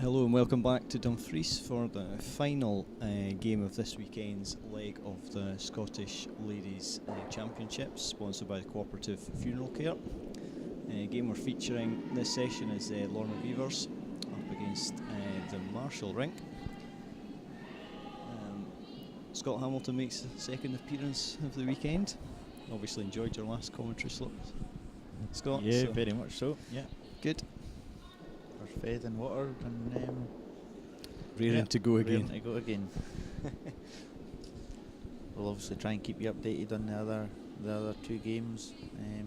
Hello and welcome back to Dumfries for the final game of this weekend's leg of the Scottish Ladies Championships, sponsored by the Cooperative Funeral Care. Game we're featuring this session is Lorna Beavers up against the Marshall Rink. Scott Hamilton makes the second appearance of the weekend. Obviously enjoyed your last commentary slot, Scott. Yeah, very much so. Yeah, good. There's faith in water and Raring to go again. Raring to go again. We'll obviously try and keep you updated on the other two games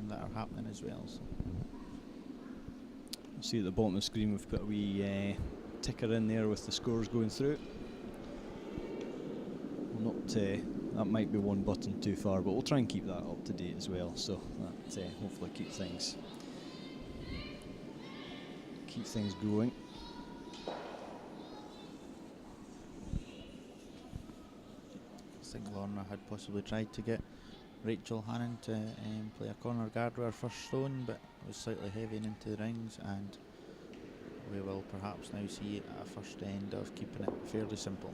that are happening as well. So. See at the bottom of the screen we've put a wee ticker in there with the scores going through. We'll not, that might be one button too far, but we'll try and keep that up to date as well. So that hopefully keep things going. I think Lorna had possibly tried to get Rachel Hannon to play a corner guard with her first thrown, but it was slightly heavy into the rings, and we will perhaps now see a first end of keeping it fairly simple.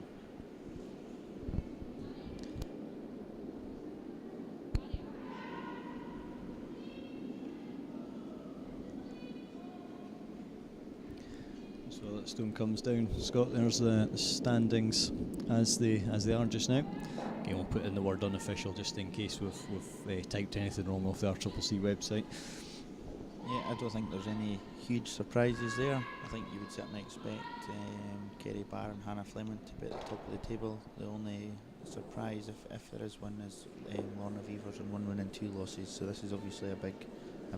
So that stone comes down, Scott. There's the standings as they are just now. Again, we'll put in the word unofficial just in case we've typed anything wrong off the RCCC website. Yeah, I don't think there's any huge surprises there. I think you would certainly expect Kerry Barr and Hannah Fleming to be at the top of the table. The only surprise, if there is one, is Lorna Beavers on 1 win and 2 losses. So this is obviously a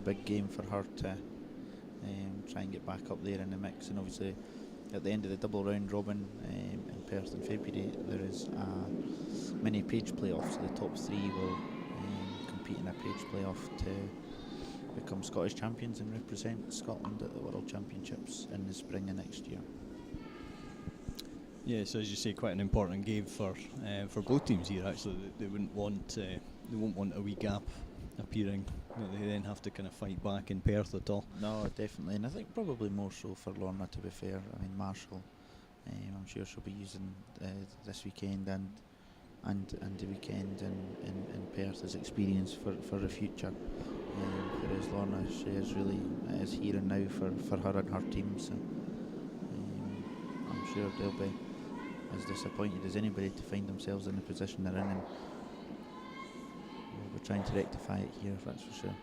big game for her to try and get back up there in the mix. And obviously at the end of the double round robin in Perth in February, there is a mini page playoff, so the top 3 will compete in a page playoff to become Scottish champions and represent Scotland at the World Championships in the spring of next year. Yeah, so as you say, quite an important game for both teams here. Actually, they won't want a wee gap appearing that they then have to kind of fight back in Perth at all. No, definitely, and I think probably more so for Lorna, to be fair. I mean, Marshall, I'm sure she'll be using this weekend and the weekend in Perth as experience for the future. Whereas Lorna, she is really is here and now for her and her team. So I'm sure they'll be as disappointed as anybody to find themselves in the position they're in. And we're trying to rectify it here, that's for sure.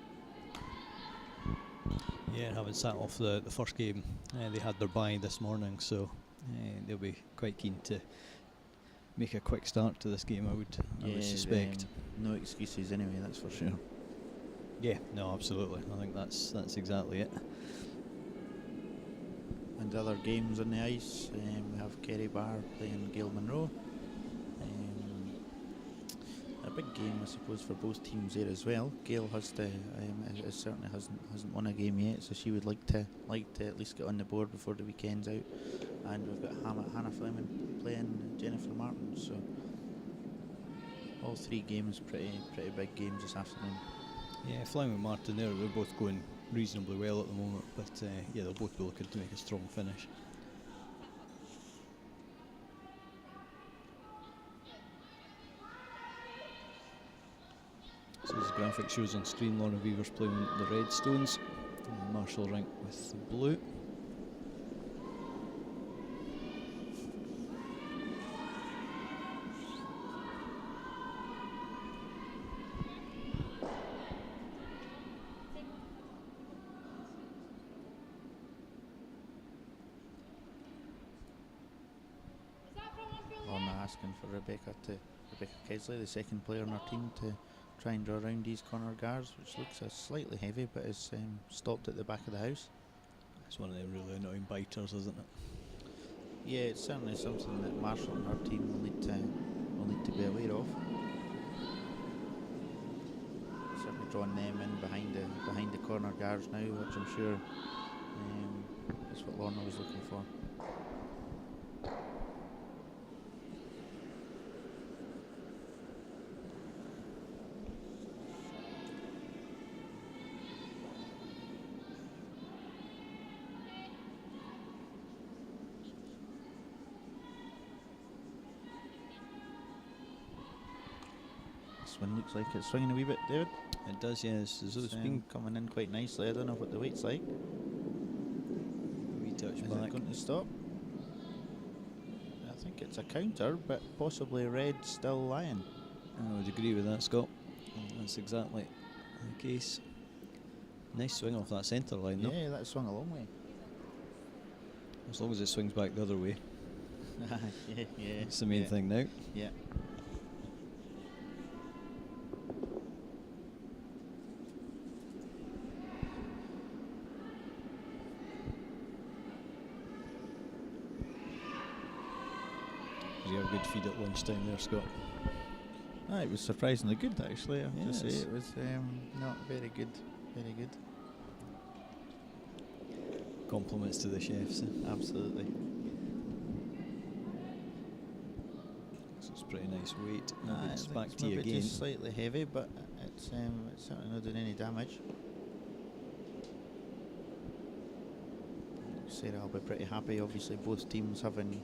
Yeah, having sat off the first game, they had their bye this morning, so they'll be quite keen to make a quick start to this game, I would suspect. No excuses anyway, that's for sure. Yeah, no, absolutely. I think that's exactly it. And other games on the ice, we have Kerry Barr playing Gail Monroe. A big game, I suppose, for both teams there as well. Gail has to, certainly hasn't won a game yet, so she would like to at least get on the board before the weekend's out. And we've got Hannah Fleming playing Jennifer Martin, so all 3 games pretty big games this afternoon. Yeah, Fleming and Martin they're both going reasonably well at the moment, but yeah, they'll both be looking to make a strong finish. So as the graphic shows on screen, Lorna Beavers playing the red stones, and Marshall Rink with the blue. Lorna asking for Rebecca Kesley, the second player on our team, to try and draw around these corner guards, which looks slightly heavy, but is stopped at the back of the house. It's one of them really annoying biters, isn't it? Yeah, it's certainly something that Marshall and her team will need to be aware of. Certainly drawing them in behind the corner guards now, which I'm sure is what Lorna was looking for. This one looks like it's swinging a wee bit, David. It does, yes. As though it's It's been coming in quite nicely. I don't know what the weight's like. a wee touch Is it back. going to stop? I think it's a counter, but possibly red still lying. I would agree with that, Scott. That's exactly the case. Nice swing off that centre line, though. Yeah, that swung a long way. As long as it swings back the other way. yeah. That's the main thing now. Yeah. Did you have a good feed at lunchtime there, Scott? It was surprisingly good, actually. I have to say, Yes. it was not very good. Very good. Compliments to the chefs. Absolutely. So it's pretty nice weight. I It's think back it's to you maybe again. just slightly heavy, but it's certainly not doing any damage. Sarah will be pretty happy. Obviously, both teams having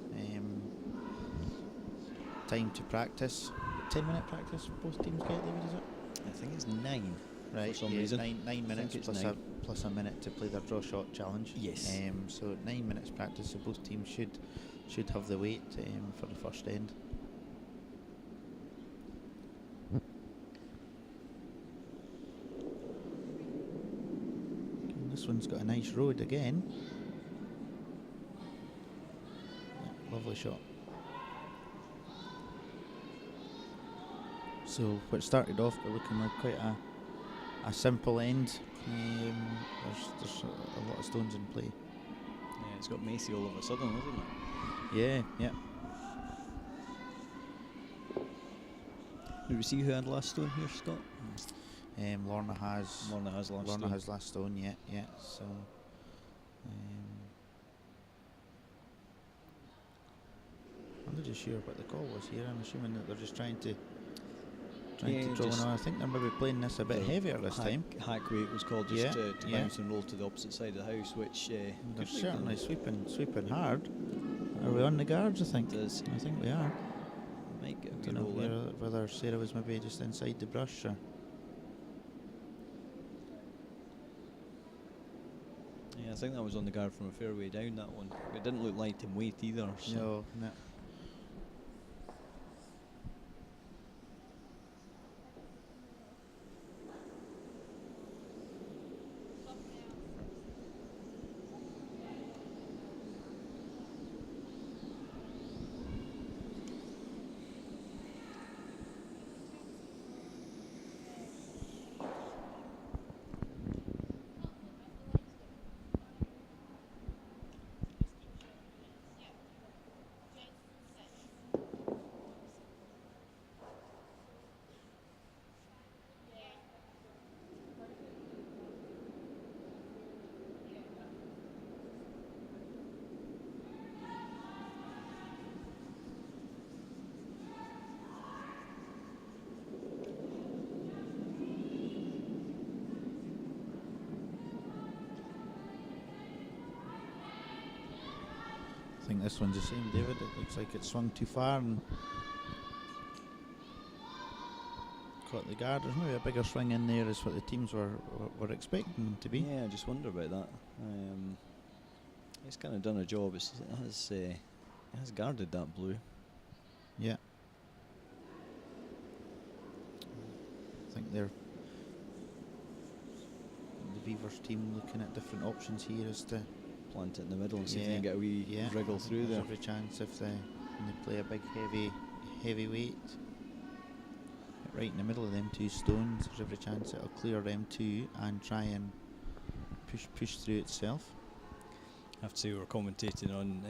time to practice. 10-minute practice both teams get, David, is it? I think it's 9. Right, For some yeah, reason. nine I think minutes it's plus 9. plus a minute to play their draw shot challenge. Yes. So 9 minutes practice. So both teams should have the weight for the first end. And this one's got a nice road again. Yeah, lovely shot. So what started off by looking like quite a simple end. There's a lot of stones in play. Yeah, it's got Macy all of a sudden, hasn't it? Yeah, yeah. Did we see who had last stone here, Scott? Lorna has Lorna has last Lorna stone. has last stone. Yeah, yeah. So. I'm not just sure what the call was here. I'm assuming that they're just trying to Yeah, draw just one on. I think they're maybe playing this a bit the heavier this time. Hack weight was called just Yeah, to yeah. bounce and roll to the opposite side of the house, which They're could make certainly them- sweeping hard. Are we on the guards? I think. does I think we are. might get a I wee don't know roll in. whether Sarah was maybe just inside the brush or. Yeah, I think that was on the guard from a fair way down, that one. It didn't look light in weight either. So. No. I think this one's the same, David. It looks like it swung too far and caught the guard. There's maybe a bigger swing in there is what the teams were expecting them to be. Yeah, I just wonder about that. It's kind of done a job. It has guarded that blue. Yeah. I think they're the Beavers team looking at different options here as to Plant it in the middle and see if Yeah, they can get a wee yeah, wriggle I think through there's there. every chance if they play a big heavy weight right in the middle of them two stones. There's every chance it'll clear them two and try and push through itself. I have to say we were commentating on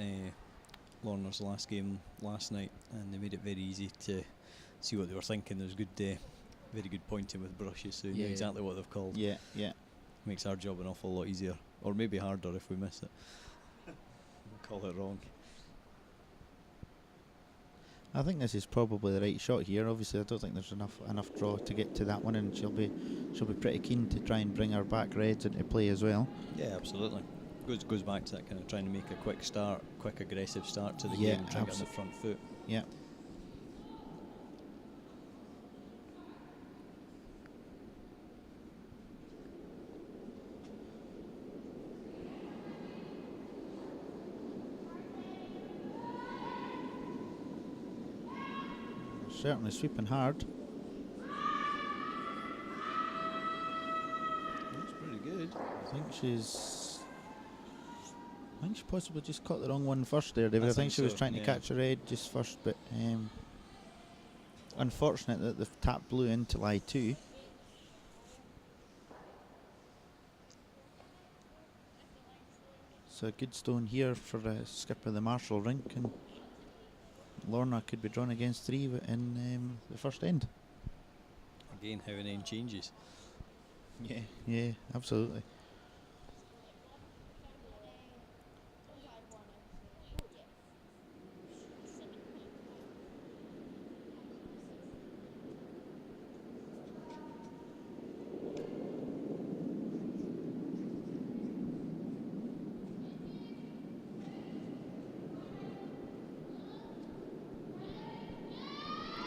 Lorna's last game last night, and they made it very easy to see what they were thinking. There was good, very good pointing with brushes, so you know Yeah. exactly what they've called. Yeah. Makes our job an awful lot easier, or maybe harder if we miss it. We'll call it wrong. I think this is probably the right shot here. Obviously, I don't think there's enough draw to get to that one, and she'll be pretty keen to try and bring her back reds into play as well. Yeah, absolutely. Goes back to that kind of trying to make a quick aggressive start to the Yeah, game, and try and get on the front foot. Yeah. certainly sweeping hard. That's pretty good. I think she possibly just caught the wrong one first there, David. I think she was trying to catch her head just first, but unfortunate that the tap blew into lie 2. So a good stone here for the skip of the Marshall rink, and Lorna could be drawn against 3 in the first end. Again, how an end changes. Yeah, absolutely.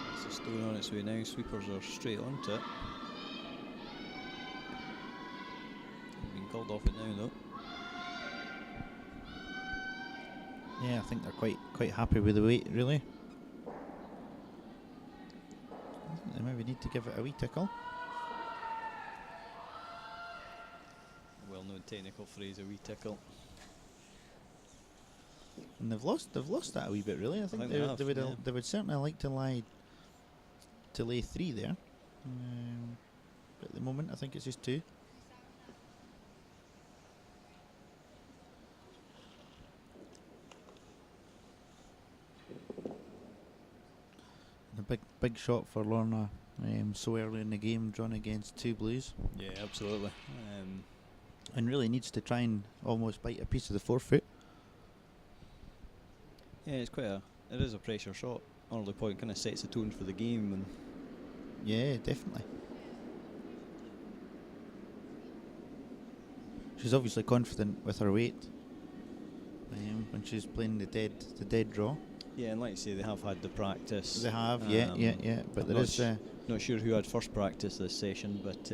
That's the stone on its way now. Sweepers are straight onto it. Been called off it now, though. Yeah, I think they're quite happy with the weight, really. I think they maybe need to give it a wee tickle. Well-known technical phrase, a wee tickle. And they've lost that a wee bit, really. I think they would certainly like to lay 3 there. But at the moment, I think it's just 2. A big shot for Lorna so early in the game, drawn against 2 blues. Yeah, absolutely. And really needs to try and almost bite a piece of the forefoot. Yeah, it is a pressure shot. Early point kind of sets the tone for the game, and yeah, definitely. She's obviously confident with her weight when she's playing the dead draw. yeah, and like you say, they have had the practice. They have, yeah. But there is not sure who had first practice this session, but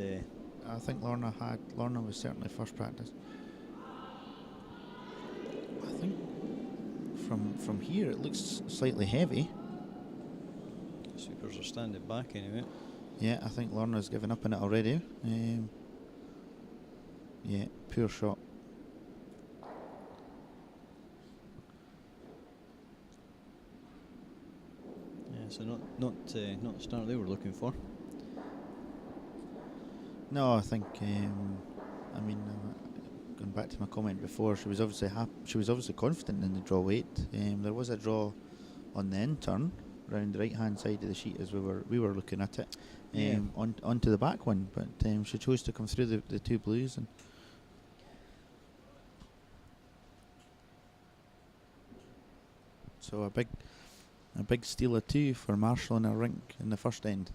I think Lorna was certainly first practice. I think from here it looks slightly heavy. Sweepers are standing back anyway. Yeah, I think Lorna's given up on it already. Yeah, poor shot. Yeah, so not the start they were looking for. No, I think going back to my comment before, she was obviously confident in the draw weight. There was a draw on the end turn round the right hand side of the sheet as we were looking at it, onto the back one, but she chose to come through the 2 blues, and so a big steal of 2 for Marshall in a rink in the first end.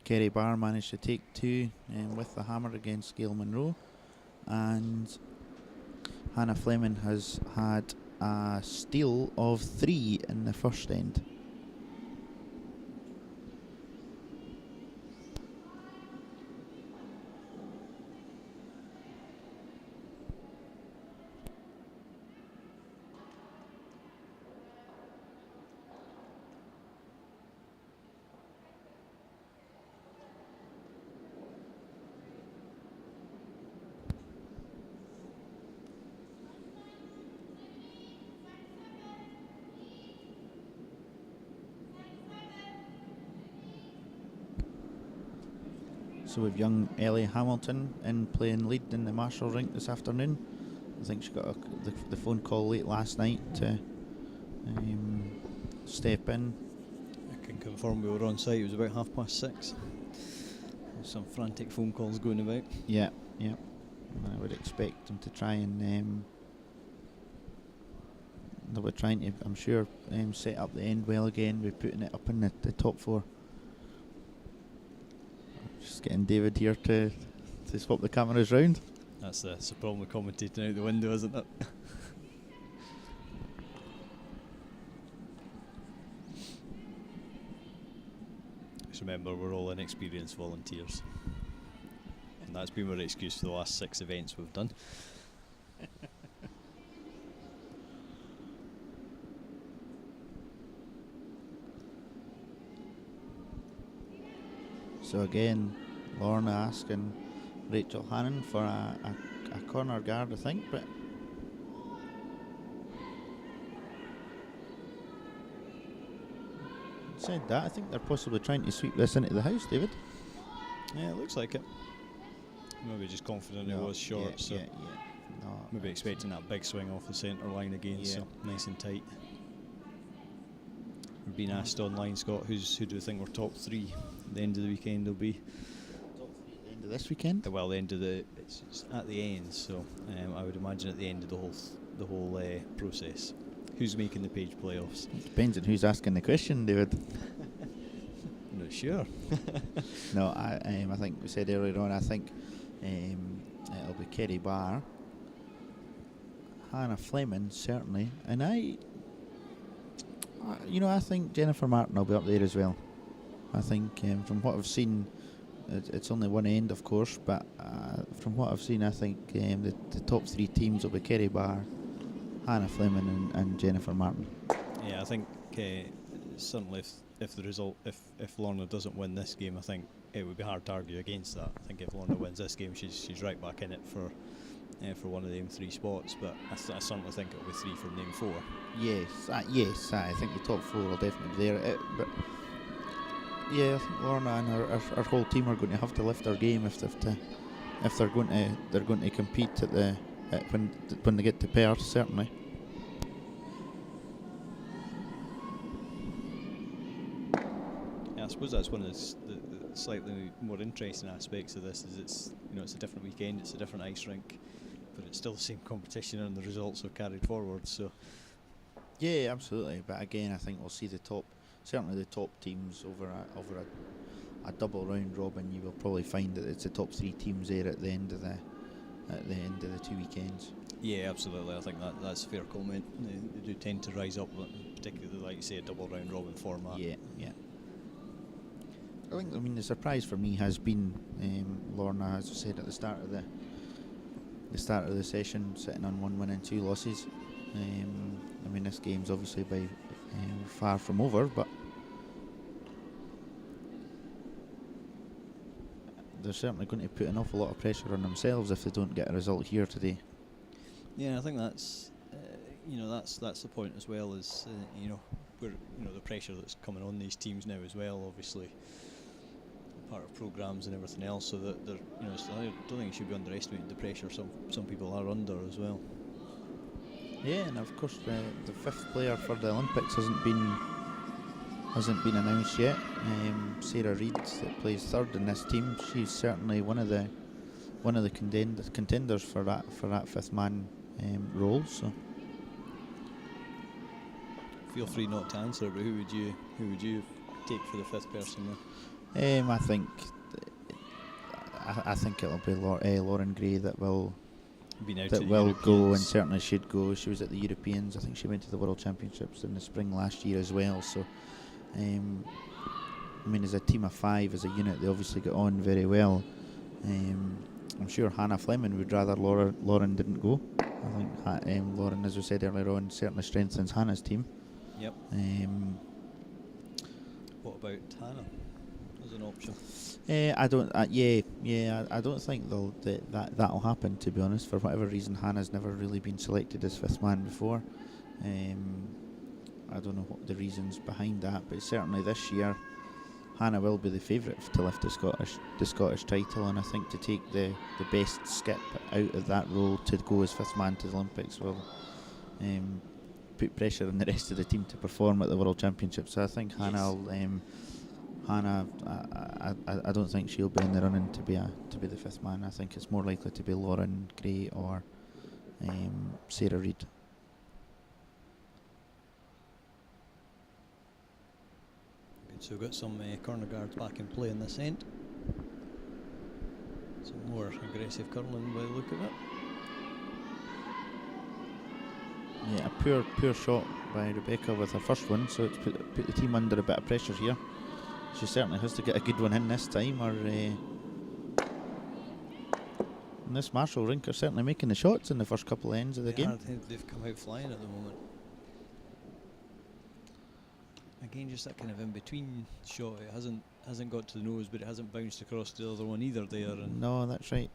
Kerry Barr managed to take 2 with the hammer against Gail Monroe, and Hannah Fleming has had a steal of 3 in the first end. So we've young Ellie Hamilton in playing lead in the Marshall rink this afternoon. I think she got the phone call late last night to step in. I can confirm we were on site. It was about 6:30. Some frantic phone calls going about. Yeah. And I would expect them to try and they were trying to, I'm sure, set up the end well again. We're putting it up in the top 4. Just getting David here to swap the cameras round. That's the problem with commentating out the window, isn't it? Just remember, we're all inexperienced volunteers, and that's been our excuse for the last 6 events we've done. So again, Lorna asking Rachel Hannon for a corner guard, I think, but said that, I think they're possibly trying to sweep this into the house, David. Yeah, it looks like it. Maybe just confident it was short, so No, maybe expecting that big swing off the centre line again, so nice and tight. We're being asked online, Scott, who do you think we're top three at the end of the weekend will be? top three at the end of this weekend? Well, the end of it's at the end, so I would imagine at the end of the whole process. Who's making the page playoffs? Depends on who's asking the question, David. I'm not sure. No, I think we said earlier on, I think it'll be Kerry Barr, Hannah Fleming, certainly, and I think Jennifer Martin will be up there as well. I think from what I've seen, it's only one end, of course, but from what I've seen, I think the top three teams will be Kerry Barr, Hannah Fleming and Jennifer Martin. Yeah, I think certainly if Lorna doesn't win this game, I think it would be hard to argue against that. I think if Lorna wins this game, she's right back in it for one of them three spots. But I certainly think it'll be three from them four. Yes, I think the top four will definitely be there. But yeah, I think Lorna and our whole team are going to have to lift their game if they're going to compete when they get to Perth, certainly. Yeah, I suppose that's one of the slightly more interesting aspects of this. Is it's a different weekend, it's a different ice rink, but it's still the same competition, and the results are carried forward. So yeah, absolutely. But again, I think we'll see the top teams over a double round robin. You will probably find that it's the top three teams there at the end of the 2 weekends. Yeah, absolutely. I think that's a fair comment. They do tend to rise up, particularly like you say, a double round robin format. Yeah. I mean the surprise for me has been Lorna, as I said at the start of the session, sitting on 1 win and 2 losses. I mean, this game's obviously by far from over, but they're certainly going to put an awful lot of pressure on themselves if they don't get a result here today. Yeah, I think that's that's the point as well. Is the pressure that's coming on these teams now as well. Obviously, part of programs and everything else. So that they're I don't think it should be underestimated the pressure some people are under as well. Yeah, and of course the fifth player for the Olympics hasn't been announced yet. Sarah Reid, that plays third in this team, she's certainly one of the contenders for that fifth man role. So feel free not to answer, but who would you take for the fifth person there? I think it'll be Lauren Gray that will go, and certainly should go. She was at the Europeans. I think she went to the World Championships in the spring last year as well. So, I mean, as a team of 5, as a unit, they obviously got on very well. I'm sure Hannah Fleming would rather Lauren didn't go. I think Lauren, as we said earlier on, certainly strengthens Hannah's team. Yep. What about Hannah as an option? I don't think that'll happen, to be honest. For whatever reason, Hannah's never really been selected as fifth man before. I don't know what the reasons behind that, but certainly this year, Hannah will be the favourite to lift the Scottish title, and I think to take the best skip out of that role to go as fifth man to the Olympics will put pressure on the rest of the team to perform at the World Championships. So I think Hannah, I don't think she'll be in the running to be the fifth man. I think it's more likely to be Lauren Gray or Sarah Reid. Good, so we've got some corner guards back in play in this end. Some more aggressive curling by the look of it. Yeah, a poor shot by Rebecca with her first one, so it's put the team under a bit of pressure here. She certainly has to get a good one in this time, or this Marshall rink are certainly making the shots in the first couple of ends of the game. They've come out flying at the moment. Again, just that kind of in between shot. It hasn't got to the nose, but it hasn't bounced across the other one either. There, and No, that's right.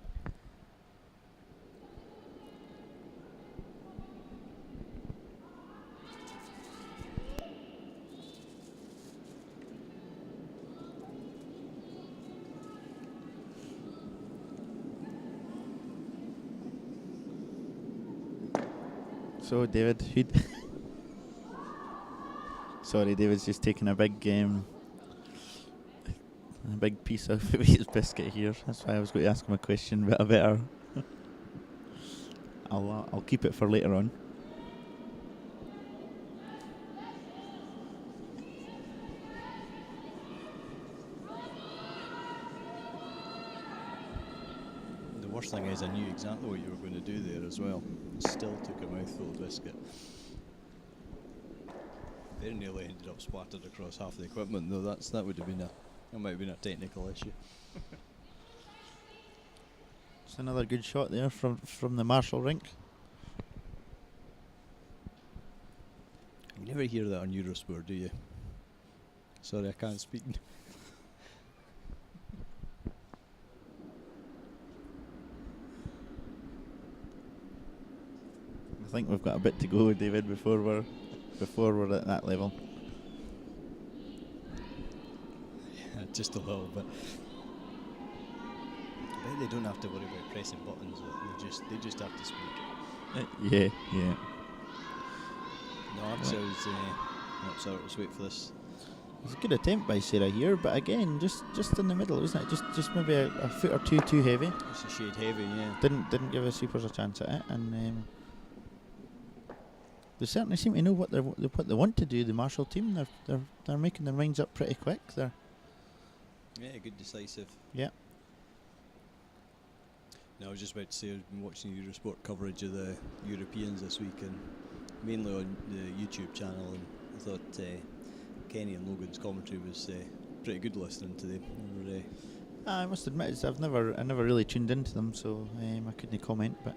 So, David, sorry, David's just taking a big piece of his biscuit here. That's why I was going to ask him a question, but I better. I'll keep it for later on. the worst thing is, I knew exactly what you were going to do there as well. Still took a mouthful of biscuit. Very nearly ended up splattered across half the equipment, though. That would have been that might have been a technical issue. It's another good shot there from the Marshall rink. You never hear that on Eurosport, do you? Sorry, I can't speak. I think we've got a bit to go, David, before we're at that level. Yeah, just a little bit. I bet they don't have to worry about pressing buttons. They just have to speak. Yeah. No, let's wait for this. It's a good attempt by Sarah here, but again, just in the middle, isn't it? Just maybe a foot or two too heavy. It's a shade heavy, yeah. Didn't give the sweepers a chance at it, and they certainly seem to know what they want to do. The Marshall team, they're making their minds up pretty quick. Yeah, good decisive. Yeah. No, I was just about to say, I've been watching Eurosport coverage of the Europeans this week, and mainly on the YouTube channel, and I thought Kenny and Logan's commentary was pretty good listening to them. They were, I must admit, I never really tuned into them, so I couldn't comment. But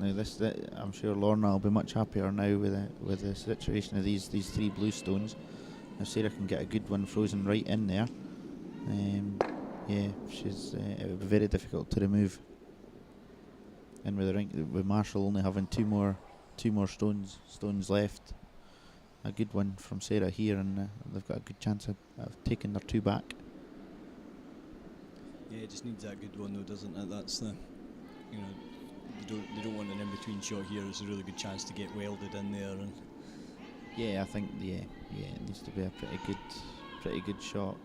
now I'm sure Lorna will be much happier now with the situation of these three blue stones. If Sarah can get a good one frozen right in there, it would be very difficult to remove. And with Marshall only having two more stones left, a good one from Sarah here, and they've got a good chance of taking their two back. Yeah, it just needs that good one though, doesn't it? That's the, they don't want an in-between shot here. There's a really good chance to get welded in there, and yeah, I think it needs to be a pretty good shot.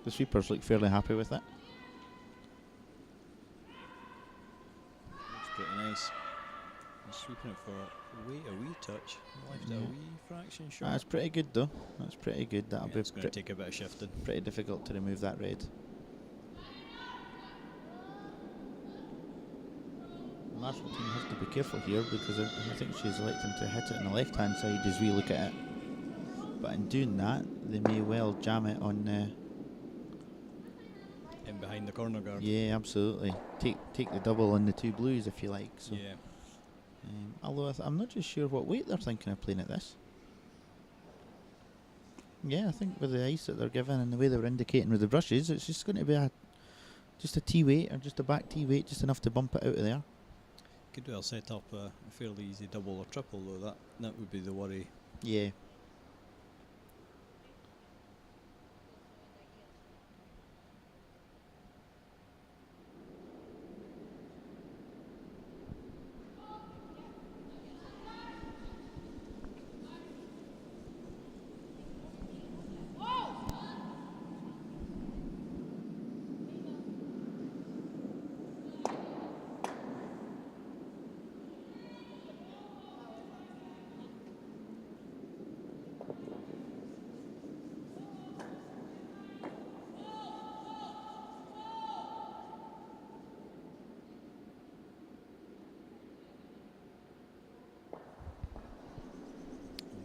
The sweepers look fairly happy with it. Looks pretty nice. I'm sweeping it for a wee touch. Left it a wee fraction short. That's pretty good though. That's pretty good. That'll be It's going to take a bit of shifting. Pretty difficult to remove that red. The Marshall team has to be careful here because I think she's electing to hit it on the left hand side as we look at it. But in doing that, they may well jam it on in behind the corner guard. Yeah, absolutely. Take the double on the two blues if you like. So. Yeah. Although I'm not just sure what weight they're thinking of playing at this. Yeah, I think with the ice that they're given and the way they were indicating with the brushes, it's just going to be just a T weight or just a back T weight, just enough to bump it out of there. Could well set up a fairly easy double or triple though. That would be the worry. Yeah.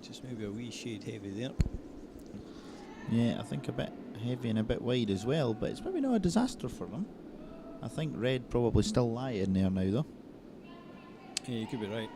Just maybe a wee shade heavy there. Yeah, I think a bit heavy and a bit wide as well, but it's maybe not a disaster for them. I think red probably still lie in there now, though. Yeah, you could be right.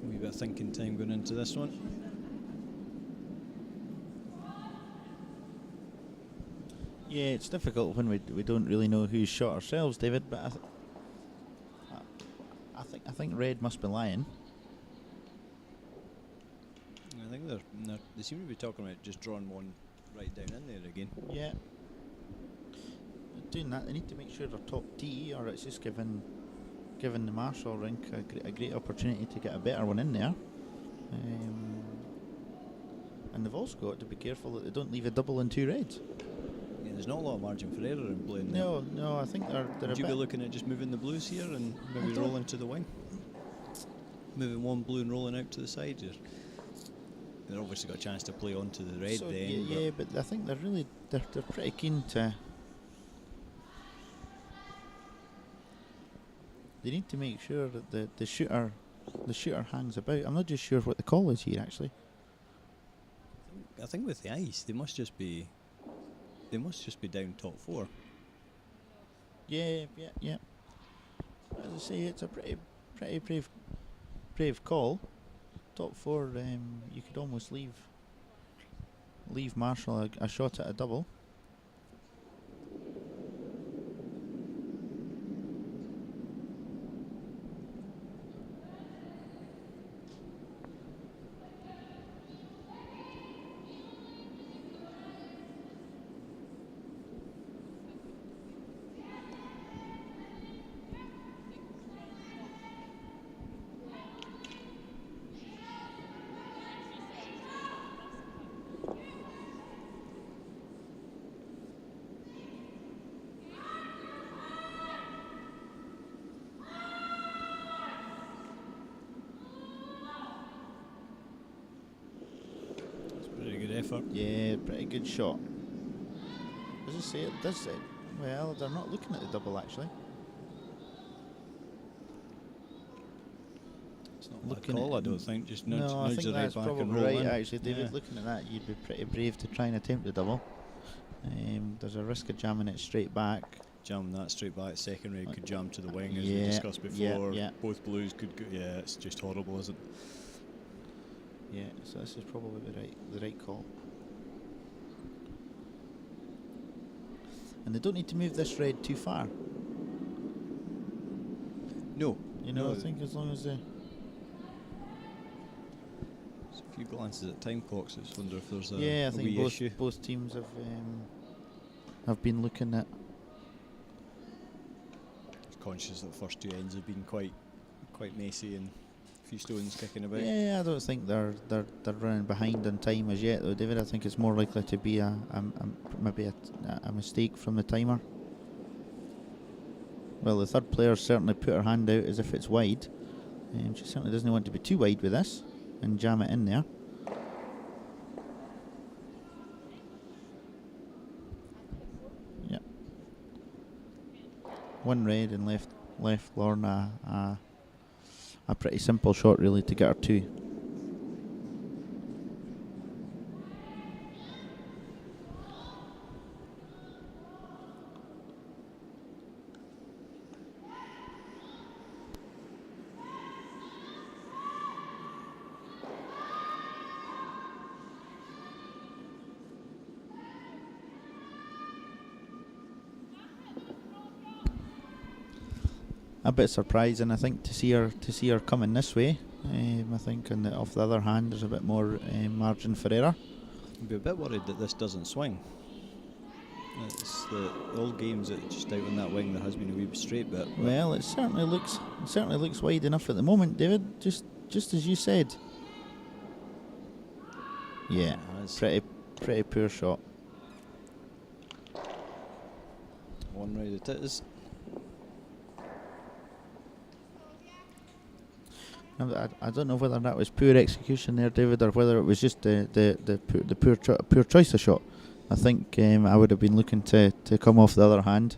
Wee bit of thinking time going into this one. Yeah, it's difficult when we don't really know who's shot ourselves, David. But I think red must be lying. I think they seem to be talking about just drawing one right down in there again. Yeah. Doing that, they need to make sure they're top tee, or it's just giving the Marshall rink a great opportunity to get a better one in there. And they've also got to be careful that they don't leave a double and two reds. Yeah, there's not a lot of margin for error in playing there. No, I think they're Would a you bit. be looking at just moving the blues here and I maybe don't- rolling to the wing? Moving one blue and rolling out to the side? They've obviously got a chance to play onto the red So, then. yeah, but I think they're pretty keen to. They need to make sure that the shooter hangs about. I'm not just sure what the call is here actually. I think with the ice, they must just be down top four. Yeah. As I say, it's a pretty brave call. Top four, you could almost leave Marshall a shot at a double. It's a pretty good effort. Yeah, pretty good shot. As I say, it does it. Well, they're not looking at the double actually. It's not a Looking call, at I don't think. Just nudge, No, I nudge think the right that's back and probably roll right in. actually, David. Yeah. Looking at that, you'd be pretty brave to try and attempt the double. There's a risk of jamming it straight back. Jam that straight back. Second red could jam to the wing, as Yeah, we discussed before. yeah. Both blues could go. Yeah, it's just horrible, isn't it? Yeah, so this is probably the right call. And they don't need to move this red too far. No. You know, No. I think as long as they. So a few glances at time clocks. I just wonder if there's a, Yeah, I a think wee issue. both teams have been looking at. Conscious that the first two ends have been quite messy and a few stones kicking about. Yeah, I don't think they're running behind on time as yet, though, David. I think it's more likely to be maybe a mistake from the timer. Well, the third player certainly put her hand out as if it's wide. She certainly doesn't want to be too wide with this and jam it in there. Yeah. One red and left Lorna a pretty simple shot really to get her two. A bit surprising, I think, to see her coming this way. I think, off the other hand, there's a bit more margin for error. I'd be a bit worried that this doesn't swing. It's the old games that just out on that wing there has been a wee straight bit. but Well, it certainly looks wide enough at the moment, David. Just as you said. Yeah, pretty poor shot. One round it is. I don't know whether that was poor execution there, David, or whether it was just the poor choice of shot. I think I would have been looking to come off the other hand.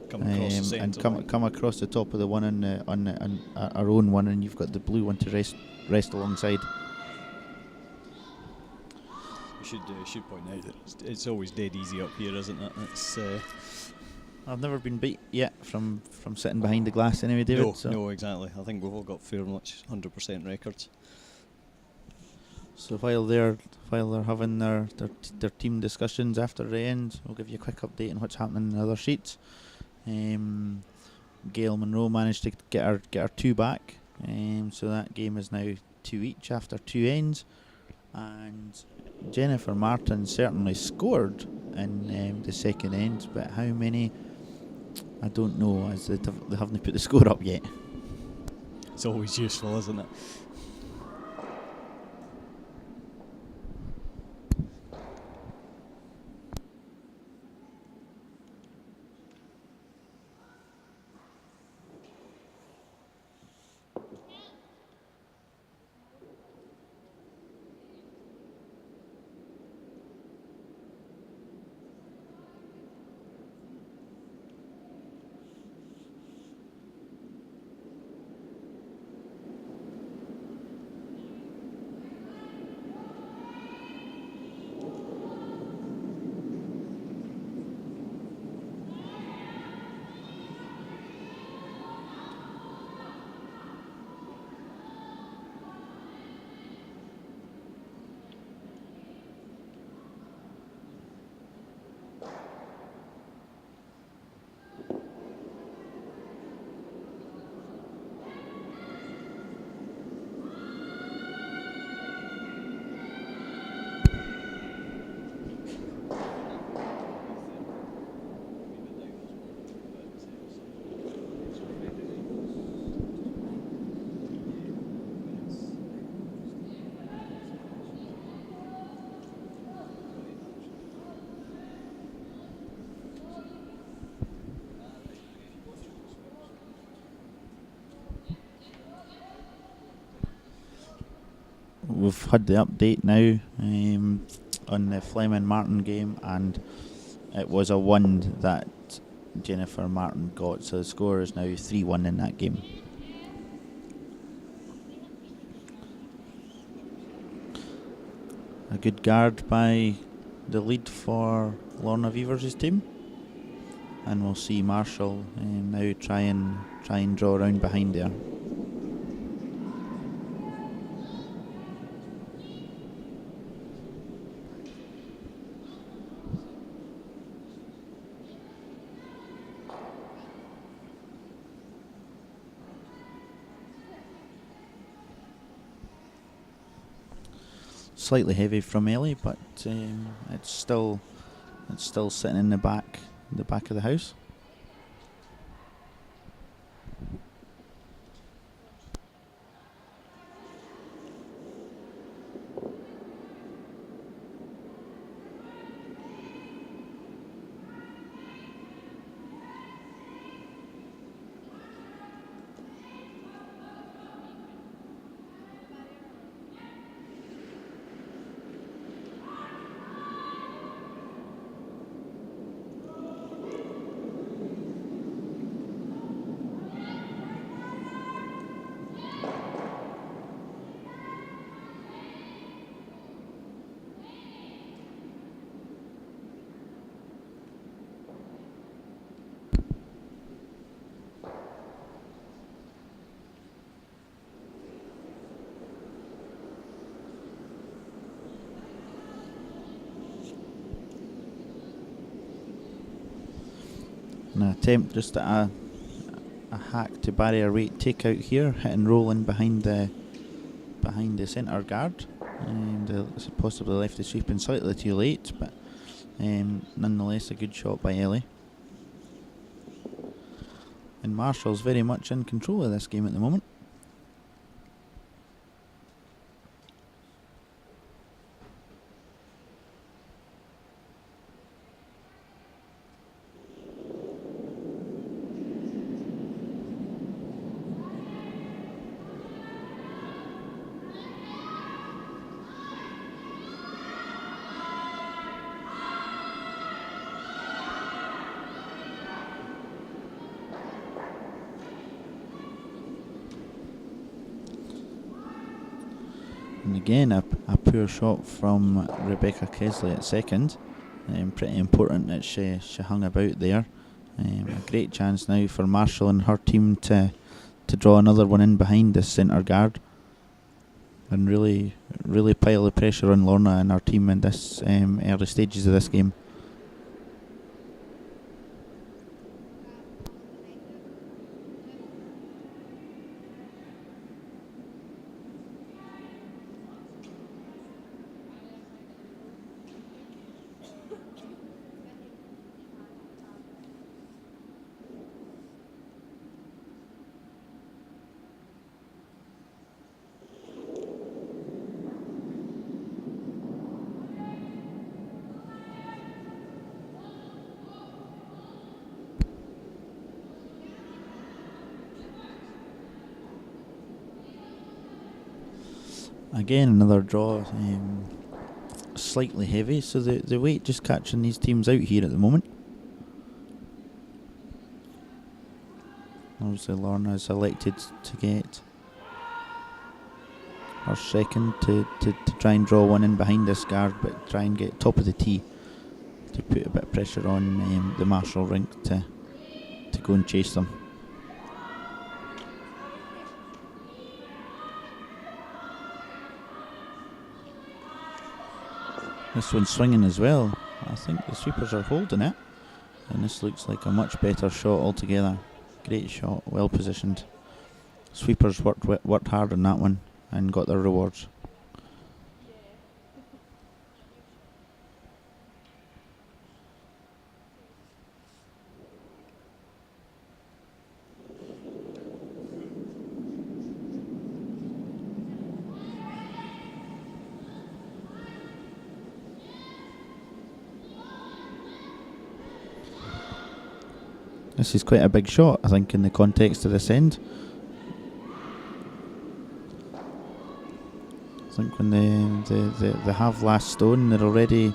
Come across the centre and come across the top of the one on our own one, and you've got the blue one to rest alongside. We should point out that it's always dead easy up here, isn't it? It's I've never been beat yet from sitting behind the glass anyway, David. No, exactly. I think we've all got fair much 100% records. So while they're having their team discussions after the end, we'll give you a quick update on what's happening in the other sheets. Gail Monroe managed to get her 2 back, so that game is now 2 each after 2 ends, and Jennifer Martin certainly scored in the second end, but how many, I don't know, as they haven't put the score up yet. It's always useful, isn't it? We've had the update now on the Fleming Martin game, and it was a 1 that Jennifer Martin got, so the score is now 3-1 in that game. A good guard by the lead for Lorna Beavers' team, and we'll see Marshall now try and draw around behind there. Slightly heavy from Ellie, but it's still sitting in the back of the house. An attempt just at a hack to barrier weight takeout here, hit and roll in behind the centre guard, and possibly left the sweeping slightly too late, but nonetheless a good shot by Ellie. And Marshall's very much in control of this game at the moment. And again, a poor shot from Rebecca Kesley at second. Pretty important that she hung about there. A great chance now for Marshall and her team to draw another one in behind the centre guard and really pile the pressure on Lorna and her team in this early stages of this game. Again, another draw, slightly heavy, so the weight just catching these teams out here at the moment. Obviously Lorna has elected to get her second to try and draw one in behind this guard, but try and get top of the tee to put a bit of pressure on the Marshall rink to go and chase them. This one's swinging as well. I think the sweepers are holding it, and this looks like a much better shot altogether. Great shot, well positioned. Sweepers worked hard on that one and got their rewards. This is quite a big shot, I think, in the context of this end. I think when they have last stone, they're already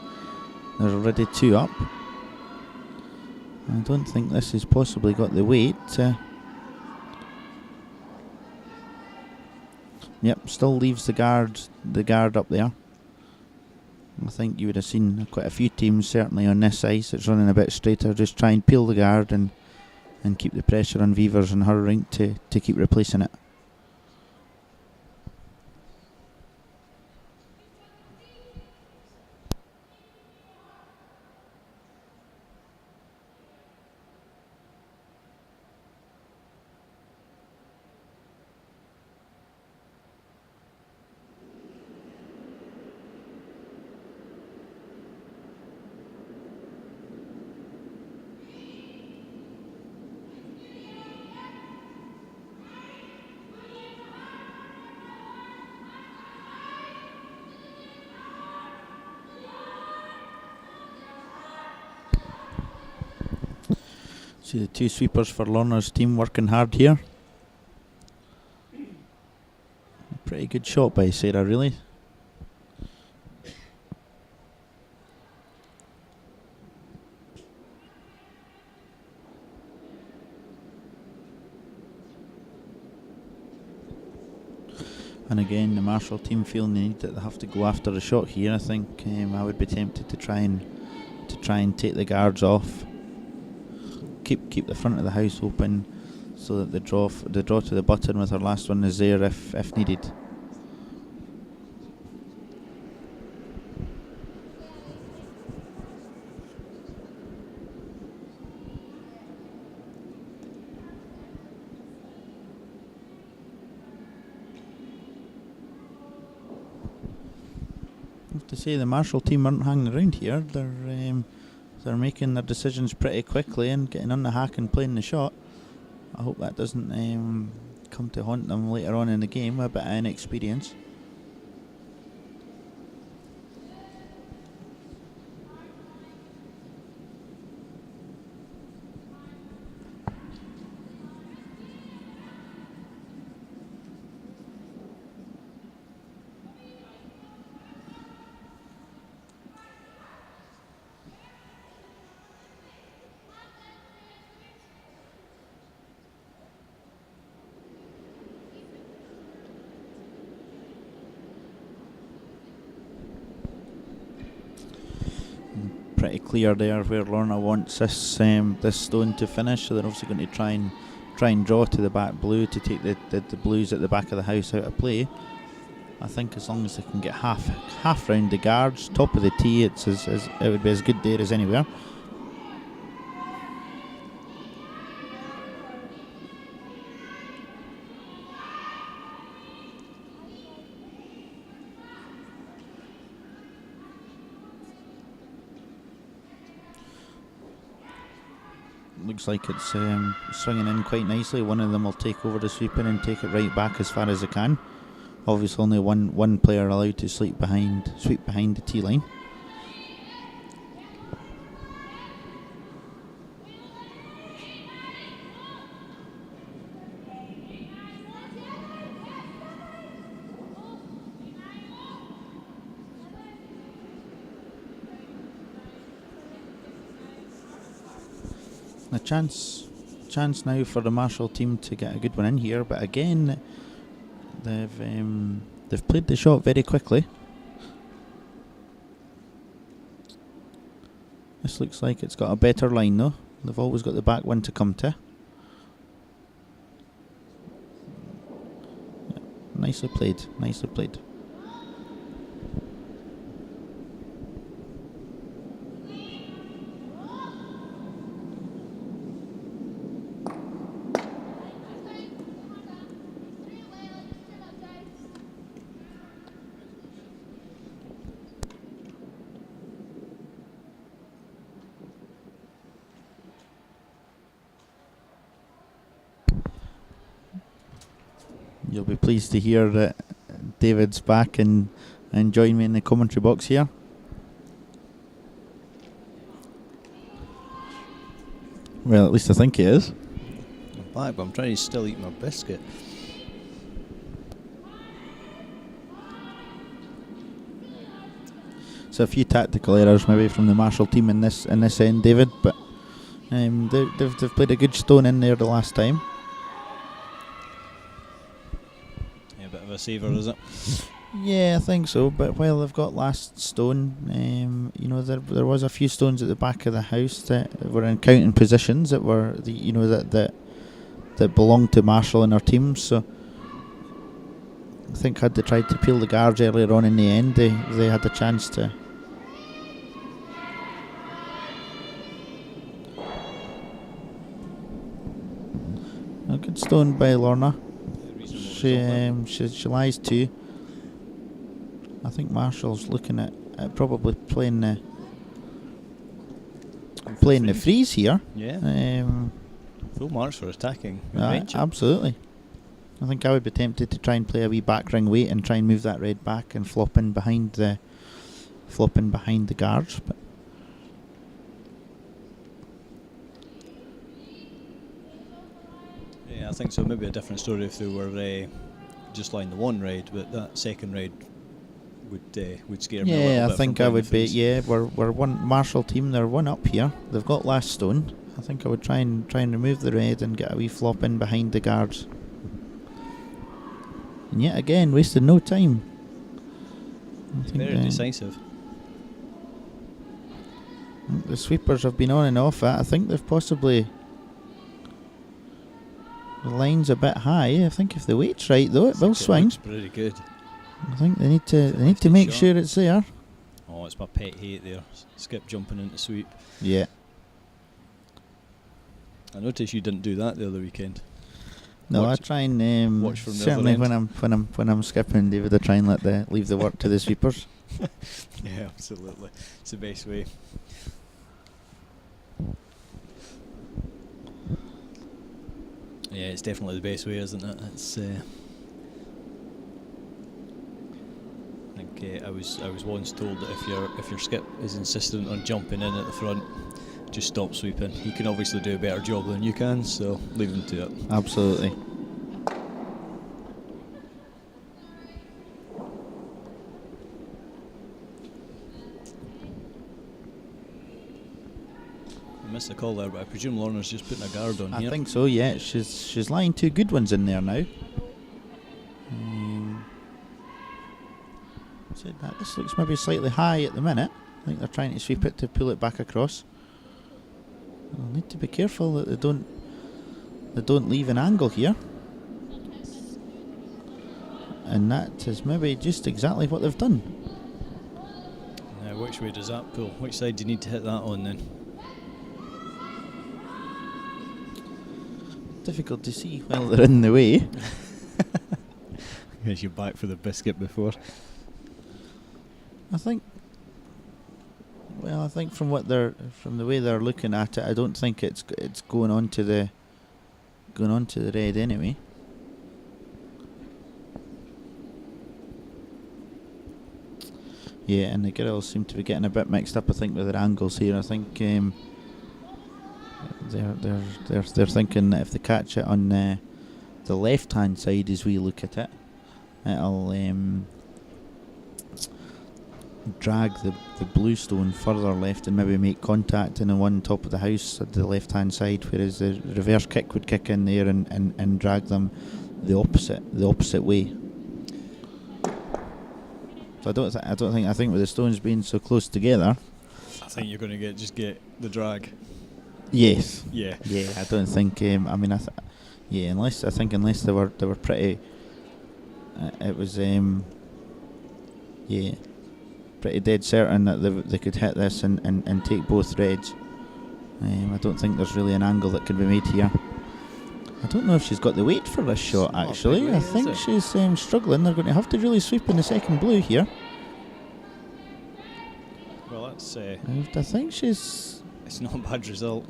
2 up. I don't think this has possibly got the weight. Yep, still leaves the guard up there. I think you would have seen quite a few teams, certainly on this ice, that's running a bit straighter, just try and peel the guard and keep the pressure on Weavers and her rink to keep replacing it. See the 2 sweepers for Lorna's team working hard here. Pretty good shot by Sarah, really. And again, the Marshall team feeling the need that they have to go after the shot here. I think I would be tempted to try and take the guards off. Keep the front of the house open, so that the draw to the button with her last one is there if needed. I have to say the Marshall team aren't hanging around here. They're making their decisions pretty quickly and getting on the hack and playing the shot. I hope that doesn't come to haunt them later on in the game, a bit of inexperience. pretty clear there where Lorna wants this this stone to finish. So they're obviously going to try and draw to the back blue to take the blues at the back of the house out of play. I think as long as they can get half round the guards, top of the tee, it would be as good there as anywhere. Looks like it's swinging in quite nicely. One of them will take over the sweeping and take it right back as far as they can. Obviously only one player allowed to sweep behind the tee line. A chance now for the Marshall team to get a good one in here, but again they've played the shot very quickly. This looks like it's got a better line though. They've always got the back one to come to. Yeah, nicely played. You'll be pleased to hear that David's back and join me in the commentary box here. Well, at least I think he is. I'm back, but I'm trying to still eat my biscuit. So a few tactical errors maybe from the Marshall team in this end, David, but they've played a good stone in there the last time. Yeah, a bit of a saver, is it? Yeah, I think so. But while they've got last stone, there was a few stones at the back of the house that were in counting positions that were that belonged to Marshall and our team. So I think had they tried to peel the guards earlier on in the end, they had the chance to. A good stone by Lorna. She lies two. I think Marshall's looking at probably playing the freeze here. Yeah. Full marks for attacking. Absolutely. I think I would be tempted to try and play a wee back ring weight and try and move that red back and flop in behind the guards. But yeah, I think so. Maybe a different story if they were just lying the one red, but that second red would scare me a little bit. Yeah, I think I would be. Yeah, we're one Marshall team. They're one up here. They've got last stone. I think I would try and remove the red and get a wee flop in behind the guards. And yet again, wasted no time. Very decisive. The sweepers have been on and off. I think they've possibly. The line's a bit high. I think if the weight's right, though, it will swing. Looks pretty good. I think they need to make sure it's there. Oh, it's my pet hate there. Skip jumping into sweep. Yeah. I noticed you didn't do that the other weekend. No, I try and watch from the certainly other end. when I'm skipping, David, I try and leave the work to the sweepers. Yeah, absolutely. It's the best way. Yeah, it's definitely the best way, isn't it? It's. I think I was once told that if your skip is insistent on jumping in at the front, just stop sweeping. He can obviously do a better job than you can, so leave him to it. Absolutely. I missed the call there, but I presume Lorna's just putting a guard on here. I think so, yeah. She's lying two good ones in there now. Said that this looks maybe slightly high at the minute. I think they're trying to sweep it to pull it back across. They'll need to be careful that they don't leave an angle here. And that is maybe just exactly what they've done. Now, which way does that pull? Which side do you need to hit that on then? Difficult to see while they're in the way. Guess you're back for the biscuit before. I think from the way they're looking at it, I don't think it's going on to the red anyway. Yeah, and the girls seem to be getting a bit mixed up, I think, with their angles here. I think they're thinking that if they catch it on the left-hand side as we look at it, it'll drag the blue stone further left and maybe make contact in the one top of the house at the left-hand side, whereas the reverse kick would kick in there and drag them the opposite way. So I think with the stones being so close together, I think you're going to get the drag. Yes. Yeah. Yeah. I don't think. Unless they were pretty. It was pretty dead certain that they could hit this and take both reds. I don't think there's really an angle that can be made here. I don't know if she's got the weight for this shot, actually. I think she's struggling. They're going to have to really sweep in the second blue here. Well, that's... I think she's... It's not a bad result.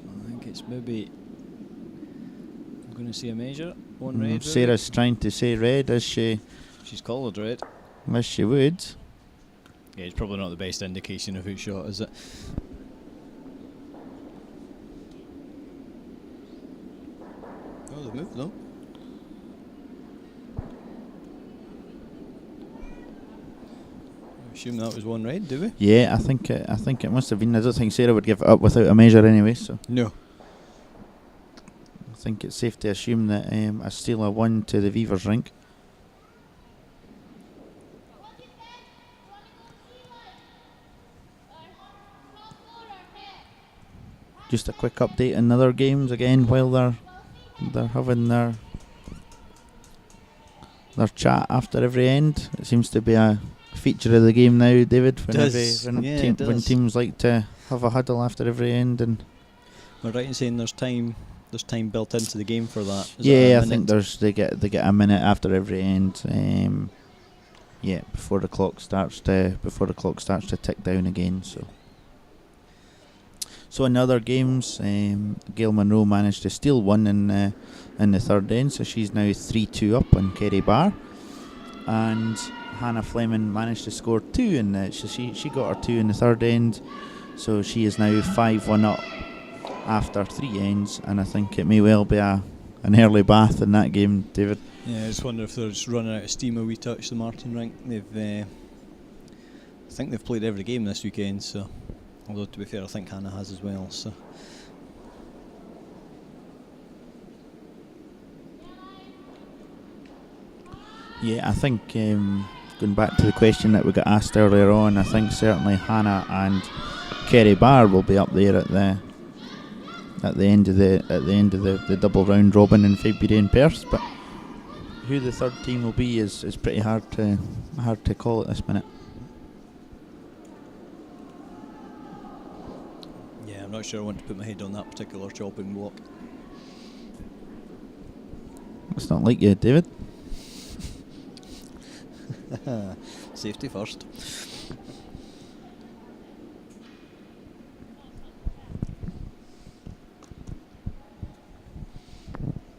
I think it's maybe... I'm going to see a measure. One red. Sarah's trying to say red, as she... She's called red. As she would. Yeah, it's probably not the best indication of whose shot, is it? Oh, they've moved though. I assume that was one red, do we? Yeah, I think it must have been. I don't think Sarah would give it up without a measure anyway, so... No. I think it's safe to assume that a Steeler won to the Weavers' rink. Just a quick update on other games again while they're having their chat after every end. It seems to be a feature of the game now, David. When teams like to have a huddle after every end, and we're right in saying there's time built into the game for that. I think they get a minute after every end. Before the clock starts to tick down again. So in other games, Gail Monroe managed to steal one in the third end, so she's now 3-2 up on Kerry Barr, and Hannah Fleming managed to score two, and she got her two in the third end, so she is now 5-1 up after three ends, and I think it may well be an early bath in that game, David. Yeah, I just wonder if they're just running out of steam a wee touch, the Martin rink. I think they've played every game this weekend, so... Although, to be fair, I think Hannah has as well, so... Yeah, I think, going back to the question that we got asked earlier on, I think certainly Hannah and Kerry Barr will be up there at the end of the double round robin in February in Perth, but who the third team will be is pretty hard to call at this minute. I'm not sure I want to put my head on that particular chopping block. It's not like you, David. Safety first.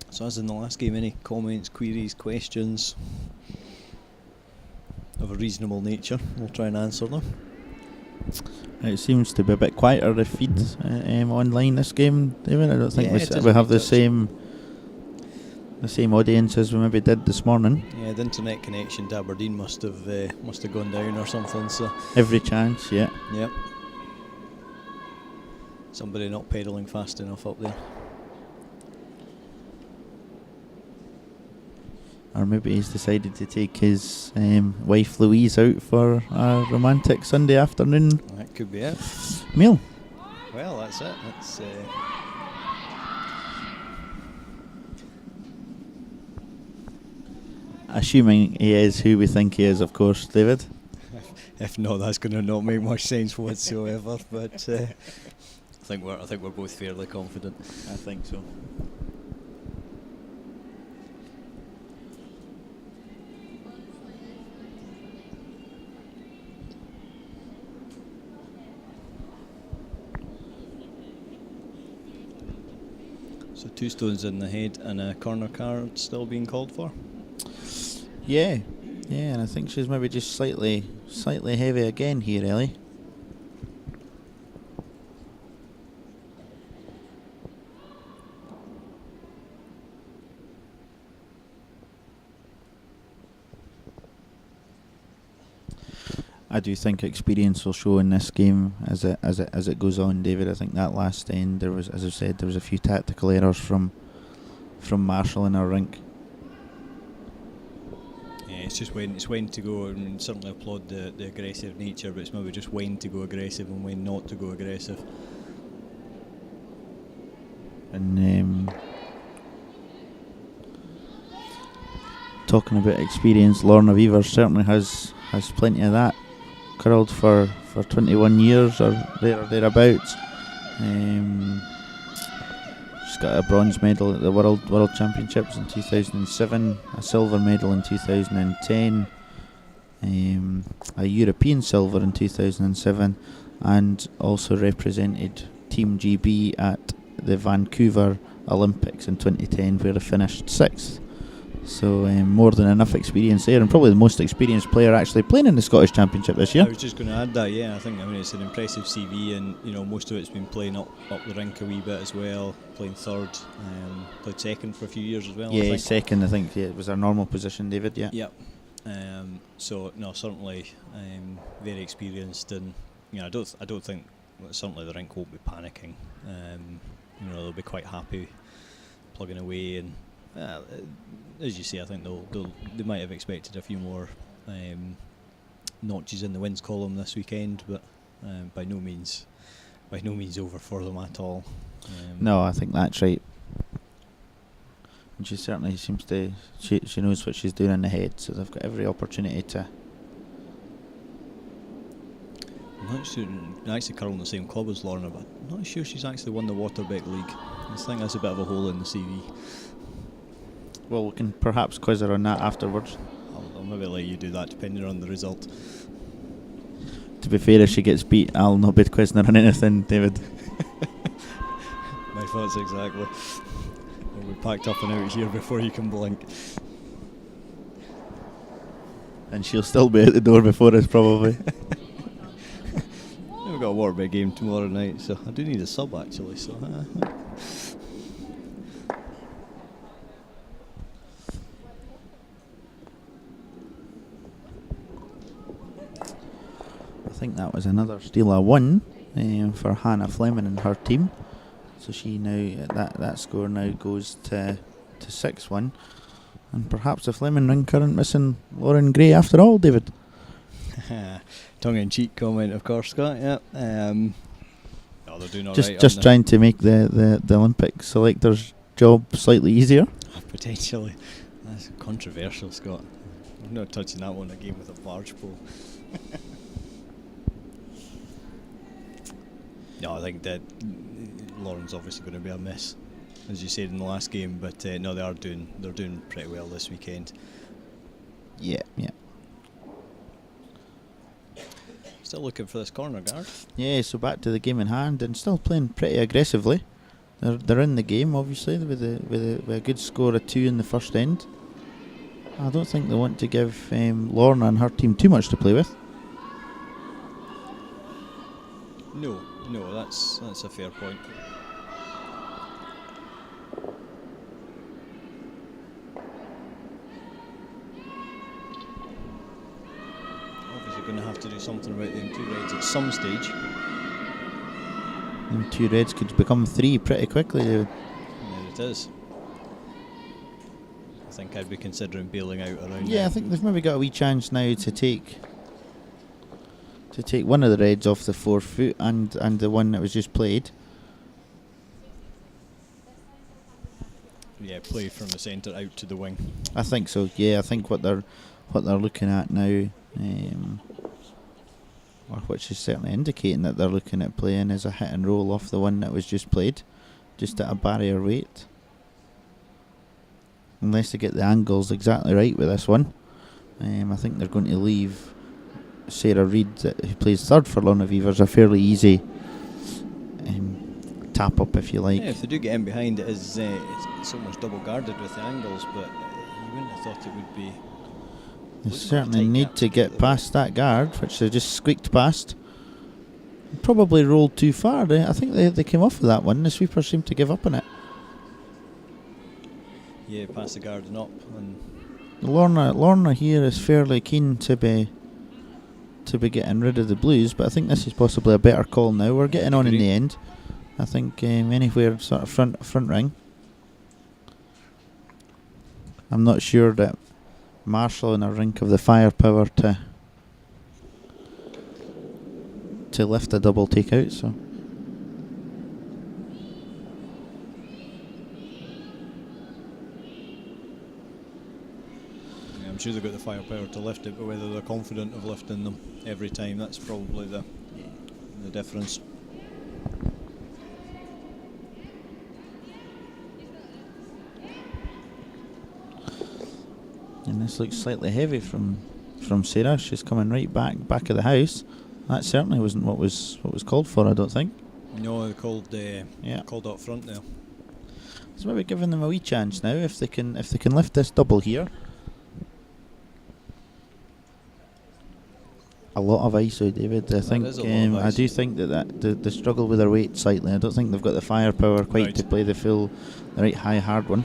So as in the last game, any comments, queries, questions of a reasonable nature? We'll try and answer them. It seems to be a bit quieter, the feed online this game, David. I don't think we have the same audience as we maybe did this morning. Yeah, the internet connection to Aberdeen must have gone down or something. So every chance, yeah. Yep. Somebody not pedalling fast enough up there. or maybe he's decided to take his wife Louise out for a romantic Sunday afternoon That could be it. meal. Well, that's it. That's Assuming he is who we think he is, of course, David. if not, that's going to not make much sense whatsoever. But I think we're both fairly confident. I think so. So 2 stones in the head and a corner card still being called for. Yeah, and I think she's maybe just slightly heavy again here, Ellie. I do think experience will show in this game as it goes on, David. I think that last end there was, as I said, there was a few tactical errors from Marshall in our rink. Yeah, it's just when to go, and certainly applaud the aggressive nature, but it's maybe just when to go aggressive and when not to go aggressive. And talking about experience, Lorna Weaver certainly has plenty of that. Curled for 21 years or thereabouts. She's got a bronze medal at the World Championships in 2007, a silver medal in 2010, a European silver in 2007, and also represented Team GB at the Vancouver Olympics in 2010, where they finished 6th. So more than enough experience there, and probably the most experienced player actually playing in the Scottish Championship this year. I was just going to add that. Yeah, I mean it's an impressive CV, and most of it's been playing up the rink a wee bit as well. Playing third, played second for a few years as well. Yeah, I think. second. I think it was our normal position, David. Yeah. Yep. So no, certainly very experienced, and I don't think certainly the rink won't be panicking. They'll be quite happy plugging away, and as you say, I think they might have expected a few more notches in the wins column this weekend, but by no means over for them at all. No, I think that's right. And she certainly seems to. She knows what she's doing in the head, so they've got every opportunity to. I'm not sure. Actually, curling the same club as Lorna, but I'm not sure she's actually won the Waterbeck League. I think that's a bit of a hole in the CV. Well, we can perhaps quiz her on that afterwards. I'll maybe let you do that, depending on the result. To be fair, if she gets beat, I'll not be quizzing her on anything, David. My thoughts exactly. We'll be packed up and out here before you can blink. And she'll still be at the door before us, probably. We've got a Waterbeck game tomorrow night, so I do need a sub actually. So. I think that was another steal of 1 for Hannah Fleming and her team. So she now that score now goes to 6-1, and perhaps the Fleming rink aren't missing Lauren Gray after all, David. Tongue-in-cheek comment, of course, Scott. Yeah. No, they're doing all right. Just trying to make the Olympic selectors' job slightly easier. Potentially. That's controversial, Scott. I'm not touching that one again with a barge pole. No, I think that Lauren's obviously going to be a miss, as you said in the last game. But no, they're doing pretty well this weekend. Yeah. Still looking for this corner guard. Yeah, so back to the game in hand, and still playing pretty aggressively. They're in the game, obviously, with a good score of 2 in the first end. I don't think they want to give Lorna and her team too much to play with. No, that's a fair point. Obviously going to have to do something about them 2 reds at some stage. Them 2 reds could become 3 pretty quickly. There it is. think I'd be considering bailing out around. Yeah, I think they've maybe got a wee chance now to take one of the reds off the 4 foot and the one that was just played. Yeah, play from the centre out to the wing. I think so. Yeah, I think what they're looking at now, or which is certainly indicating that they're looking at playing is a hit and roll off the one that was just played, just at a barrier weight. Unless they get the angles exactly right with this one, I think they're going to leave Sarah Reid, who plays third for Lorna Weavers, a fairly easy tap up, if you like. Yeah, if they do get in behind, it's almost double guarded with the angles, but you wouldn't have thought it would be. They certainly need to get past that guard, which they just squeaked past. Probably rolled too far. I think they came off of that one. The sweeper seemed to give up on it. Yeah, past the guard and up. And Lorna here is fairly keen to be getting rid of the blues, but I think this is possibly a better call now. We're getting on in the end. I think anywhere sort of front ring. I'm not sure that Marshall in a rink of the firepower to lift a double takeout, so. Yeah, I'm sure they've got the firepower to lift it, but whether they're confident of lifting them every time, that's probably the difference. And this looks slightly heavy from Sarah. She's coming right back of the house. That certainly wasn't what was called for, I don't think. No, they called up front there. So maybe giving them a wee chance now if they can lift this double here. A lot of ISO, David. I do think that they struggle with their weight slightly. I don't think they've got the firepower quite to play the right high hard one.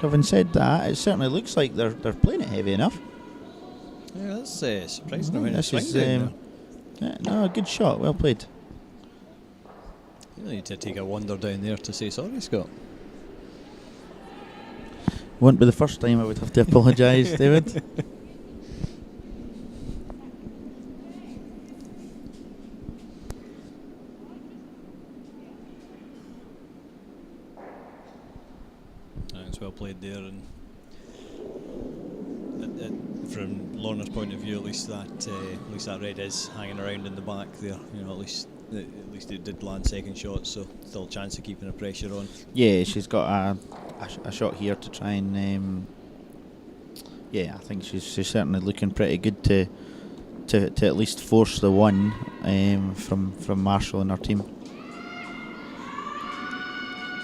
Having said that, it certainly looks like they're playing it heavy enough. Yeah, that's surprising. This is a good shot. Well played. You need to take a wander down there to say sorry, Scott. Won't be the first time I would have to apologise, David. It's well played there, and from Lorna's point of view, at least that red is hanging around in the back there. You know, at least it did land second shot, so still a chance of keeping the pressure on. Yeah, she's got a shot here to try and. I think she's certainly looking pretty good to at least force the one from Marshall and her team.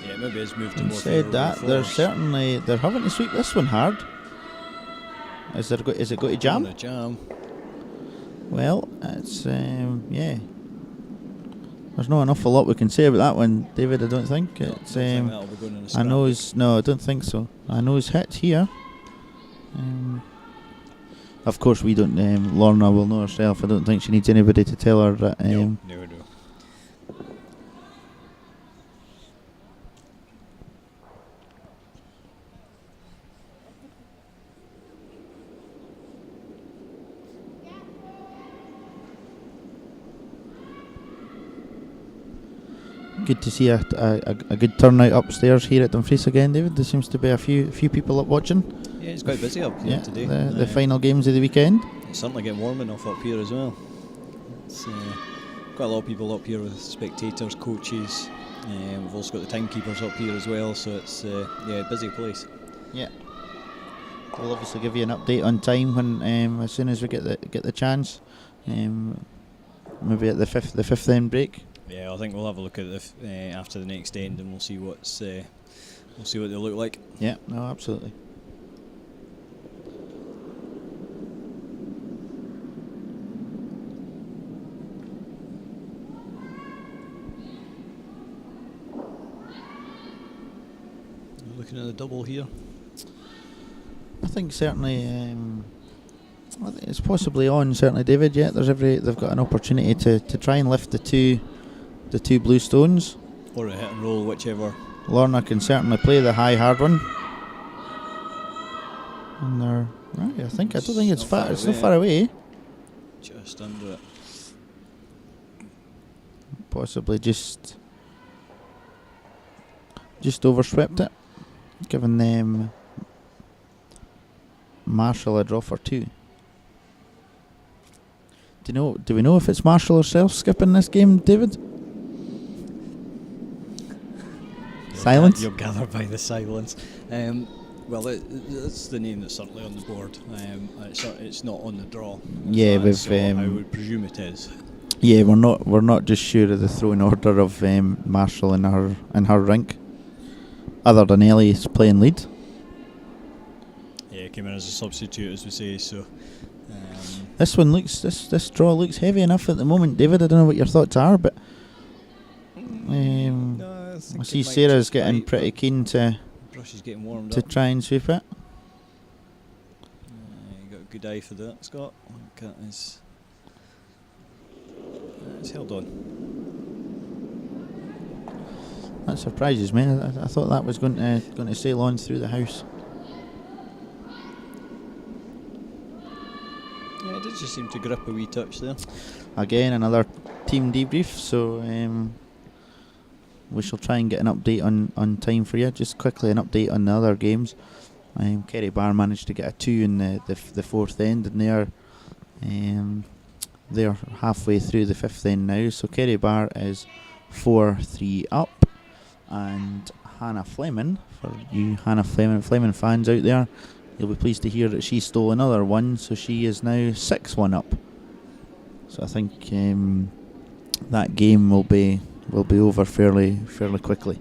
Yeah, maybe it's moved to more. Said that, they're having to sweep this one hard. Is it going to jam? Jam. Well, it's There's not an awful lot we can say about that one, David. I don't think it's. I don't think that'll be going in a I know he's no. I don't think so. I know he's hit here. Of course, we don't. Lorna will know herself. I don't think she needs anybody to tell her that. No. Good to see a good turnout upstairs here at Dumfries again, David. There seems to be a few people up watching. Yeah, it's quite busy up here today. The final games of the weekend. It's certainly getting warm enough up here as well. It's quite a lot of people up here with spectators, coaches. We've also got the timekeepers up here as well, so it's a busy place. Yeah. We'll obviously give you an update on time when as soon as we get the chance. Maybe at the fifth end break. Yeah, I think we'll have a look at after the next end, and we'll see what they look like. Yeah, no, absolutely. Looking at the double here. I think certainly. I think it's possibly on. Certainly, David. Yeah, they've got an opportunity to try and lift the two blue stones. Or a hit and roll, whichever. Lorna can certainly play the high hard one. And they're right. I don't think it's far. It's not far away. Just under it. Possibly just overswept it, giving them Marshall a draw for 2. Do we know if it's Marshall herself skipping this game, David? Silence? You'll gather by the silence. Well, it's the name that's certainly on the board. It's not on the draw. Yeah, we've. So I would presume it is. Yeah, we're not just sure of the throwing order of Marshall in her rink. Other than Ellie's playing lead. Yeah, came in as a substitute, as we say. So this one looks this draw looks heavy enough at the moment, David. I don't know what your thoughts are, but no, I see Sarah's getting pretty keen to. Brush is getting warmed to up. Try and sweep it. You got a good eye for that, Scott. Look at his. It's held on. That surprises me. I thought that was going to sail on through the house. Yeah, it did just seem to grip a wee touch there. Again, another team debrief. So we shall try and get an update on time for you. Just quickly an update on the other games. Kerry Bar managed to get a 2 in the fourth end, and they're halfway through the fifth end now. So Kerry Bar is 4-3 up, and Hannah Fleming, for you Hannah Fleming fans out there, you'll be pleased to hear that she stole another one, so she is now 6-1 up. So I think that game will be over fairly quickly.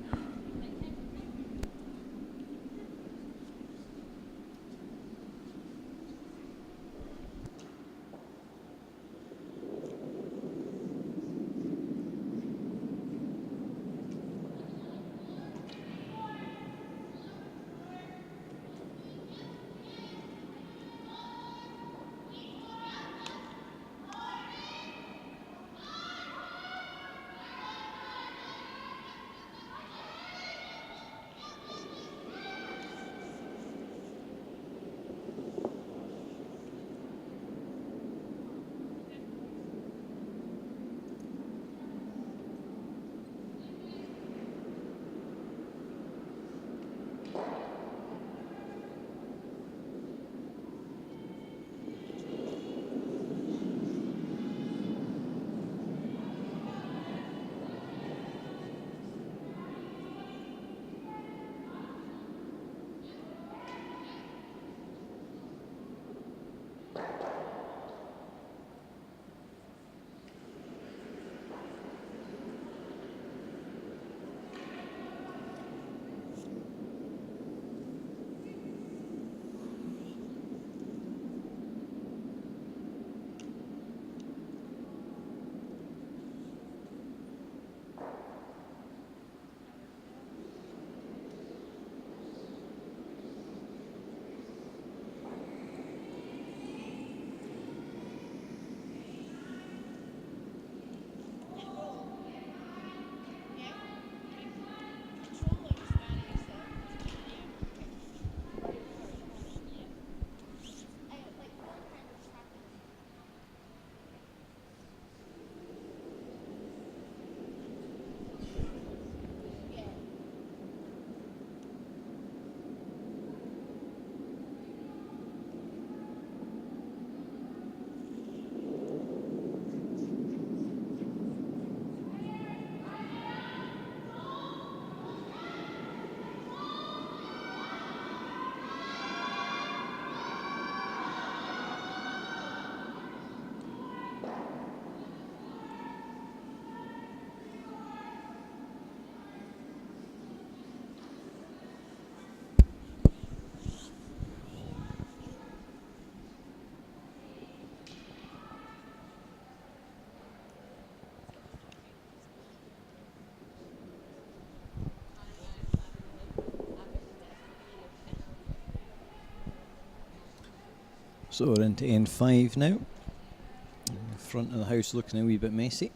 So we're into end 5 now. The front of the house looking a wee bit messy.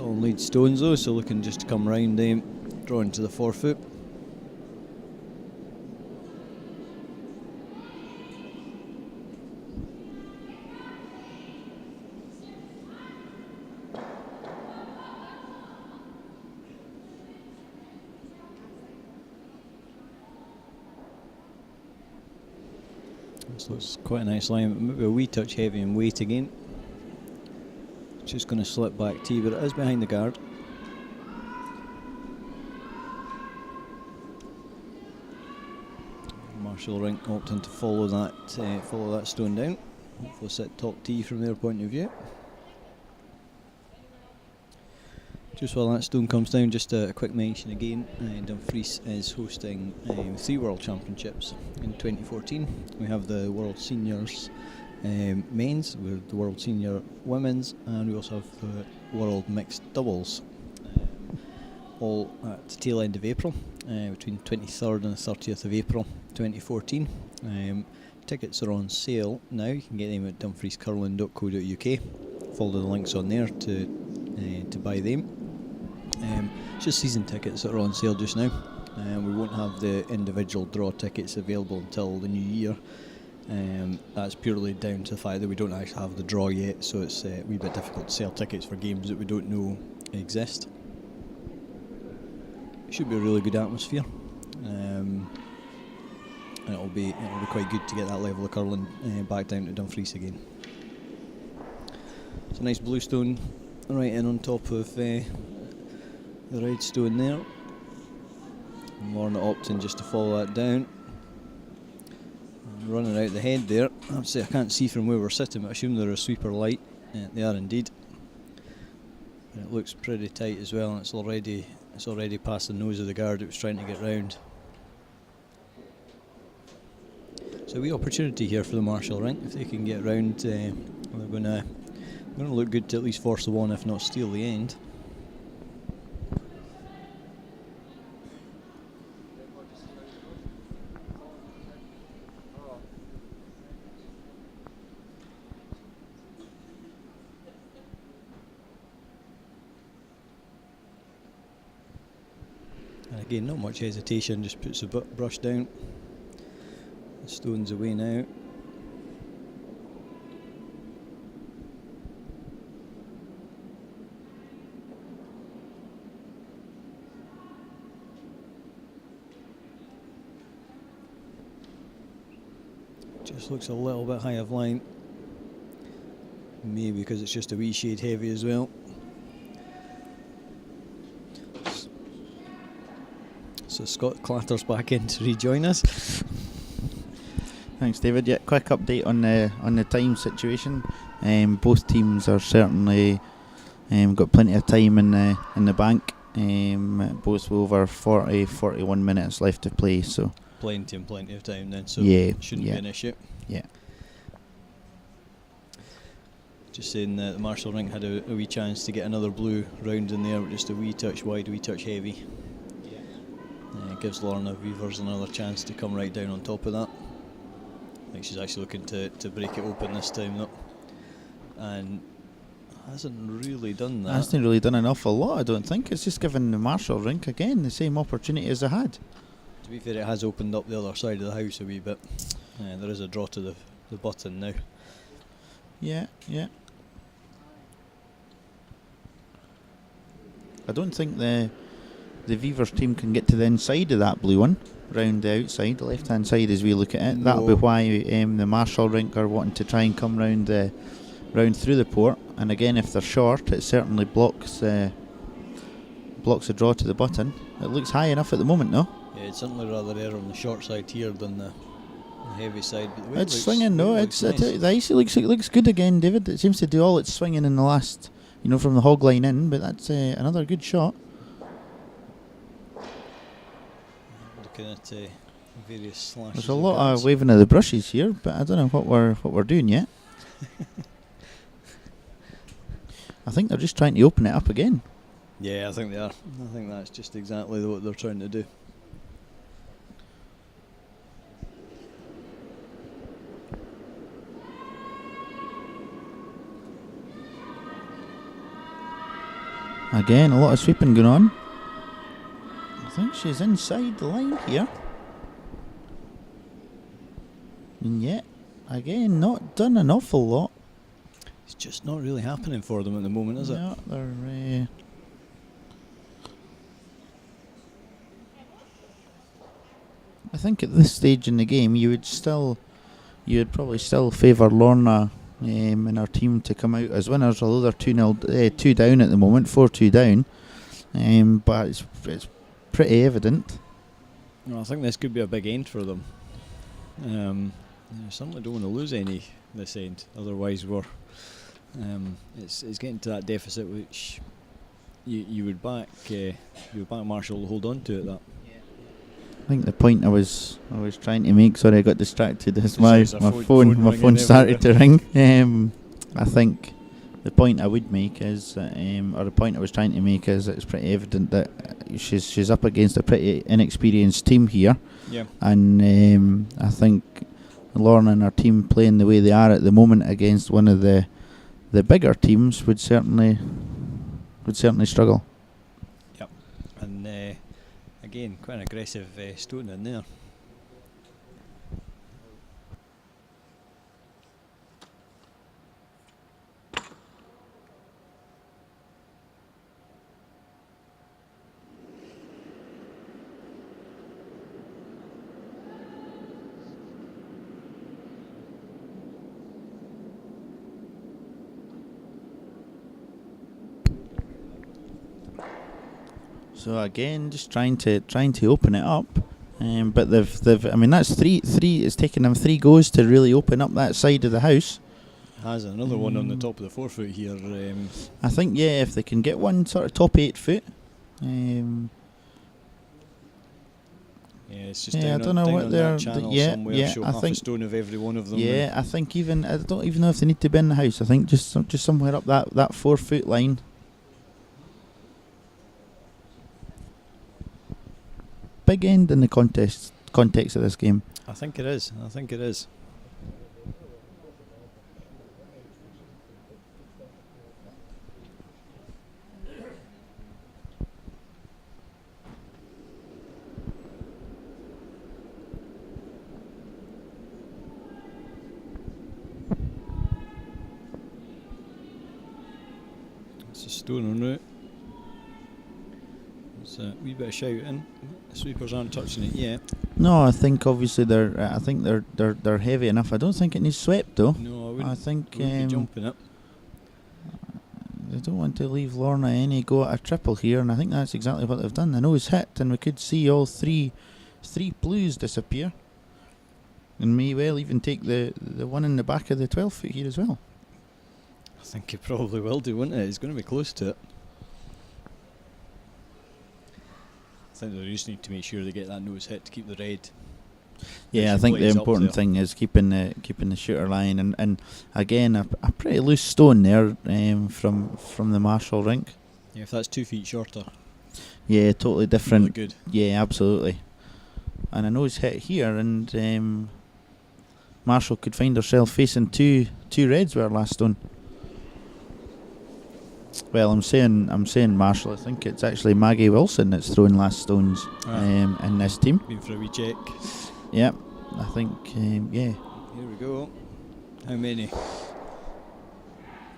Scotland lead stones though, so looking just to come round them, drawing to the forefoot. So it's quite a nice line, maybe a wee touch heavy in weight again. Just going to slip back tee, but it is behind the guard. Marshall Rink opting to follow that stone down. Hopefully sit top tee from their point of view. Just while that stone comes down, just a quick mention again, Dumfries is hosting 3 World Championships in 2014. We have the World Seniors men's, with the World Senior women's, and we also have the World Mixed Doubles, all at the tail end of April, between 23rd and the 30th of April 2014. Tickets are on sale now. You can get them at dumfriescurling.co.uk. Follow the links on there to buy them. It's just season tickets that are on sale just now. We won't have the individual draw tickets available until the new year. That's purely down to the fact that we don't actually have the draw yet, so it's a wee bit difficult to sell tickets for games that we don't know exist. It should be a really good atmosphere, and it'll be quite good to get that level of curling back down to Dumfries again. It's a nice blue stone right in on top of the red stone there. Lorna opting just to follow that down. Running out the head there. I can't see from where we're sitting, but I assume they're a sweeper light. They are indeed. And it looks pretty tight as well, and it's already past the nose of the guard it was trying to get round. So a wee opportunity here for the Marshall Rink. If they can get round, they're going to look good to at least force the one, if not steal the end. And again, not much hesitation, just puts the brush down. The stone's away now. Just looks a little bit high of line. Maybe because it's just a wee shade heavy as well. So Scott clatters back in to rejoin us. Thanks, David. Yeah, quick update on the time situation. Both teams are certainly got plenty of time in the bank. Both with over 41 minutes left to play. So plenty of time then. So yeah, it shouldn't be an issue. Yeah. Just saying that the Marshall Rink had a wee chance to get another blue round in there, just a wee touch wide, a wee touch heavy. It gives Lorna Weavers another chance to come right down on top of that. I think she's actually looking to break it open this time though, and hasn't really done that. Hasn't really done an awful lot, I don't think. It's just given the Marshall Rink again the same opportunity as they had. To be fair, it has opened up the other side of the house a wee bit. There is a draw to the button now. Yeah. I don't think the Weavers team can get to the inside of that blue one, round the outside, the left hand side as we look at it. No. That'll be why the Marshall Rink are wanting to try and come round through the port. And again, if they're short, it certainly blocks a draw to the button. It looks high enough at the moment, no? Yeah, it's certainly rather err on the short side here than the heavy side. But the way it's swinging, no? Nice. The ice looks good again, David. It seems to do all its swinging in the last, from the hog line in. But that's another good shot. Looking at various slashes. There's a lot of waving of the brushes here, but I don't know what we're doing yet. I think they're just trying to open it up again. Yeah, I think they are. I think that's just exactly what they're trying to do. Again, a lot of sweeping going on. I think she's inside the line here. And yet, again, not done an awful lot. It's just not really happening for them at the moment, is it? Yeah, they're... I think at this stage in the game, you would probably still favour Lorna and our team to come out as winners, although they're 2 down at the moment, 4-2 down. But it's pretty evident. No, I think this could be a big end for them. I certainly don't want to lose any this end. Otherwise, it's getting to that deficit which you would back Marshall to hold on to at that. I think the point I was trying to make. Sorry, I got distracted as my phone phone started to ring. I think the point I would make is, or the point I was trying to make is, that it's pretty evident that she's up against a pretty inexperienced team here. Yeah. And I think Lorna and her team playing the way they are at the moment against one of the bigger teams would certainly struggle. Yep. And again, quite an aggressive Stone in there. So again, just trying to open it up, but they've. I mean, that's three. It's taken them 3 goes to really open up that side of the house. Has another one on the top of the 4 foot here. I think if they can get one sort of top 8 foot. It's just I down don't know down what on they're. that channel Yeah, show I half think. a stone of every one of them. Yeah, I think I don't even know if they need to be in the house. I think just somewhere up that 4 foot line. Big end in the context of this game. I think it is. It's a stone on route. There's a wee bit of shouting. The sweepers aren't touching it yet. No, I think obviously they're heavy enough. I don't think it needs swept though. No, I wouldn't. I think Wouldn't be jumping it. they don't want to leave Lorna any go at a triple here, and I think that's exactly what they've done. The nose hit, and we could see all three blues disappear, and may well even take the one in the back of the 12 foot here as well. I think it probably will do, won't it? It's going to be close to it. I think they just need to make sure they get that nose hit to keep the red. Yeah, I think the important thing is keeping the shooter line, and again a pretty loose stone there from the Marshall rink. Yeah, if that's 2 feet shorter. Yeah, totally different. Really good. Yeah, absolutely. And a nose hit here, and Marshall could find herself facing two reds with her last stone. Well, I'm saying Marshall. I think it's actually Maggie Wilson that's throwing last stones in this team. Been for a wee check. Yeah, I think yeah. Here we go. How many?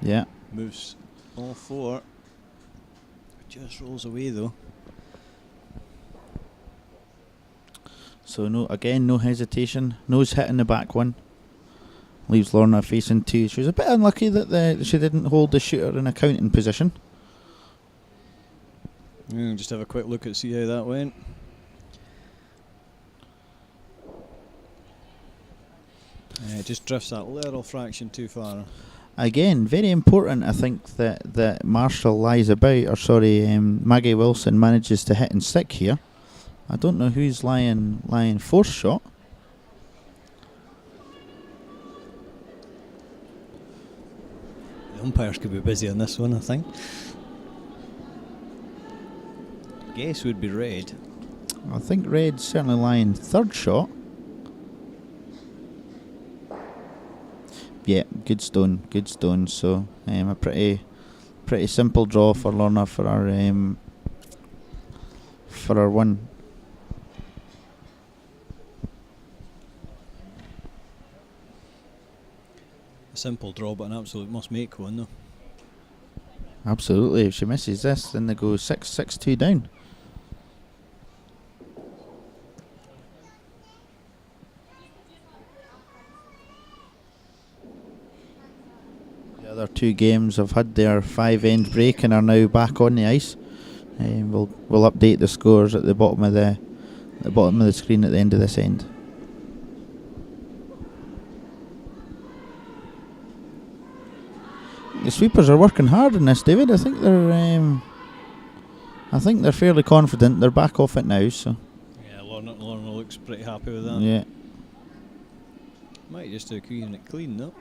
Yeah. Moves all 4. Just rolls away though. So no hesitation. Nose hit in the back one. Leaves Lorna facing 2. She was a bit unlucky that she didn't hold the shooter in a counting position. Just have a quick look at see how that went. It just drifts that little fraction too far. Again, very important. I think that Marshall lies about, or sorry, Maggie Wilson manages to hit and stick here. I don't know who's lying fourth shot. The umpires could be busy on this one, I think. Guess would be red. I think red's certainly lying third shot. Yeah, good stone. So a pretty pretty simple draw for Lorna for our win. A simple draw, but an absolute must-make one, though. Absolutely. If she misses this, then they go 6-2 down. The other two games have had their 5-end break and are now back on the ice. We'll update the scores at the bottom of the screen at the end of this end. The sweepers are working hard in this, David. I think they're fairly confident. They're back off it now, so. Yeah, Lorna looks pretty happy with that. Yeah. Might just do a clean though.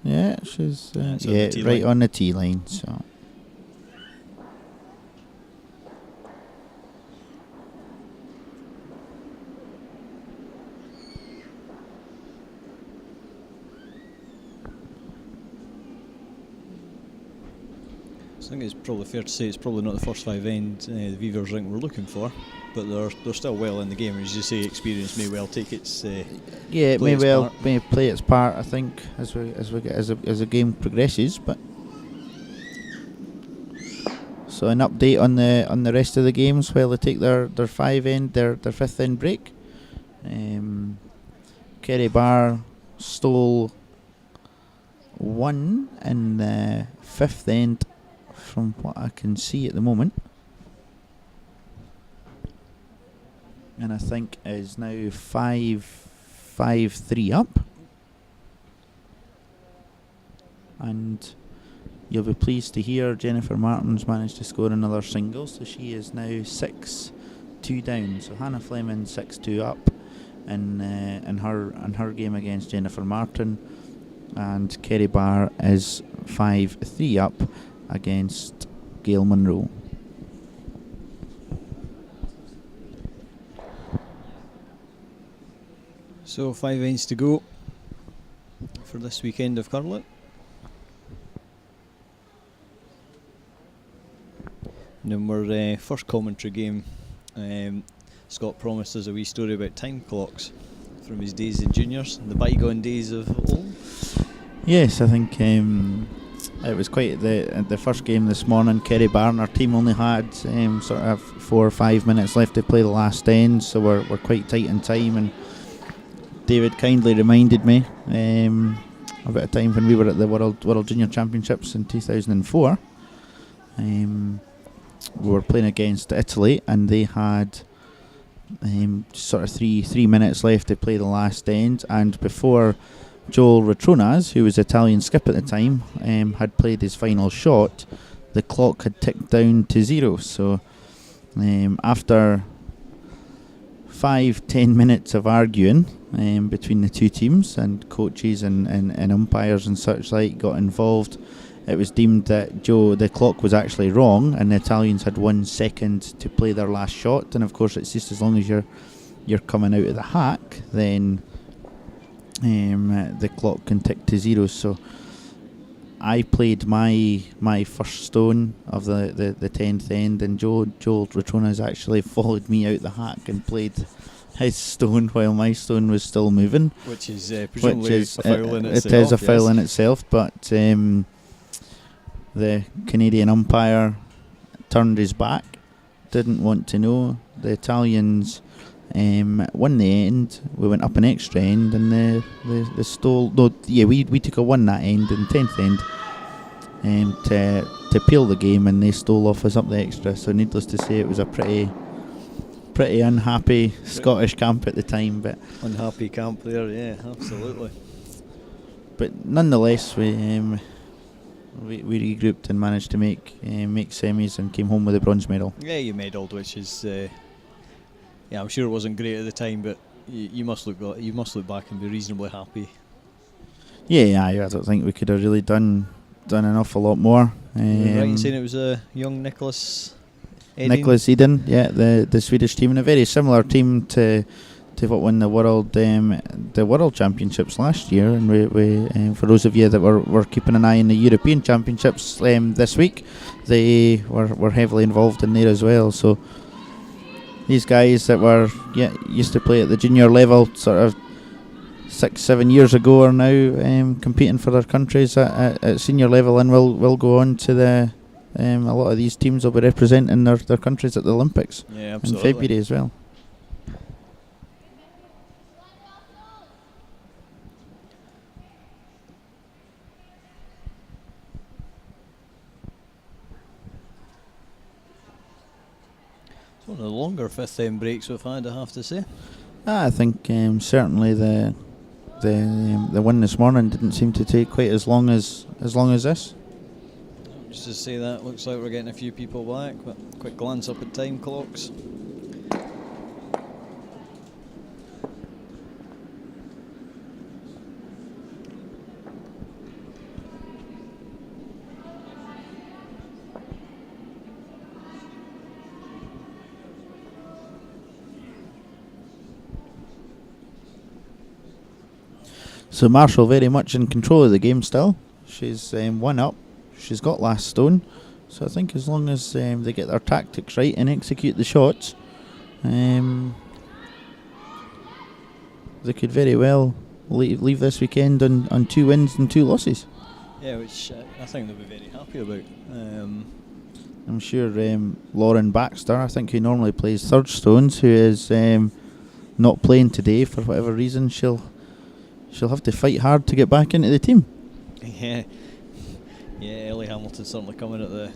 Yeah, she's right right on the tee line. So. I think it's probably fair to say it's probably not the first 5-end the Beavers think we're looking for, but they're still well in the game. As you say, experience may well take its it may play its part. I think as the game progresses. But so an update on the rest of the games while they take their 5-end their 5th-end break. Kerry Bar stole 1 in the 5th end. From what I can see at the moment, and I think is now 5-3 up, and you'll be pleased to hear Jennifer Martin's managed to score another single, so she is now 6-2 down. So Hannah Fleming 6-2 up in her game against Jennifer Martin, and Kerry Bar is 5-3 up against Gail Monroe. So 5 ends to go for this weekend of curling. And then our first commentary game, Scott promised us a wee story about time clocks from his days in juniors, the bygone days of old. Yes, I think it was quite the first game this morning. Kerry Bar, our team only had sort of 4 or 5 minutes left to play the last end, so we're quite tight in time. And David kindly reminded me about a time when we were at the World Junior Championships in 2004. We were playing against Italy, and they had sort of three minutes left to play the last end, and before Joel Retronas, who was Italian skip at the time, had played his final shot, the clock had ticked down to 0. So after 5-10 minutes of arguing between the two teams, and coaches and umpires and such like got involved, it was deemed that the clock was actually wrong, and the Italians had 1 second to play their last shot. And of course, it's just as long as you're coming out of the hack, then the clock can tick to 0. So I played my first stone of the 10th end, and Joel Retronas actually followed me out the hack and played his stone while my stone was still moving, which is presumably a foul in itself. It is a foul in itself, but the Canadian umpire turned his back, didn't want to know. The Italians won the end. We went up an extra end, and they stole. No, yeah, we took a 1 that end in 10th end, to peel the game, and they stole off us up the extra. So needless to say, it was a pretty unhappy Scottish camp at the time. But unhappy camp there, yeah, absolutely. But nonetheless, we regrouped and managed to make semis and came home with a bronze medal. Yeah, you medalled, which is. Yeah, I'm sure it wasn't great at the time, but you must look back and be reasonably happy. Yeah, I don't think we could have really done an awful lot more. You're right in saying it was a young Nicholas Eden? Nicholas Eden, yeah, the Swedish team, and a very similar team to what won the world championships last year, and we for those of you that were keeping an eye on the European Championships this week, they were heavily involved in there as well. So these guys that were used to play at the junior level sort of 6-7 years ago are now competing for their countries at senior level, and will go on to the a lot of these teams will be representing their countries at the Olympics in February as well. It's one of the longer fifth breaks we've had, I have to say. I think certainly the one this morning didn't seem to take quite as long as this. Just to say that, looks like we're getting a few people back, but quick glance up at time clocks. So Marshall very much in control of the game still. She's 1 up. She's got last stone. So I think as long as they get their tactics right and execute the shots, they could very well leave this weekend on 2 wins and 2 losses. Yeah, which I think they'll be very happy about. I'm sure Lauren Baxter, I think, who normally plays third stones, who is not playing today for whatever reason, she'll have to fight hard to get back into the team. Yeah, Ellie Hamilton certainly coming at the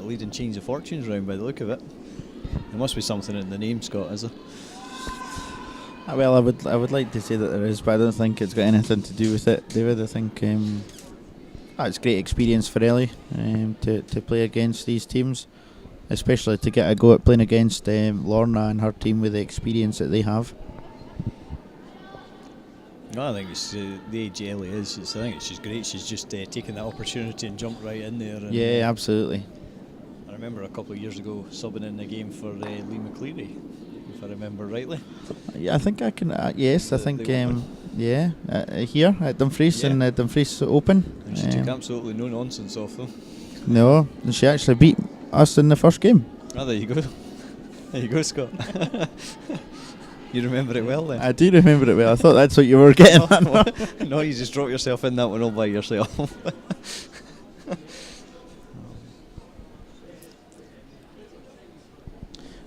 lead and change of fortunes round by the look of it. There must be something in the name, Scott, is there? Well, I would like to say that there is, but I don't think it's got anything to do with it, David. I think it's great experience for Ellie to play against these teams, especially to get a go at playing against Lorna and her team with the experience that they have. No, I think it's the age Ellie is. I think she's great. She's just taken that opportunity and jumped right in there. And, yeah, absolutely. I remember a couple of years ago subbing in the game for Lee McCleary, if I remember rightly. Yeah, I think I can. Yes, I think. Here at Dumfries and Dumfries Open. And she took absolutely no nonsense off them. No, and she actually beat us in the first game. Oh, there you go. There you go, Scott. You remember it well then? I do remember it well. I thought that's what you were getting at. No, you just dropped yourself in that one all by yourself.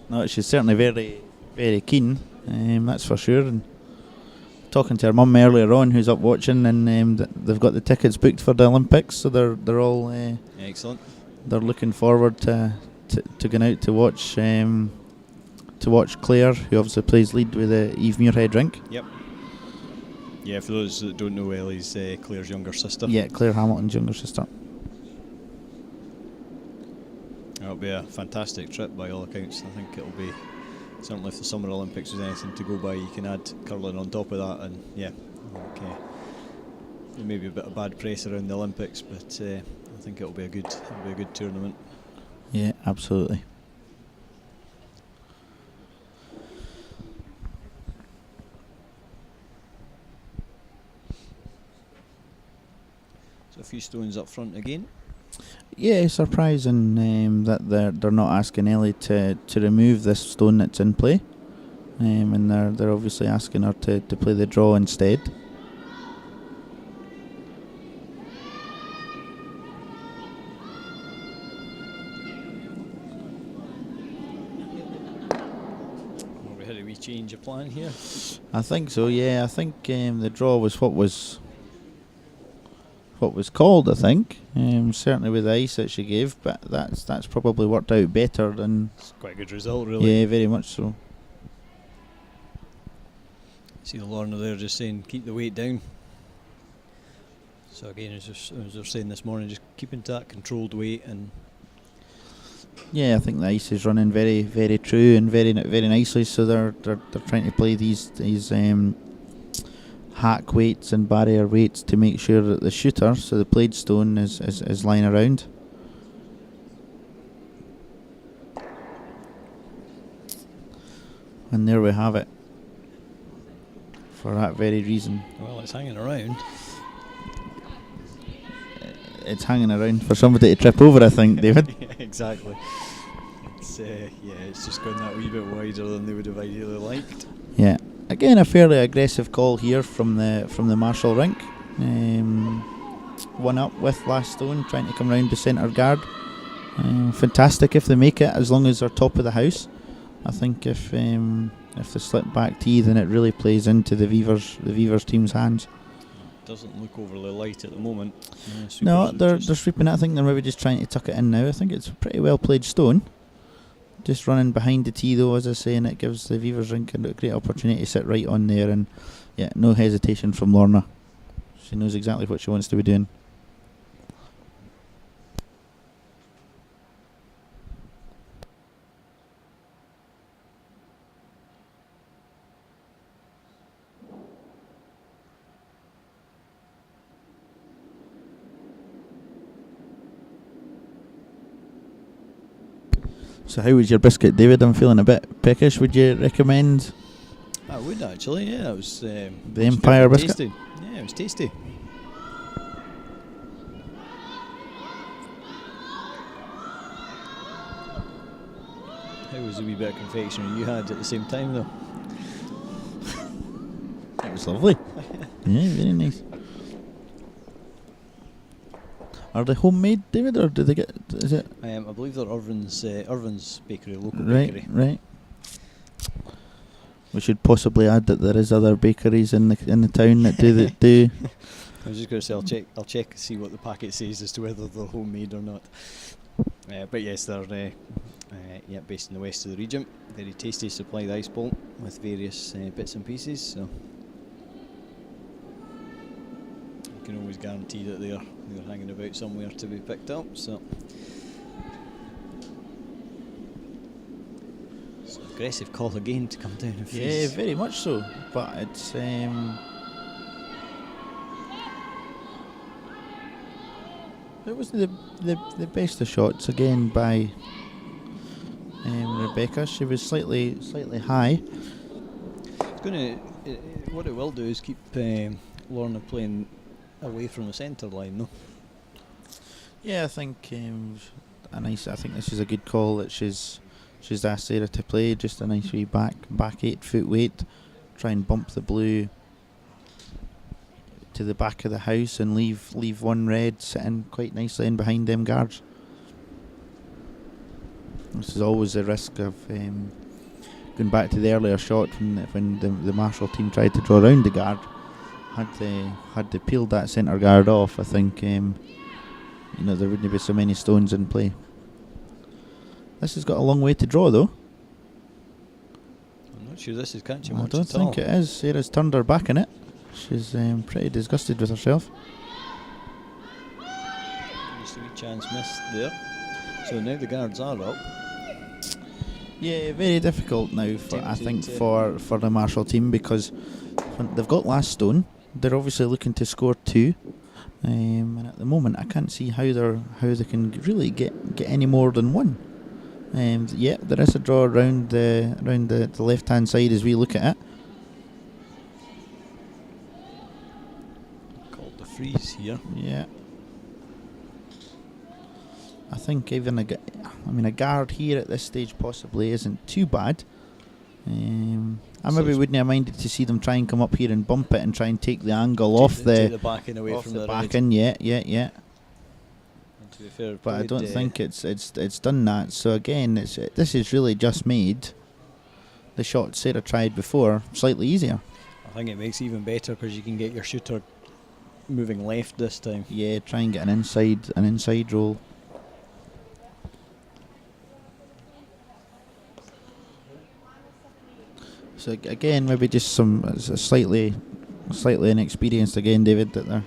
No, she's certainly very, very keen. That's for sure. And talking to her mum earlier on, who's up watching, and they've got the tickets booked for the Olympics, so they're all excellent. They're looking forward to going out to watch. To watch Claire, who obviously plays lead with Eve Muirhead Rink. Yep. Yeah, for those that don't know, Ellie's Claire's younger sister. Yeah, Claire Hamilton's younger sister. It'll be a fantastic trip by all accounts. I think it'll be, certainly if the Summer Olympics was anything to go by, you can add curling on top of that, and yeah, there may be a bit of bad press around the Olympics, but I think it'll be a good tournament. Yeah, absolutely. So a few stones up front again. Yeah, surprising that they're not asking Ellie to remove this stone that's in play, and they're obviously asking her to play the draw instead. Well, we had a wee change of plan here. I think so. Yeah, I think the draw was what was called, I think. Certainly with the ice that she gave, but that's probably worked out better than. It's quite a good result, really. Yeah, very much so. See the Lorna there just saying keep the weight down. So again, as they're saying this morning, just keeping to that controlled weight. And yeah, I think the ice is running very, very true and very, very nicely. So they're trying to play these hack weights and barrier weights to make sure that the shooter, so the played stone, is lying around. And there we have it. for that very reason. Well, it's hanging around. It's hanging around for somebody to trip over, I think, David. Yeah, exactly. It's just gone that wee bit wider than they would have ideally liked. Yeah. Again, a fairly aggressive call here from the Marshall rink. One up with Last Stone, trying to come round the centre guard. Fantastic if they make it, as long as they're top of the house. I think if they slip back tee, then it really plays into the Beavers team's hands. Doesn't look overly light at the moment. No, they're sweeping it. I think they're maybe just trying to tuck it in now. I think it's a pretty well played stone. Just running behind the tee though, as I say, and it gives the Beavers rink a great opportunity to sit right on there. And yeah, no hesitation from Lorna. She knows exactly what she wants to be doing. So how was your biscuit, David? I'm feeling a bit peckish. Would you recommend? I would actually, yeah. It was the Empire biscuit? Tasty. Yeah, it was tasty. How was the wee bit of confectionery you had at the same time though? It was lovely. Yeah, very nice. Are they homemade, David, or do they get? Is it? I believe they're Irvin's bakery, local Right, bakery. right. We should possibly add that there is other bakeries in the town that do. I was just going to say I'll check and see what the packet says as to whether they're homemade or not. But yes, they're based in the west of the region. Very tasty, supplied ice bolt with various bits and pieces. So you can always guarantee that they're hanging about somewhere to be picked up. So it's an aggressive call again to come down and freeze. Yeah, very much so. But it's it was the best of shots again by Rebecca. She was slightly high. It's going to what it will do is keep Lorna playing away from the centre line, though. Yeah, I think I think this is a good call that she's asked Sarah to play. Just a nice wee back 8 foot weight. Try and bump the blue to the back of the house and leave one red sitting quite nicely in behind them guards. This is always the risk of going back to the earlier shot when the Marshall team tried to draw round the guard. Had they peeled that centre guard off, I think there wouldn't be so many stones in play. This has got a long way to draw though. I'm not sure this is catching I much don't at all. think it is. Sarah's turned her back in it. She's pretty disgusted with herself. Just a wee chance missed there. So now the guards are up. Yeah, very difficult now for the Marshall team, because when they've got Last Stone, they're obviously looking to score 2. And at the moment I can't see how they can really get any more than 1. Yeah, there is a draw around the left hand side as we look at it. Called the freeze here. Yeah. I think even a guard here at this stage possibly isn't too bad. I maybe wouldn't have minded to see them try and come up here and bump it and try and take the angle off the backing away from the backing. Yeah. And to be fair, But I don't think it's done that. So again, this is really just made the shot Sarah tried before slightly easier. I think it makes it even better because you can get your shooter moving left this time. Yeah, try and get an inside roll. So again, maybe just some slightly inexperienced again, David, that they're.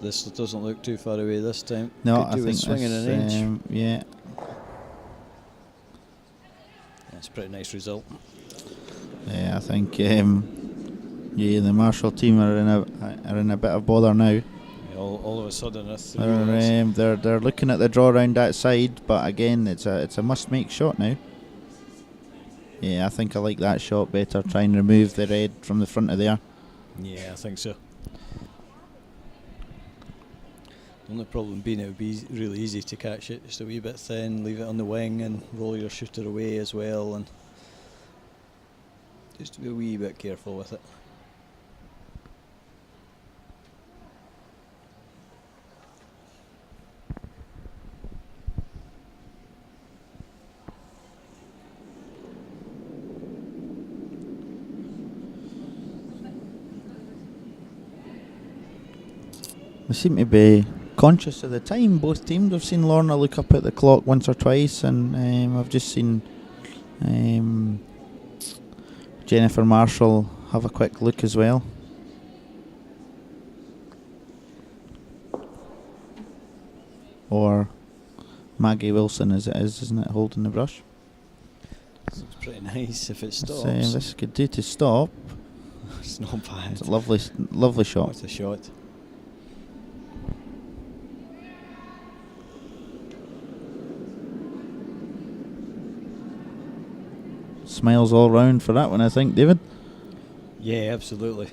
This doesn't look too far away this time. No, I think swinging an inch. Yeah. That's a pretty nice result. Yeah, I think the Marshall team are in a bit of bother now. Yeah, all of a sudden a 3. They're looking at the draw round that side, but again, it's a must-make shot now. Yeah, I think I like that shot better. Try and remove the red from the front of there. Yeah, I think so. The only problem being it would be really easy to catch it, just a wee bit thin, leave it on the wing and roll your shooter away as well, and just to be a wee bit careful with it. We seem to be conscious of the time. Both teams. I've seen Lorna look up at the clock once or twice, and I've just seen Jennifer Marshall have a quick look as well. Or Maggie Wilson, as it is, isn't it, holding the brush? Looks pretty nice if it stops. This could do to stop. It's not bad. It's a lovely shot. What a shot. Smiles all round for that one, I think, David. Yeah, absolutely.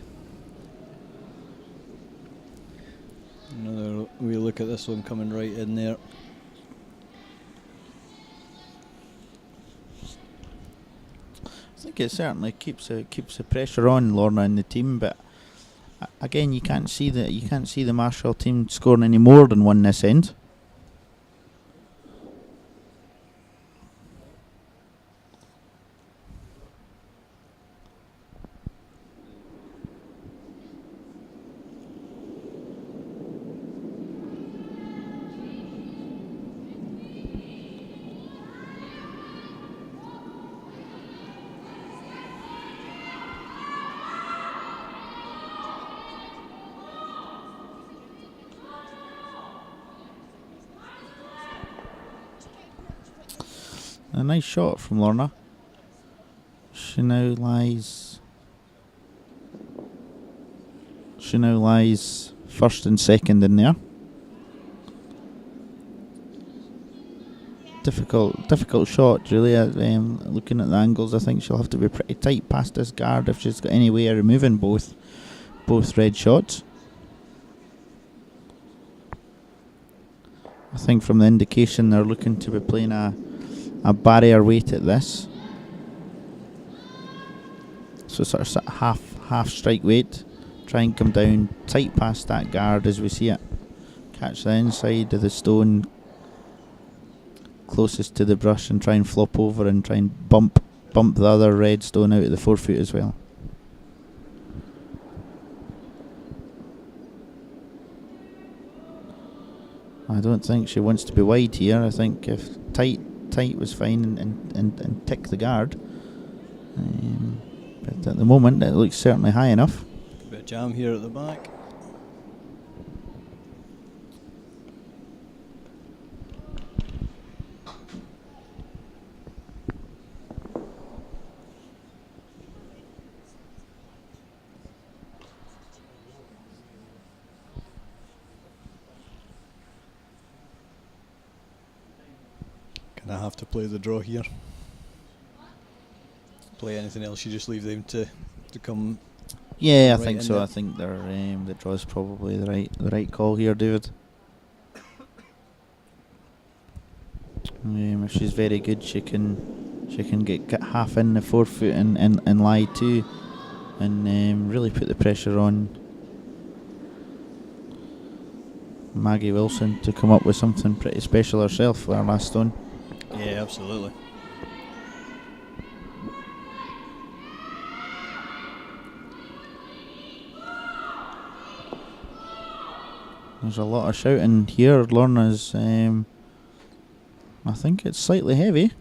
Another wee look at this one coming right in there. I think it certainly keeps the pressure on Lorna and the team, but again, you can't see the Marshall team scoring any more than one this end. A nice shot from Lorna. She now lies first and second in there. Difficult shot, really. Looking at the angles, I think she'll have to be pretty tight past this guard if she's got any way of removing both red shots. I think from the indication they're looking to be playing a barrier weight at this, so sort of half strike weight. Try and come down tight past that guard as we see it. Catch the inside of the stone closest to the brush and try and flop over and try and bump the other red stone out of the 4 foot as well. I don't think she wants to be wide here. I think if tight was fine and tick the guard. But at the moment it looks certainly high enough. A bit of jam here at the back. I have to play the draw here. Play anything else, you just leave them to come. Yeah, I right think so. there. I think the draw is probably the right call here, David. If she's very good, she can get half in the 4 foot and lie too, and really put the pressure on Maggie Wilson to come up with something pretty special herself for her last stone. Yeah, absolutely. There's a lot of shouting here. Lorna's, I think it's slightly heavy.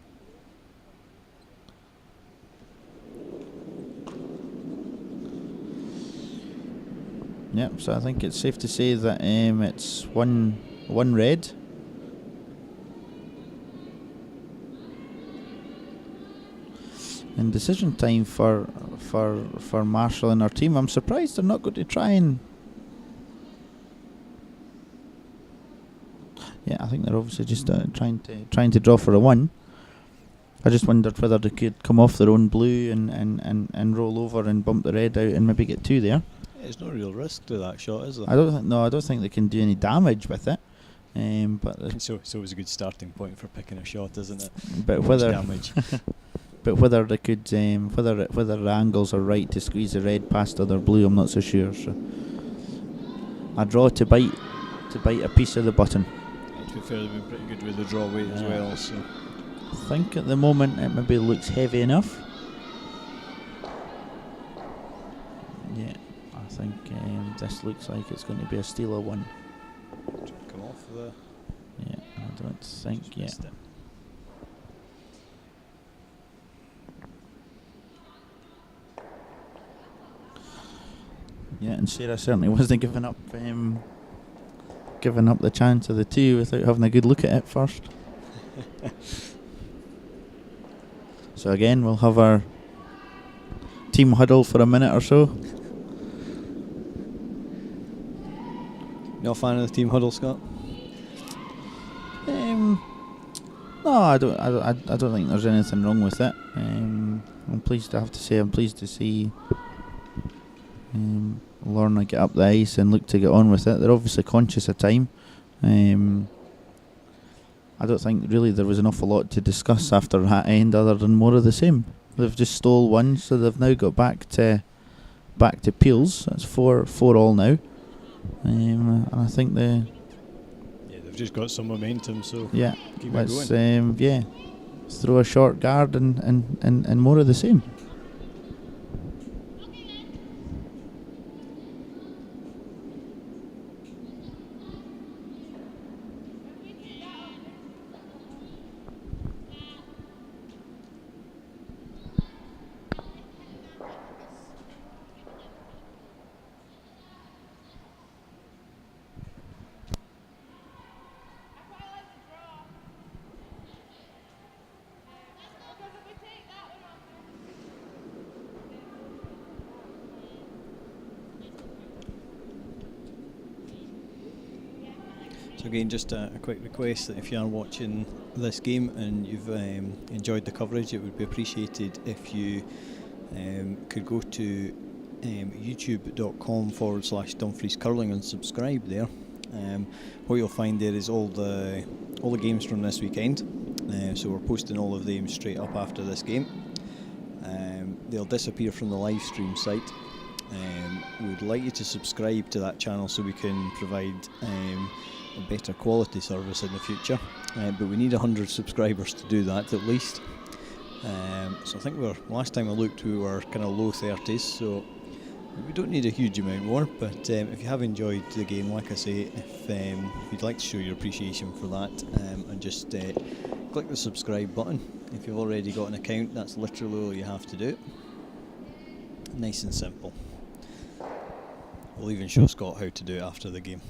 Yep, so I think it's safe to say that it's one red. And decision time for Marshall and her team. I'm surprised they're not going to try and obviously just trying to draw for a 1. I just wondered whether they could come off their own blue and roll over and bump the red out and maybe get 2 there. There's no real risk to that shot, is there? I don't think they can do any damage with it. But So it's always a good starting point for picking a shot, isn't it? but Much whether damage. but whether they could whether the angles are right to squeeze the red past other blue, I'm not so sure. So I draw to bite a piece of the button. To be fair, they've been pretty good with the draw weight as well. So I think at the moment it maybe looks heavy enough. Yeah, I think this looks like it's going to be a steal of 1. come off the. Yeah, I don't think. Just Yeah. missed it. Yeah, and Sarah certainly wasn't giving up the chance of the 2 without having a good look at it first. So again, we'll have our team huddle for a minute or so. Not a fan of the team huddle, Scott? No, I don't think there's anything wrong with it. I'm pleased to see Lorna get up the ice and look to get on with it. They're obviously conscious of time. I don't think really there was an awful lot to discuss after that end other than more of the same. They've just stole 1, so they've now got back to Peels. That's 4 all now. And I think they've just got some momentum, so yeah. keep Let's it going. throw a short guard and more of the same. So again, just a quick request that if you are watching this game and you've enjoyed the coverage, it would be appreciated if you could go to youtube.com/Dumfries Curling and subscribe there. What you'll find there is all the games from this weekend. So we're posting all of them straight up after this game. They'll disappear from the live stream site. We would like you to subscribe to that channel so we can provide a better quality service in the future, but we need 100 subscribers to do that at least. So I think last time I looked we were kind of low 30s, so we don't need a huge amount more, but if you have enjoyed the game, like I say, if you'd like to show your appreciation for that, and just click the subscribe button. If you've already got an account, that's literally all you have to do. Nice and simple. We'll even show Scott how to do it after the game.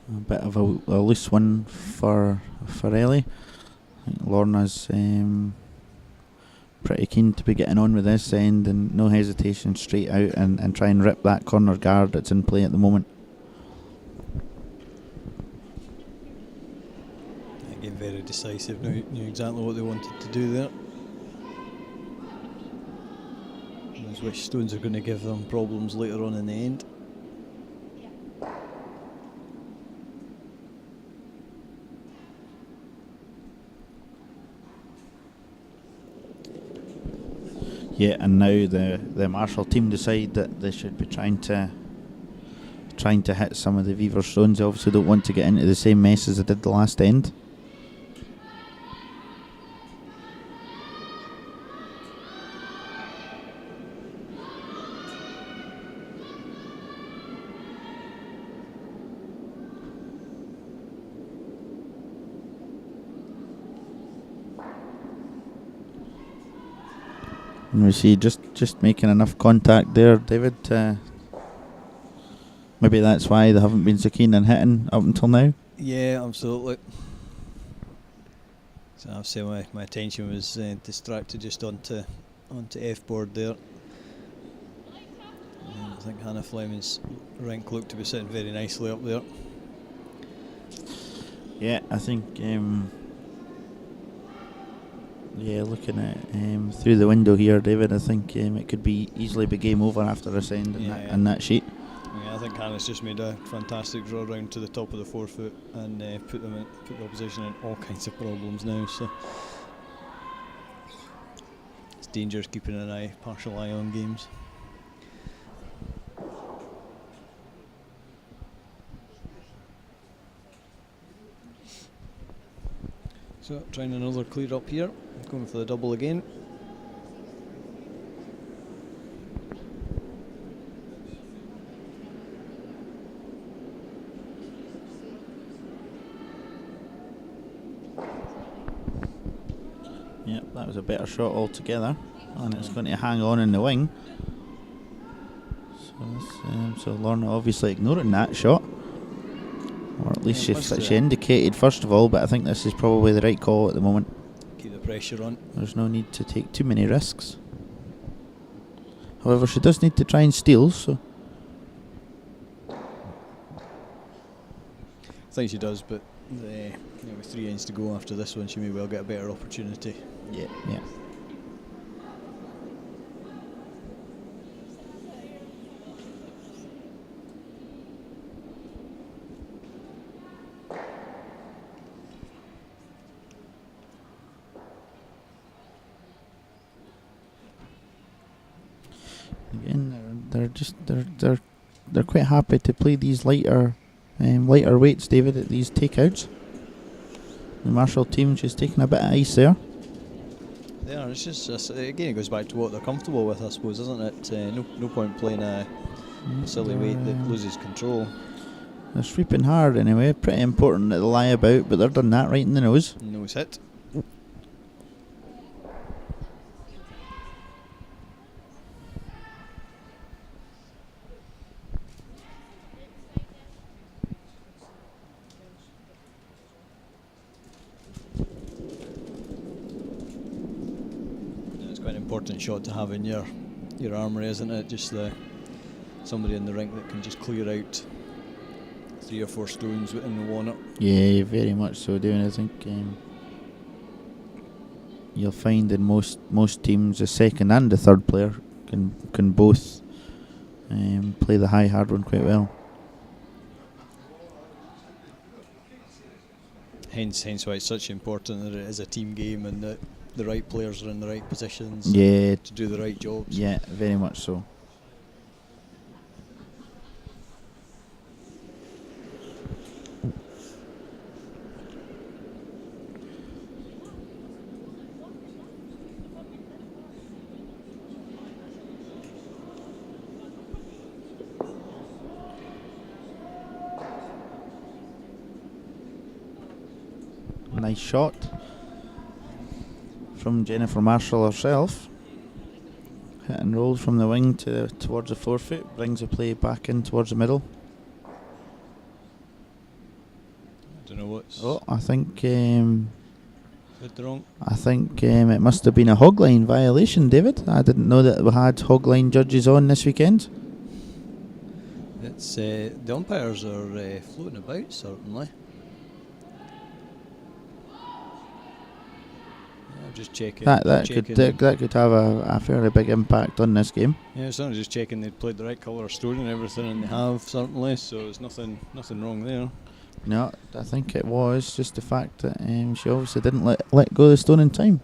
A bit of a loose one for Ellie. I think Lorna's pretty keen to be getting on with this end, and no hesitation, straight out and try and rip that corner guard that's in play at the moment. Again, very decisive. Knew exactly what they wanted to do there. Knows which stones are going to give them problems later on in the end. Yeah, and now the Marshall team decide that they should be trying to trying to hit some of the Weaver stones. They obviously don't want to get into the same mess as they did the last end. And we see just making enough contact there, David. Maybe that's why they haven't been so keen on hitting up until now. Yeah, absolutely. So I've said my attention was distracted just onto F board there. And I think Hannah Fleming's rank looked to be sitting very nicely up there. Yeah, I think. Yeah, looking at through the window here, David, I think it could be easily be game over after this end in that sheet. Yeah, I think Hannah's just made a fantastic draw round to the top of the forefoot and put the opposition in all kinds of problems now. So it's dangerous keeping an partial eye on games. So trying another clear up here, going for the double again. Yep, that was a better shot altogether, and it's going to hang on in the wing. So Lorna obviously ignoring that shot, or at least she indicated first of all, but I think this is probably the right call at the moment. Keep the pressure on. There's no need to take too many risks. However, she does need to try and steal, so... I think she does, but with 3 ends to go after this one, she may well get a better opportunity. Yeah. Again, they're quite happy to play these lighter weights, David, at these takeouts. The Marshall team just taking a bit of ice there. Yeah, it's just again, it goes back to what they're comfortable with, I suppose, isn't it? No point playing a silly weight that loses control. They're sweeping hard anyway. Pretty important that they lie about, but they're done that right in the nose. Nose hit. Important shot to have in your armoury, isn't it? Just somebody in the rink that can just clear out 3 or 4 stones in the walnut. Yeah, very much so, David. I think you'll find in most teams the second and the third player can both play the high hard one quite well. Hence why it's such important that it is a team game and that the right players are in the right positions to do the right jobs. Yeah, very much so. Nice shot from Jennifer Marshall herself. Hit and rolled from the wing towards the forefoot, brings the play back in towards the middle. I don't know what's... Oh, I think wrong. I think it must have been a hogline violation, David. I didn't know that we had hogline judges on this weekend. It's the umpires are floating about, certainly. Just checking. That could have a fairly big impact on this game. Yeah, certainly just checking they'd played the right colour of stone and everything, and they have, certainly, so there's nothing wrong there. No, I think it was just the fact that she obviously didn't let go of the stone in time.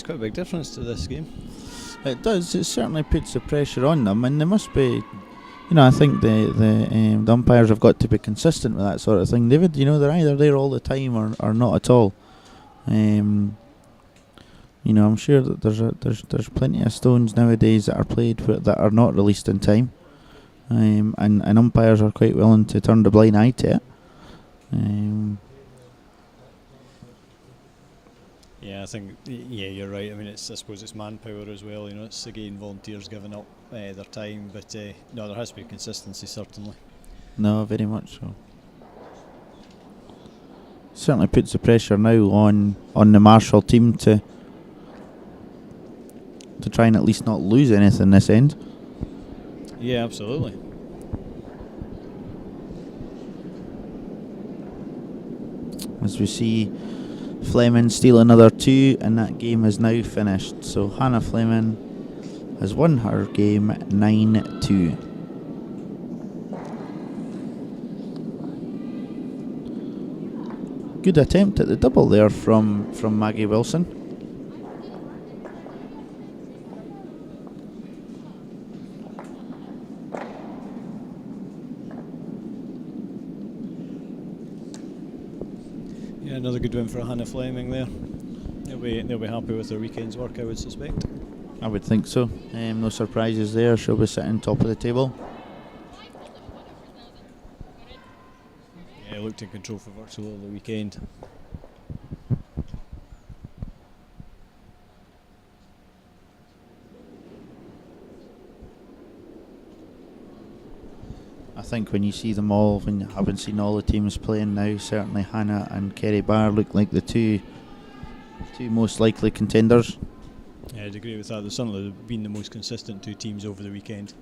makes quite a big difference to this game. It does. It certainly puts the pressure on them, and they must be. I think the umpires have got to be consistent with that sort of thing, David. They're either there all the time or not at all. I'm sure that there's plenty of stones nowadays that are played that are not released in time, and umpires are quite willing to turn the blind eye to it. Yeah, I think you're right. I mean, I suppose it's manpower as well. It's again volunteers giving up their time, but no, there has to be consistency certainly. No, very much so. Certainly puts the pressure now on the Marshall team to try and at least not lose anything this end. Yeah, absolutely. As we see Fleming steal another 2, and that game is now finished. So Hannah Fleming has won her game 9-2. Good attempt at the double there from Maggie Wilson. Yeah, another good win for Hannah Fleming there. They'll be happy with their weekend's work, I would suspect. I would think so. No surprises there. She'll be sitting top of the table. Yeah, looked in control for virtually all the weekend. I think when you see them all, when you haven't seen all the teams playing now, certainly Hannah and Kerry Barr look like the two most likely contenders. Yeah, I'd agree with that. They've certainly been the most consistent 2 teams over the weekend.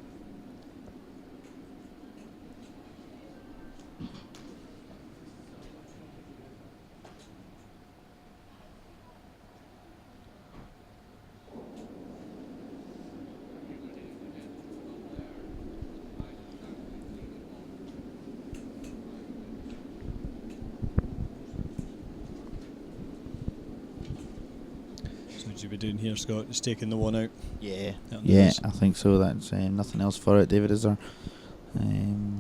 What you be doing here, Scott? Just taking the one out. Yeah, I think so. That's nothing else for it, David, is there? No,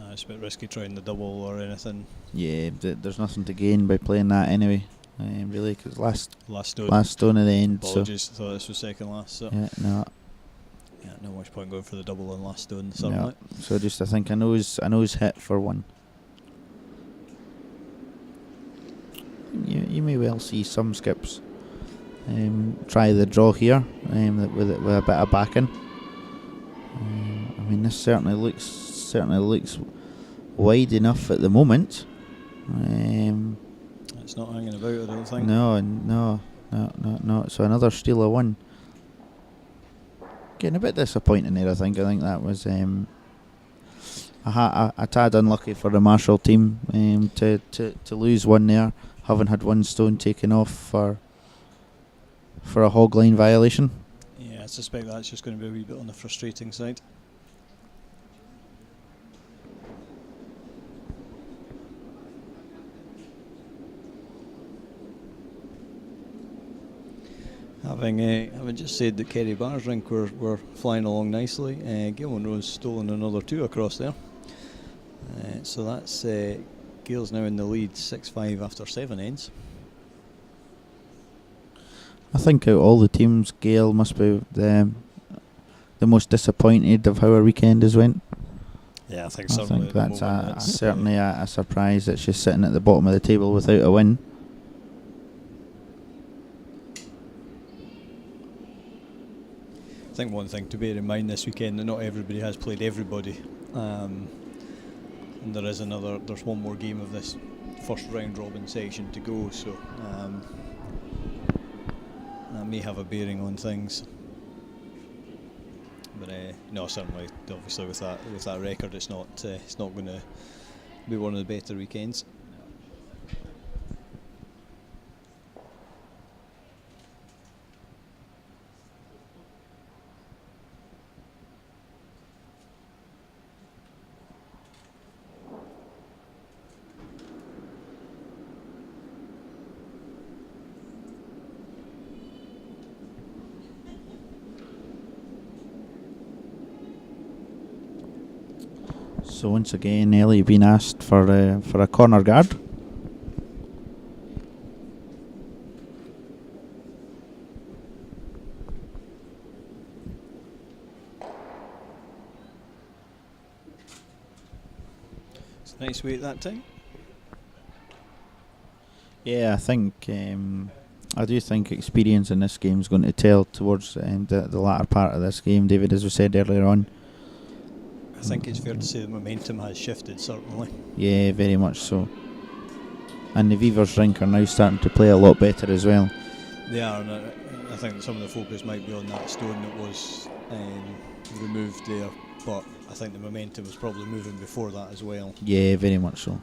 it's a bit risky trying the double or anything. Yeah, there's nothing to gain by playing that anyway. Really, because last stone at the end. Apologies, thought this was second last. So yeah, no. Yeah, no much point going for the double on last stone. Certainly. Yeah. So just I think a nose hit for 1. You may well see some skips try the draw here with a bit of backing. I mean, this certainly looks wide enough at the moment. It's not hanging about, I don't think. No. So another steal of 1. Getting a bit disappointing there, I think. I think that was a tad unlucky for the Marshall team to lose 1 there, having had 1 stone taken off for a hog line violation. Yeah, I suspect that's just going to be a wee bit on the frustrating side. Having just said that Kerry Barr's rink were flying along nicely, Gail Monroe's stolen another 2 across there. So that's Gail's now in the lead 6-5 after 7 ends. I think out of all the teams, Gail must be the most disappointed of how her weekend has went. Yeah, I think that's certainly a surprise that she's sitting at the bottom of the table without a win. I think one thing to bear in mind this weekend that not everybody has played everybody, and there's one more game of this first round robin section to go, so that may have a bearing on things. But no, certainly, obviously with that record, it's not going to be one of the better weekends. So once again, Ellie being asked for a corner guard. It's a nice weight that time. Yeah, I think I do think experience in this game is going to tell towards the latter part of this game, David, as we said earlier on. I think it's fair to say the momentum has shifted, certainly. Yeah, very much so. And the Weavers Rink are now starting to play a lot better as well. They are, and I think that some of the focus might be on that stone that was removed there, but I think the momentum was probably moving before that as well. Yeah, very much so.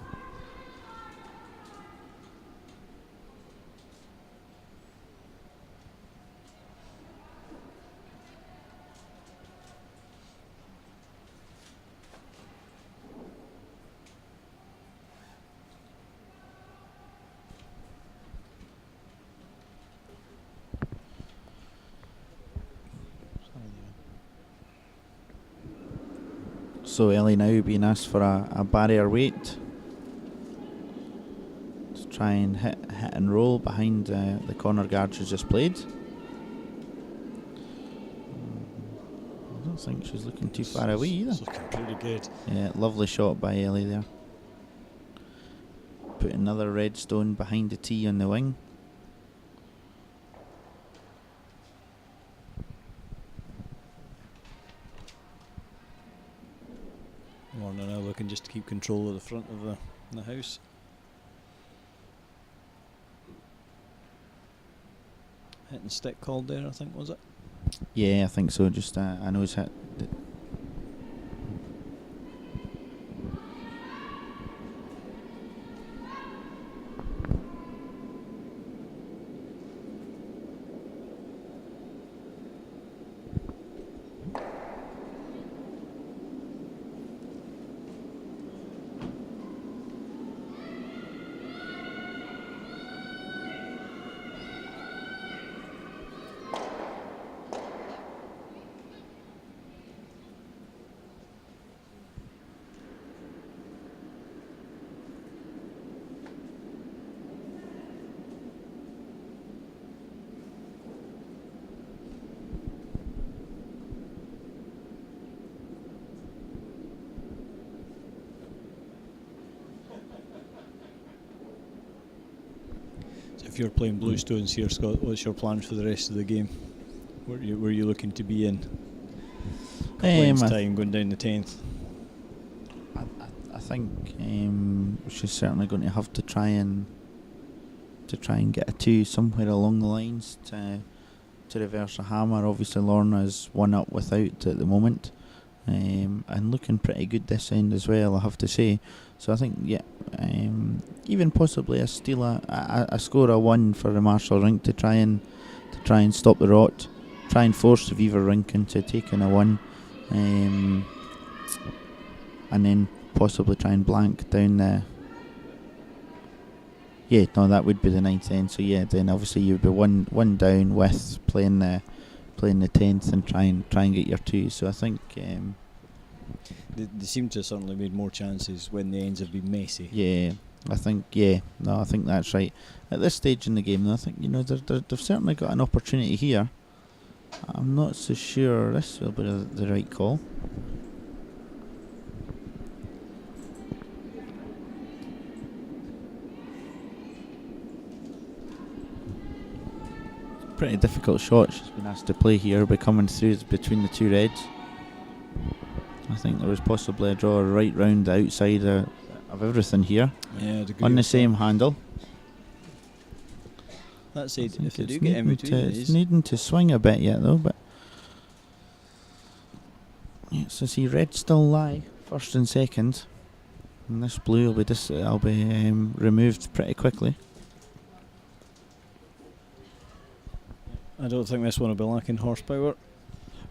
So Ellie now being asked for a barrier weight to try and hit and roll behind the corner guard she's just played. I don't think she's looking too far away either. It's looking pretty good. Yeah, lovely shot by Ellie there. Put another red stone behind the tee on the wing. Lorna now looking just to keep control of the front of the house. Hit and stick called there, I think, was it? Yeah, I think so. Just a nose hit. If you're playing blue stones here, Scott, what's your plans for the rest of the game? Where are you looking to be in? Time going down the 10th. I think she's certainly going to have to try and get a 2 somewhere along the lines to reverse a hammer. Obviously Lorna is 1 up without at the moment, and looking pretty good this end as well, I have to say. So I think even possibly a steal, a score of 1 for the Marshall Rink to try and stop the rot, try and force the Weaver Rink into taking a 1, and then possibly try and blank down the. Yeah, no, that would be the 9th end. So yeah, then obviously you'd be one down with playing the 10th and try and get your 2. So I think. They seem to have certainly made more chances when the ends have been messy. Yeah, I think that's right. At this stage in the game, though, I think they've certainly got an opportunity here. I'm not so sure this will be the right call. Pretty difficult shot she's been asked to play here, by coming through between the 2 reds. I think there was possibly a draw right round the outside of everything here. Yeah, on the same handle. That said, if they do get in between these, it's needing to swing a bit yet though, but yeah, so see red still lie first and second, and this blue will be removed pretty quickly. I don't think this one will be lacking horsepower.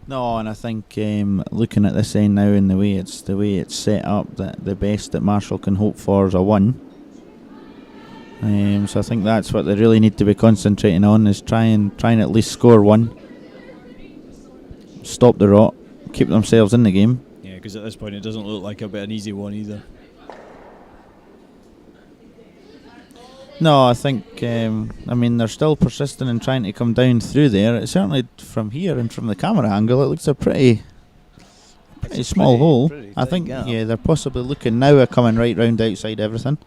No, and I think looking at this end now and the way it's set up, that the best that Marshall can hope for is a 1. So I think that's what they really need to be concentrating on, is trying at least score 1, stop the rot, keep themselves in the game. Yeah, because at this point it doesn't look like a bit an easy one either. No, I think, I mean, they're still persistent in trying to come down through there. It certainly, from here and from the camera angle, it looks a pretty small hole. I think, gap. yeah, they're possibly looking now at coming right round outside everything.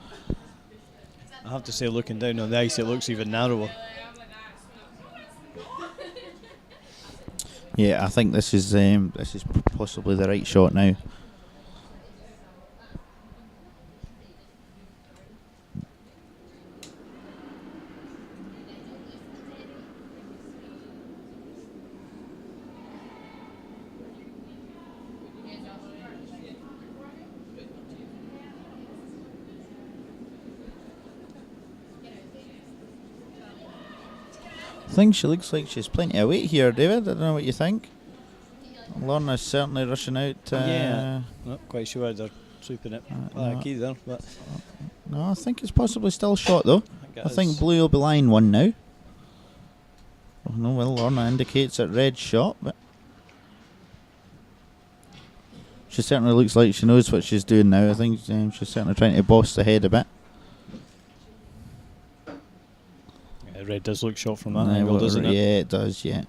I have to say, looking down on the ice, it looks even narrower. Yeah, I think this is possibly the right shot now. I think she looks like she's plenty of weight here, David. I don't know what you think. Lorna's certainly rushing out. Yeah, not quite sure how they're sweeping it back either. But no, I think it's possibly still shot though. I I think blue will be line one now. Oh, no, well, Lorna indicates that red shot, but she certainly looks like she knows what she's doing now. I think she's certainly trying to boss the head a bit. red does look shot from that angle, doesn't it? Yeah, it does, yeah.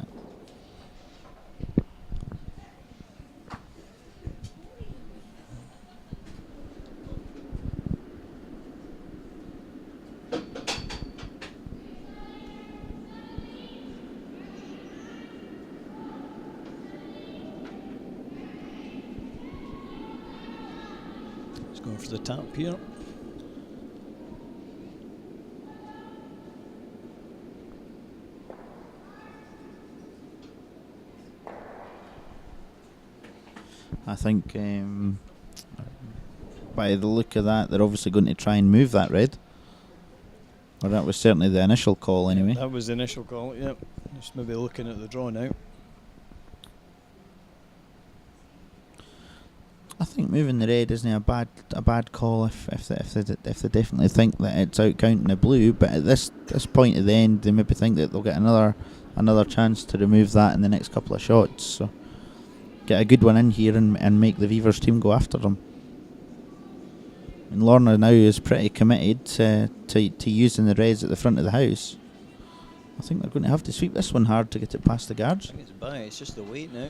It's going for the tap here. I think by the look of that, they're obviously going to try and move that red. Or that was certainly the initial call anyway. That was the initial call, yep. Just maybe looking at the draw now. I think moving the red isn't a bad call if they definitely think that it's out counting the blue. But at this point at the end, they maybe think that they'll get another chance to remove that in the next couple of shots. So get a good one in here and make the Weavers team go after them. And Lorna now is pretty committed to using the reds at the front of the house. I think they're going to have to sweep this one hard to get it past the guards. I think it's by, it's just the weight now.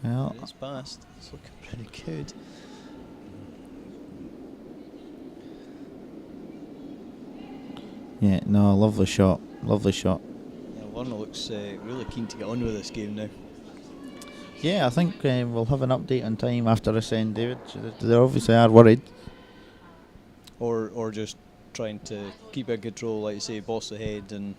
Well, It's past. It's looking pretty good. yeah, no, lovely shot. Lovely shot. Yeah, Lorna looks really keen to get on with this game now. Yeah, I think we'll have an update on time after this end, David. They obviously are worried. Or just trying to keep it control, like you say, boss ahead and...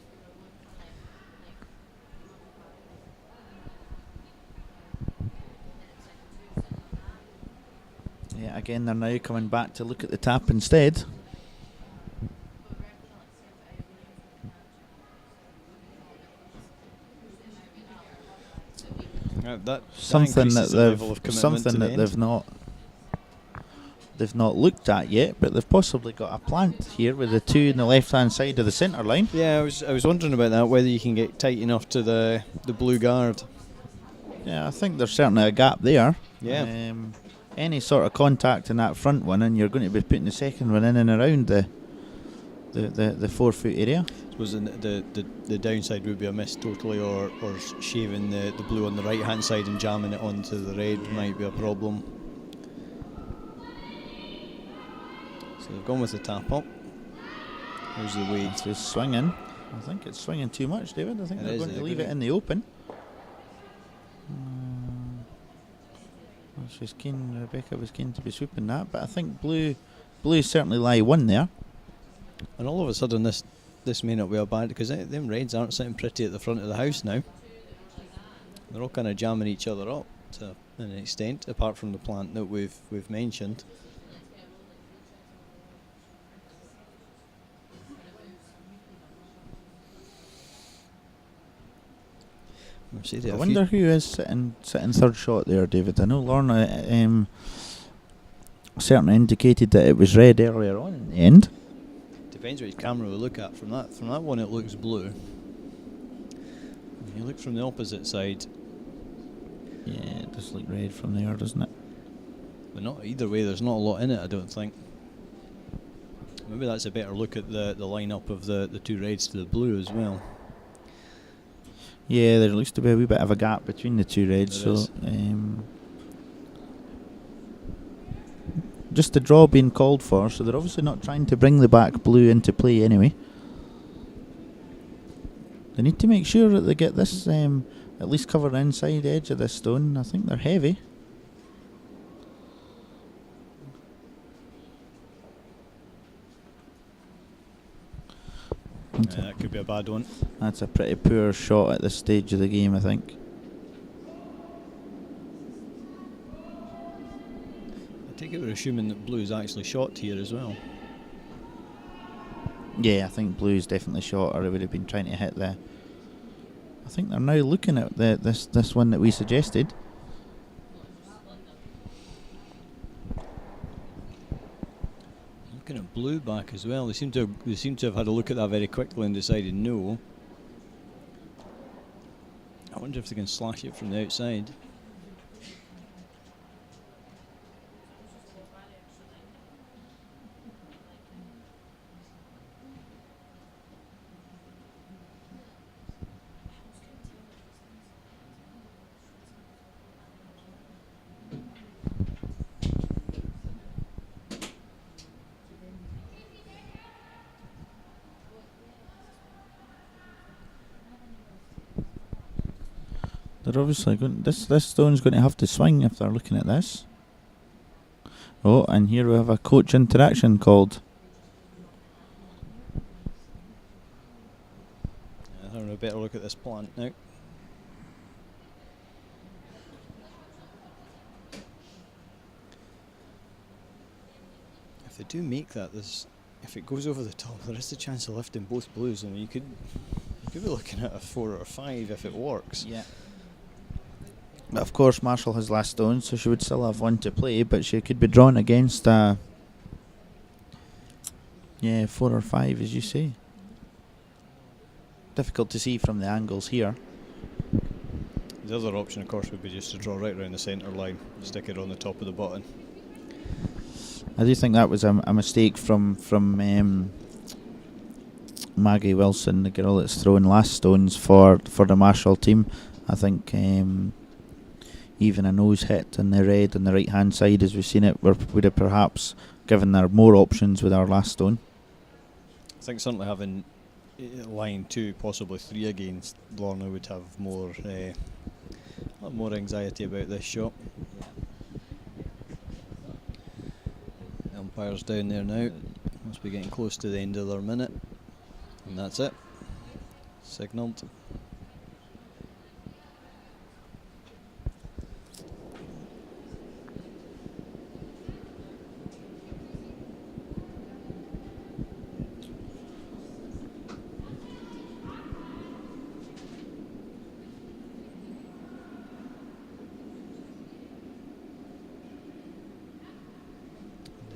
Yeah, again, they're now coming back to look at the tap instead. Something that they've not looked at yet, but they've possibly got a plant here with the two in the left-hand side of the centre line. Yeah, I was wondering about that, whether you can get tight enough to the blue guard. Yeah, I think there's certainly a gap there. Yeah. Any sort of contact in that front one, and you're going to be putting the second one in and around the 4 foot area. I suppose the downside would be a miss totally, or shaving the blue on the right hand side and jamming it onto the red might be a problem. So they've gone with the tap up. Here's the weight. It's swinging. I think it's swinging too much, David. I think they're going to leave it in the open. She's keen. Rebecca was keen to be sweeping that, but I think blue certainly lie one there. And all of a sudden, this may not be a bad, because them reds aren't sitting pretty at the front of the house now. They're all kind of jamming each other up to an extent, apart from the plant that we've mentioned. I wonder who is sitting third shot there, David. I know Lorna certainly indicated that it was red earlier on in the end. Depends which camera we look at. From that one, it looks blue. If you look from the opposite side, yeah, it does look red from there, doesn't it? But not either way, there's not a lot in it, I don't think. Maybe that's a better look at the lineup of the two reds to the blue as well. Yeah, there looks to be a wee bit of a gap between the two reds. There So is. just a draw being called for, so they're obviously not trying to bring the back blue into play anyway. They need to make sure that they get this at least cover the inside edge of this stone. I think they're heavy. That could be a bad one. That's a pretty poor shot at this stage of the game, I think. I take it we're assuming that blue's actually shot here as well. Yeah, I think blue's definitely shot, or they would have been trying to hit the... I think they're now looking at this one that we suggested. Looking at blue back as well. They seem to have had a look at that very quickly and decided no. I wonder if they can slash it from the outside. They're obviously going. This stone's going to have to swing if they're looking at this. Oh, and here we have a coach interaction called. Having a better look at this plant now. If they do make that, if it goes over the top, there is the chance of lifting both blues. I mean, you could be looking at a 4 or a 5 if it works. Yeah. But of course, Marshall has last stone, so she would still have one to play, but she could be drawn against 4 or 5, as you say. Difficult to see from the angles here. The other option, of course, would be just to draw right around the centre line, stick it on the top of the button. I do think that was a mistake from Maggie Wilson, the girl that's thrown last stones for the Marshall team. I think even a nose hit in the red on the right hand side, as we've seen it, would have perhaps given her more options with our last stone. I think certainly having line 2, possibly 3 against Lorna would have more anxiety about this shot. Umpire's down there now. Must be getting close to the end of their minute. And that's it. Signalled.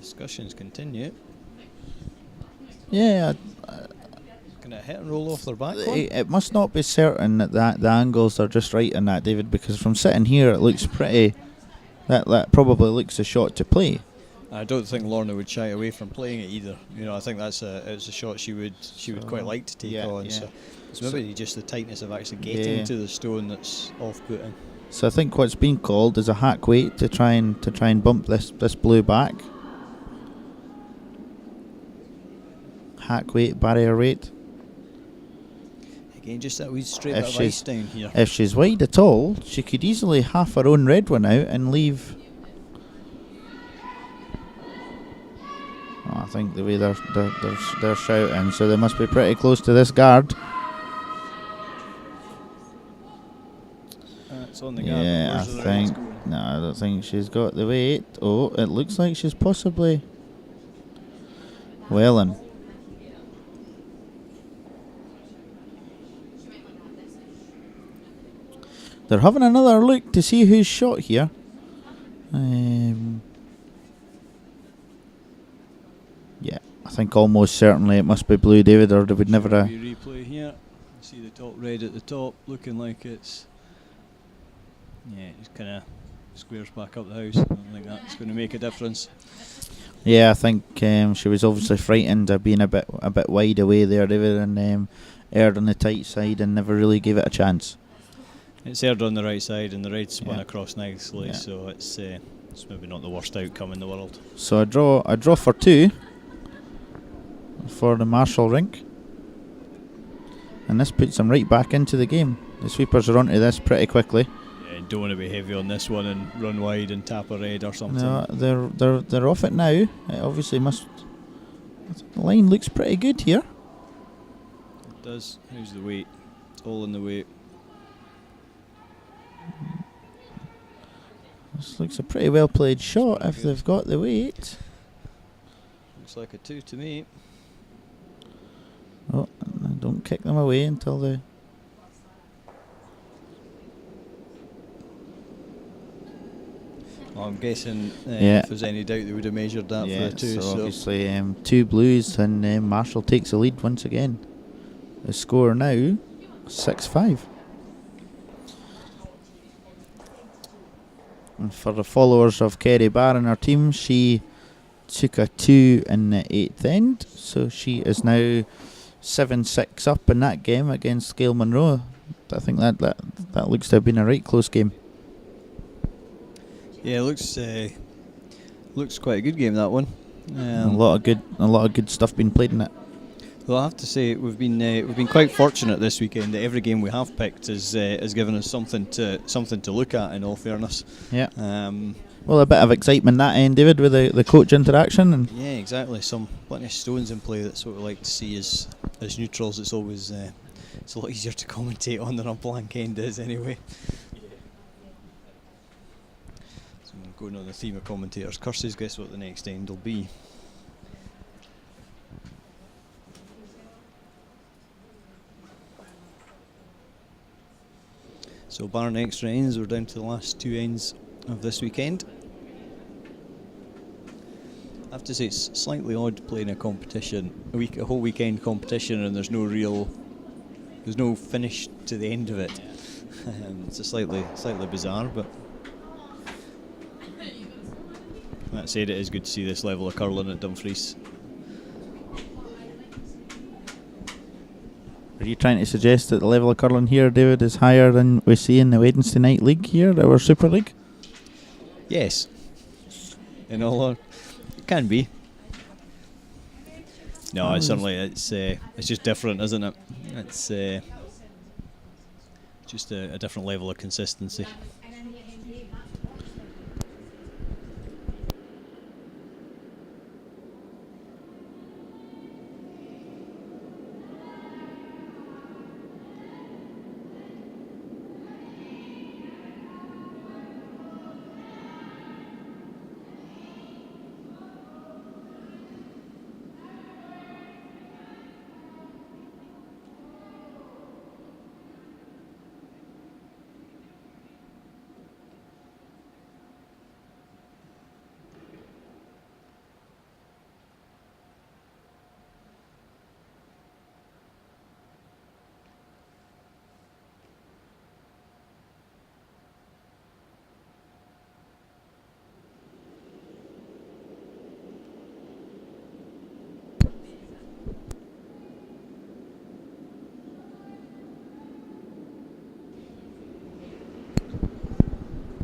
Discussions continue. Yeah, Can it hit and roll off their back one? it must not be certain that the angles are just right on that, David, because from sitting here it looks pretty. That probably looks a shot to play. I don't think Lorna would shy away from playing it either. You know, I think it's a shot she would quite like to take on. yeah. So it's maybe just the tightness of actually getting to the stone that's off-putting. So I think what's been called is a hack weight to try and bump this blue back. Hack weight, barrier weight. Again, just that wee straight If bit of ice down here. If she's wide at all, she could easily half her own red one out and leave. Oh, I think the way they're shouting, so they must be pretty close to this guard. It's on the guard. Yeah, I Where's the think. red going? No, I don't think she's got the weight. Oh, it looks like she's possibly. Well then. They're having another look to see who's shot here. Yeah, I think almost certainly it must be blue, David, or they would never. We replay here. See the top red at the top, looking like it's. Yeah, just kind of squares back up the house. I don't think that's going to make a difference. Yeah, I think she was obviously frightened of being a bit wide away there, David, and erred on the tight side and never really gave it a chance. It's aired on the right side and the red spun Yeah. across nicely, Yeah. so it's maybe not the worst outcome in the world. So a draw for 2 for the Marshall rink, and this puts them right back into the game. The sweepers are onto this pretty quickly. Yeah, don't want to be heavy on this one and run wide and tap a red or something. No, they're off it now. It obviously must. The line looks pretty good here. It does. Who's the weight? It's all in the weight. This looks a pretty well played shot if they've got the weight. Looks like a 2 to me. Oh, don't kick them away until the. Well, I'm guessing Yeah. if there's any doubt they would have measured that for a 2. so obviously 2 blues and Marshall takes the lead once again. The score now 6-5. And for the followers of Kerry Barr in her team, she took a 2 in the 8th end, so she is now 7-6 up in that game against Gail Monroe. I think that looks to have been a right close game. Yeah, looks quite a good game, that one. A lot of good stuff being played in it. Well, I have to say we've been quite fortunate this weekend that every game we have picked has given us something to look at. In all fairness, Yeah. um, Well, a bit of excitement that end, David, with the coach interaction. And yeah, exactly. Plenty of stones in play. That's what we like to see as neutrals. It's always it's a lot easier to commentate on than a blank end is, anyway. So going on the theme of commentators, curses. Guess what the next end will be? So barring extra ends, we're down to the last 2 ends of this weekend. I have to say it's slightly odd playing a competition, a whole weekend competition, and there's no finish to the end of it. It's a slightly bizarre, but that said, it is good to see this level of curling at Dumfries. are you trying to suggest that the level of curling here, David, is higher than we see in the Wednesday night league here, our Super League? Yes, in all, it can be. No, it's just different, isn't it? It's just a different level of consistency.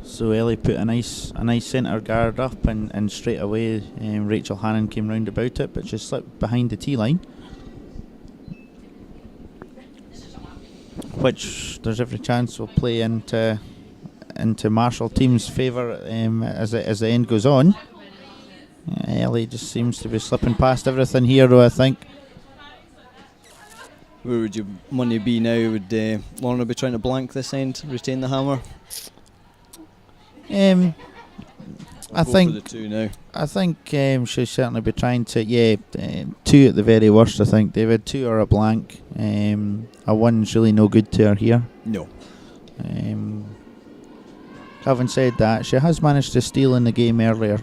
So Ellie put a nice centre guard up, and straight away Rachel Hannon came round about it, but she slipped behind the tee line, which there's every chance will play into Marshall team's favour as the end goes on. Ellie just seems to be slipping past everything here, though, I think. Where would your money be now? Would Lorna be trying to blank this end, retain the hammer? I think for the 2 now. I think she'll certainly be trying to 2 at the very worst. I think, David, 2 or a blank. A 1's really no good to her here. No. Having said that, she has managed to steal in the game earlier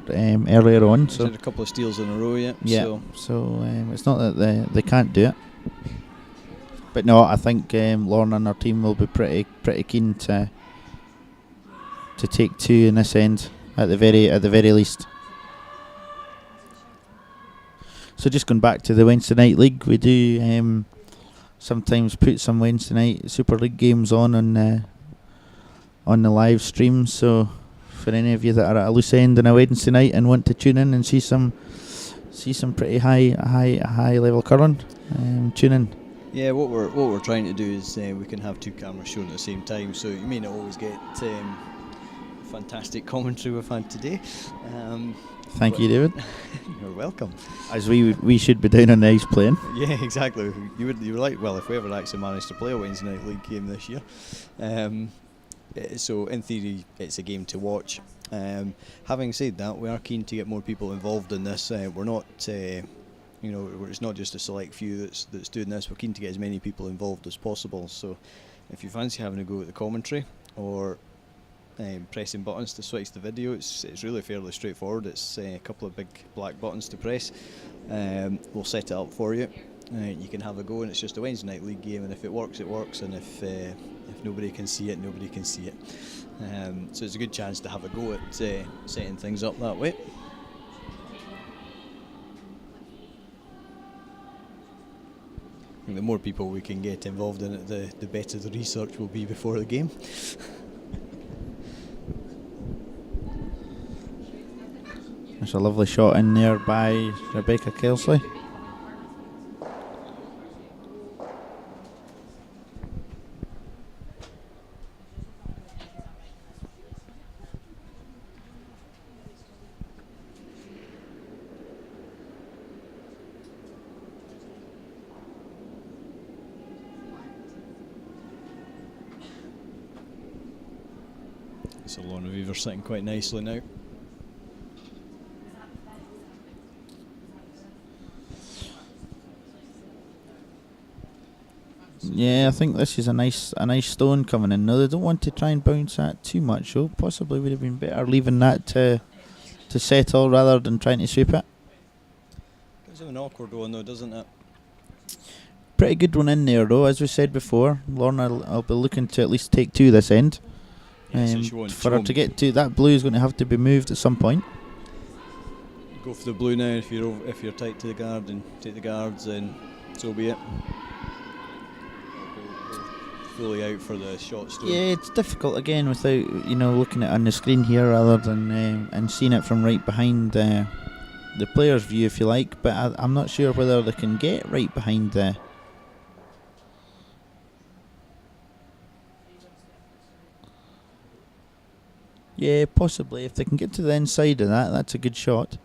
on. She's So had a couple of steals in a row, yeah. yeah, so it's not that they can't do it. But no, I think Lorna and her team will be pretty keen to to take 2 in this end at the very least. So just going back to the Wednesday night league, we do sometimes put some Wednesday night Super League games on the live stream. So for any of you that are at a loose end on a Wednesday night and want to tune in and see some pretty high level curling, tune in. Yeah, what we're trying to do is we can have 2 cameras shown at the same time, so you may not always get fantastic commentary we've had today. Thank you, David. You're welcome. As we should be down on the ice playing. Yeah, exactly. You were like, well, if we ever actually managed to play a Wednesday night league game this year. So in theory, it's a game to watch. Having said that, we are keen to get more people involved in this. We're not, it's not just a select few that's doing this. We're keen to get as many people involved as possible. So if you fancy having a go at the commentary or pressing buttons to switch the video, it's really fairly straightforward. It's a couple of big black buttons to press. We'll set it up for you. You can have a go, and it's just a Wednesday night league game, and if it works, it works, and if nobody can see it, nobody can see it. So it's a good chance to have a go at setting things up that way. I think the more people we can get involved in it, the better the research will be before the game. There's a lovely shot in there by Rebecca Kelsley. So Lorna Weaver sitting quite nicely now. Yeah, I think this is a nice stone coming in. No, they don't want to try and bounce that too much, though. Possibly would have been better leaving that to settle rather than trying to sweep it. Gives him an awkward one though, doesn't it? Pretty good one in there, though. As we said before, Lorna I'll be looking to at least take 2 this end. Yeah, so for her to get to that blue is going to have to be moved at some point. Go for the blue now if you're tight to the guard, and take the guards, and so be it. Fully out for the shot stone. Yeah, it's difficult again without looking at it on the screen here rather than and seeing it from right behind the player's view, if you like. But I'm not sure whether they can get right behind the. Yeah, possibly. If they can get to the inside of that, that's a good shot.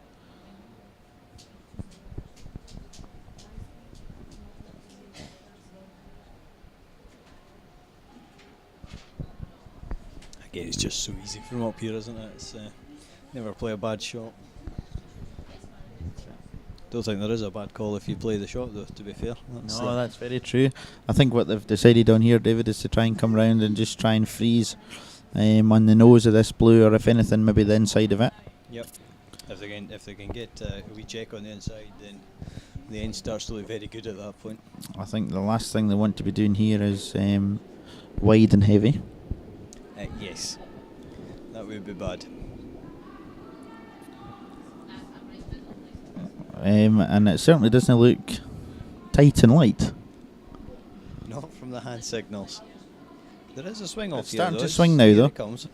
Again, it's just so easy from up here, isn't it? It's never play a bad shot. Don't think there is a bad call if you play the shot, though, to be fair. That's very true. I think what they've decided on here, David, is to try and come round and just try and freeze on the nose of this blue, or if anything, maybe the inside of it. Yep. If they can get a wee check on the inside, then the end starts to look very good at that point. I think the last thing they want to be doing here is wide and heavy. Yes, that would be bad. And it certainly doesn't look tight and light. Not from the hand signals. There is a swing off here. Starting to swing now, though. It comes.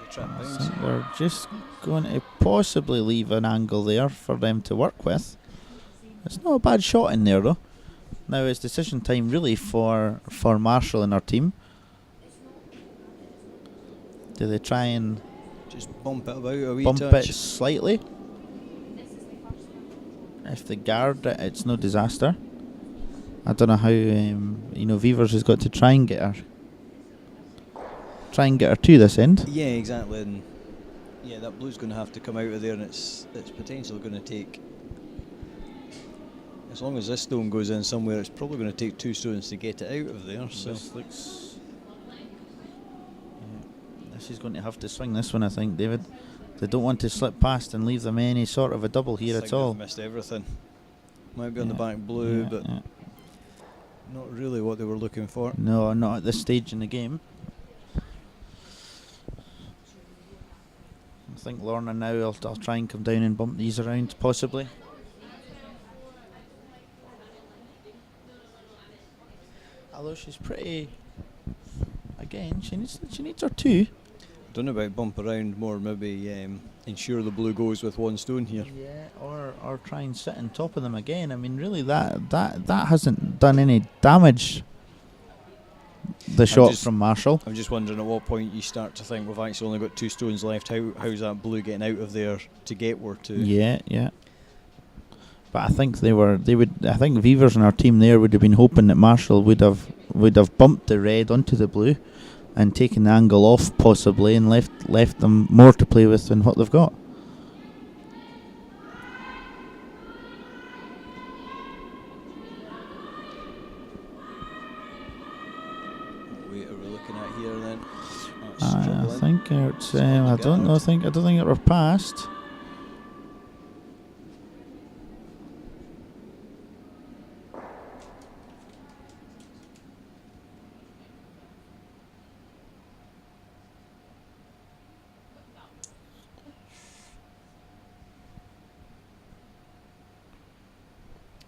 The trap bounce. They're just going to possibly leave an angle there for them to work with. It's not a bad shot in there, though. Now it's decision time really for Marshall and her team. Do they try and just bump it about a wee bump touch? It slightly? If they guard it, it's no disaster. I don't know how Weavers has got to try and get her to this end. Yeah, exactly. And yeah, that blue's going to have to come out of there, and it's potentially going to take. As long as this stone goes in somewhere, it's probably going to take 2 stones to get it out of there. So this looks. Yeah, this is going to have to swing this one, I think, David. They don't want to slip past and leave them any sort of a double here at all. Missed everything. Might be on the back blue, but Not really what they were looking for. No, not at this stage in the game. I think Lorna now will try and come down and bump these around, possibly. Although she's pretty... Again, she needs her two. Don't know about bump around, more maybe ensure the blue goes with one stone here. Yeah, or try and sit on top of them again. I mean, really, that hasn't done any damage. The shot from Marshall. I'm just wondering at what point you start to think we've actually only got two stones left. How's that blue getting out of there to get where to? Yeah. But I think I think Beavers and our team there would have been hoping that Marshall would have bumped the red onto the blue and taken the angle off possibly and left them more to play with than what they've got. I think it's. I don't know. I don't think it were passed.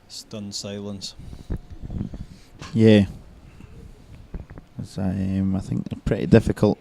Stunned silence. Yeah. It's, I think pretty difficult.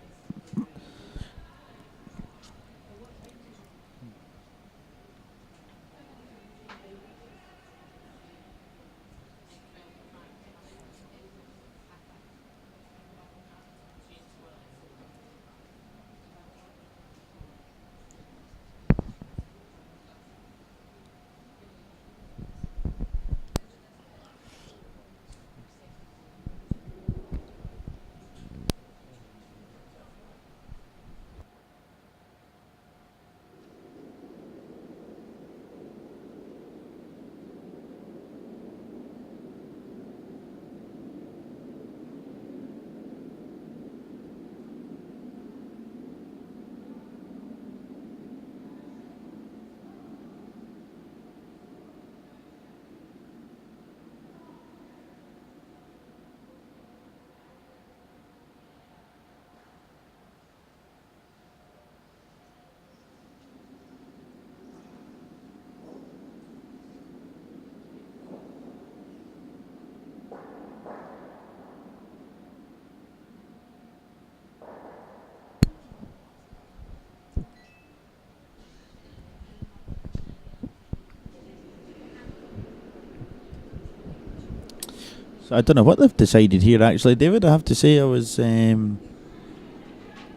So I don't know what they've decided here. Actually, David, I have to say, I was. We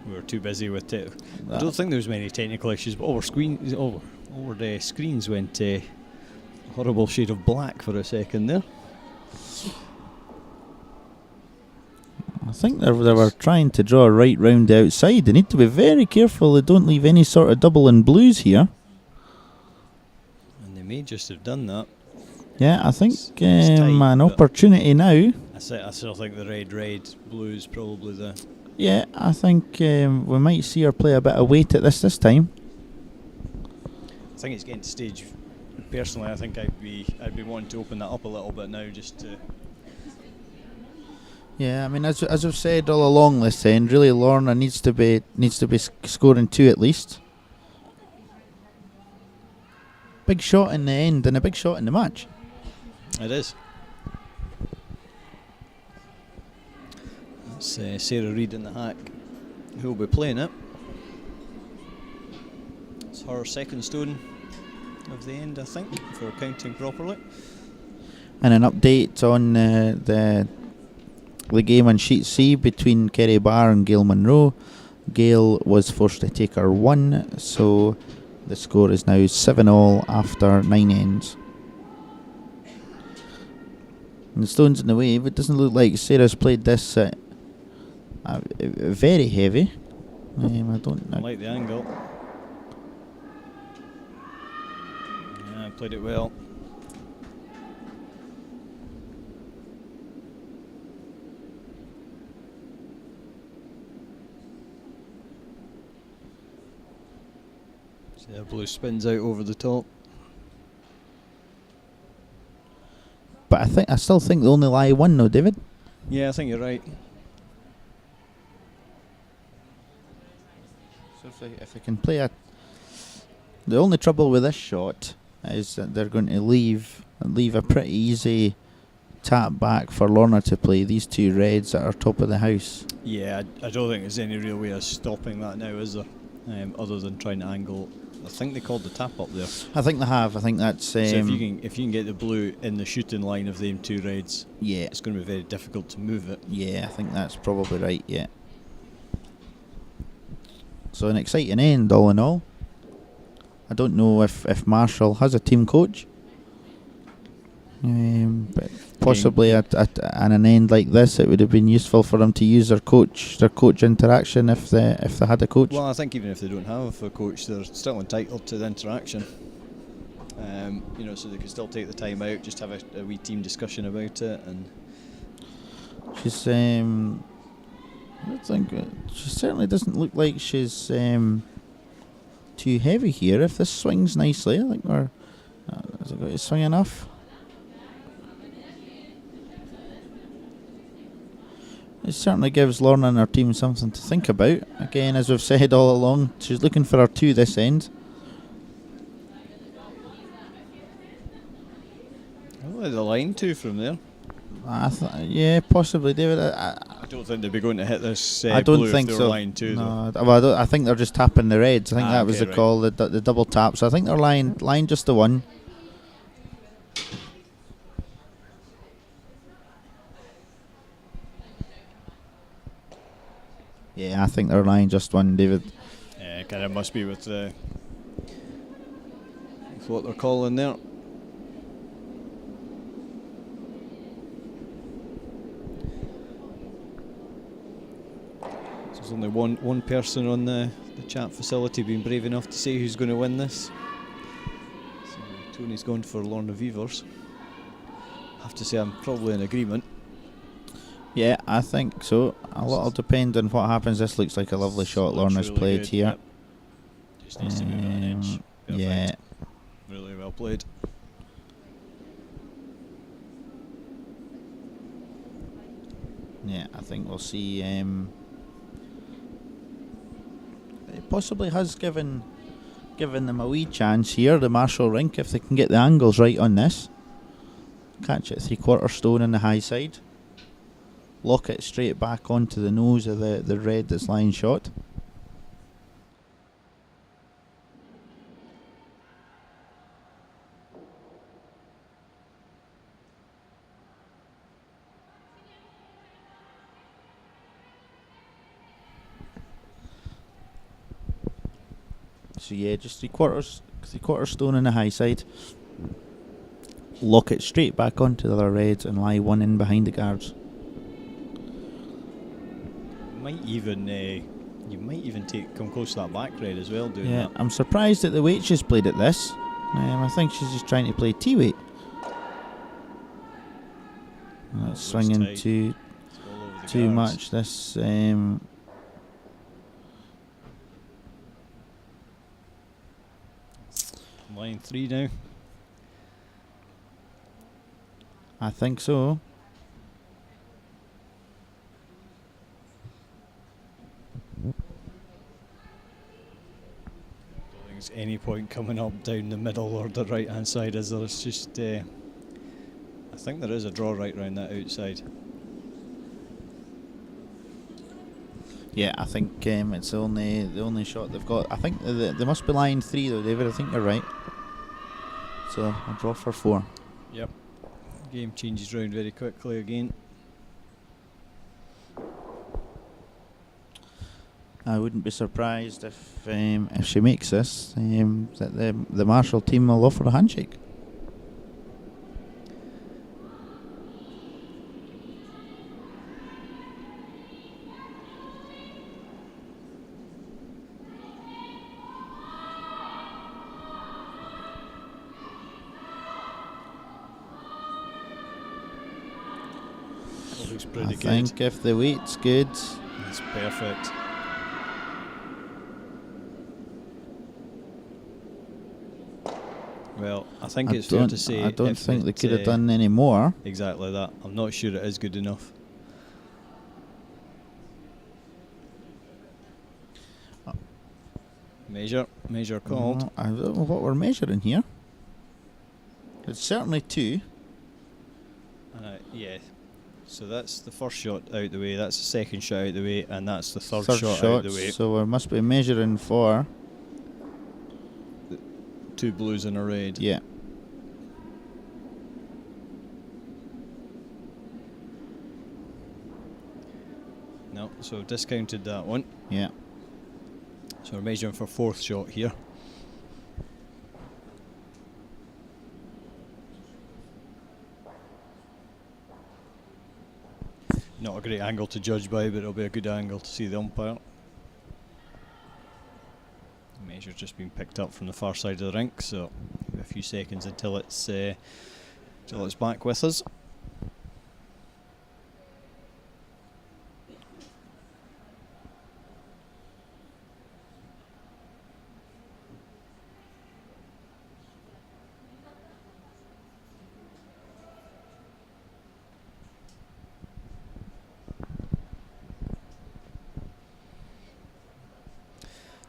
were too busy with it. I don't think there was many technical issues, but over the screens went a horrible shade of black for a second there. I think they were trying to draw right round the outside. They need to be very careful they don't leave any sort of double in blues here. And they may just have done that. Yeah, I think it's tight, an opportunity now. I still think the red blue is probably the. Yeah, I think we might see her play a bit of weight at this time. I think it's getting to stage. Personally, I think I'd be wanting to open that up a little bit now, just to. Yeah, I mean, as I've said all along this end, really Lorna needs to be scoring 2 at least. Big shot in the end and a big shot in the match. It is. That's Sarah Reid in the hack who will be playing it. It's her second stone of the end, I think, if we're counting properly. And an update on the game on sheet C between Kerry Barr and Gail Monroe. Gail was forced to take her 1, so the score is now 7-all after 9 ends. And the stone's in the wave. It doesn't look like Sarah's played this very heavy. I like the angle. Yeah, played it well. Their blue spins out over the top. But I still think they only lie one though, David. Yeah, I think you're right. So if they can play the only trouble with this shot is that they're going to leave a pretty easy tap back for Lorna to play. These two reds that are top of the house. Yeah, I don't think there's any real way of stopping that now, is there? Other than trying to angle. I think they called the tap up there. I think they have. I think that's. So if you can get the blue in the shooting line of them two reds, yeah, it's going to be very difficult to move it. Yeah, I think that's probably right. Yeah. So an exciting end, all in all. I don't know if Marshall has a team coach, but possibly at an end like this, it would have been useful for them to use their coach interaction if they had a coach. Well, I think even if they don't have a coach, they're still entitled to the interaction. So they can still take the time out, just have a wee team discussion about it. And she's, I think she certainly doesn't look like she's too heavy here. If this swings nicely, I think we're. Has it got to swing enough? It certainly gives Lorna and her team something to think about. Again, as we've said all along, she's looking for her 2 this end. Oh, the line 2 from there. Yeah, possibly, David. I don't think they'd be going to hit this I don't blue think if they were so. line 2. No, well, I think they're just tapping the reds. I think that was the right. call, the double tap. So I think they're line just the 1. Yeah, I think they're lying just 1, David. Yeah, kind of must be with what they're calling there. So there's only one person on the chat facility being brave enough to say who's going to win this. So Tony's gone for Lorna Weavers. I have to say I'm probably in agreement. Yeah, I think so. A lot will depend on what happens. This looks like a lovely shot Lorna's really played good, here. Yep. Just needs to move it an inch. Perfect. Yeah. Really well played. Yeah, I think we'll see. It possibly has given them a wee chance here, the Marshall rink, if they can get the angles right on this. Catch it 3/4 stone on the high side. Lock it straight back onto the nose of the red that's lying shot. So yeah, just 3/4 stone on the high side. Lock it straight back onto the other reds and lie 1 in behind the guards. You might even come close to that back red as well doing that. I'm surprised that the weight she's played at this. I think she's just trying to play T-weight. That's swinging tight. too Guards. much. This Line 3 now. I think so. Don't think there's any point coming up down the middle or the right hand side, is there? It's just I think there is a draw right round that outside. Yeah, I think it's the only shot they've got. I think they must be line 3 though, David. I think you're right. So I'll draw for 4. Yep. Game changes round very quickly again. I wouldn't be surprised if she makes this, that the Marshall team will offer a handshake. Looks pretty I good. think if the weight's good, That's perfect. Well, I think it's fair to say I don't if think they it, could have done any more. exactly that. I'm not sure it is good enough. Measure called. I don't know what we're measuring here. It's certainly 2. Yeah. So that's the first shot out the way, that's the second shot out the way, and that's the third shot shot out the way. So we must be measuring for 2 blues and a red. Yeah. No, so discounted that one. Yeah. So we're measuring for 4th shot here. Not a great angle to judge by, but it'll be a good angle to see the umpire. The measure's just been picked up from the far side of the rink, so a few seconds until it's back with us.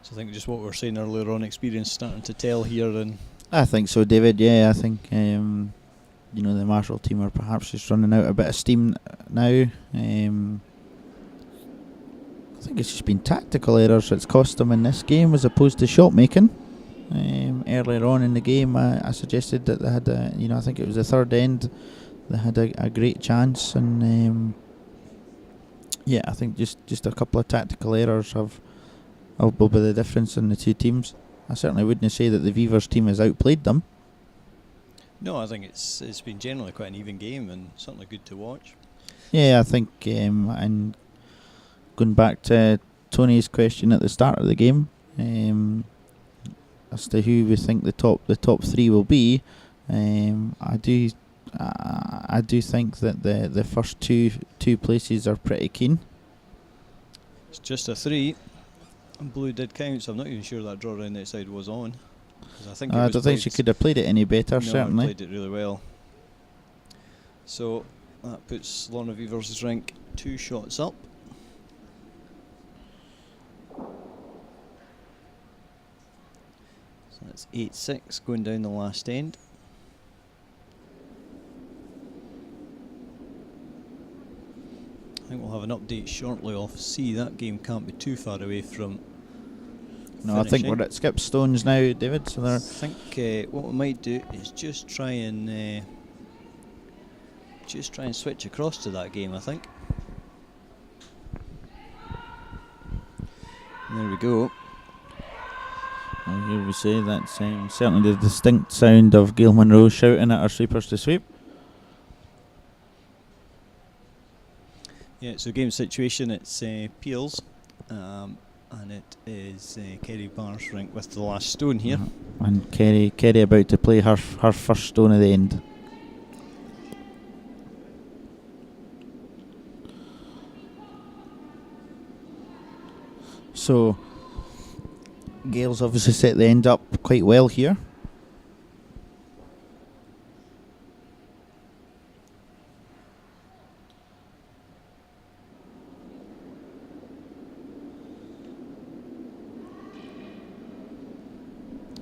So I think just what we were saying earlier on, experience starting to tell here, and I think so, David. Yeah, I think the Marshall team are perhaps just running out a bit of steam now. I think it's just been tactical errors that's cost them in this game as opposed to shot making. Earlier on in the game, I suggested that they had I think it was the third end, they had a great chance, and I think just a couple of tactical errors will be the difference in the two teams. I certainly wouldn't say that the Beavers team has outplayed them. no, I think it's been generally quite an even game and certainly good to watch. Yeah, I think, and going back to Tony's question at the start of the game, as to who we think the top 3 will be, I do think that the first two places are pretty keen. It's just a 3. Blue did count, so I'm not even sure that draw around the outside was on. 'Cause I think I don't think she could have played it any better, no, certainly. Played it really well. So that puts Lorna Beavers' rink 2 shots up. So that's 8-6 going down the last end. I think we'll have an update shortly off C. That game can't be too far away from No, I think finishing. we're at skip stones now, David. So I they're think what we might do is just try and switch across to that game, I think. And there we go. well, here we say that's certainly the distinct sound of Gail Monroe shouting at our sweepers to sweep. Yeah, so game situation, it's Peels, and it is Kerry Barr's rink with the last stone here. And Kerry about to play her first stone at the end. So Gail's obviously set the end up quite well here.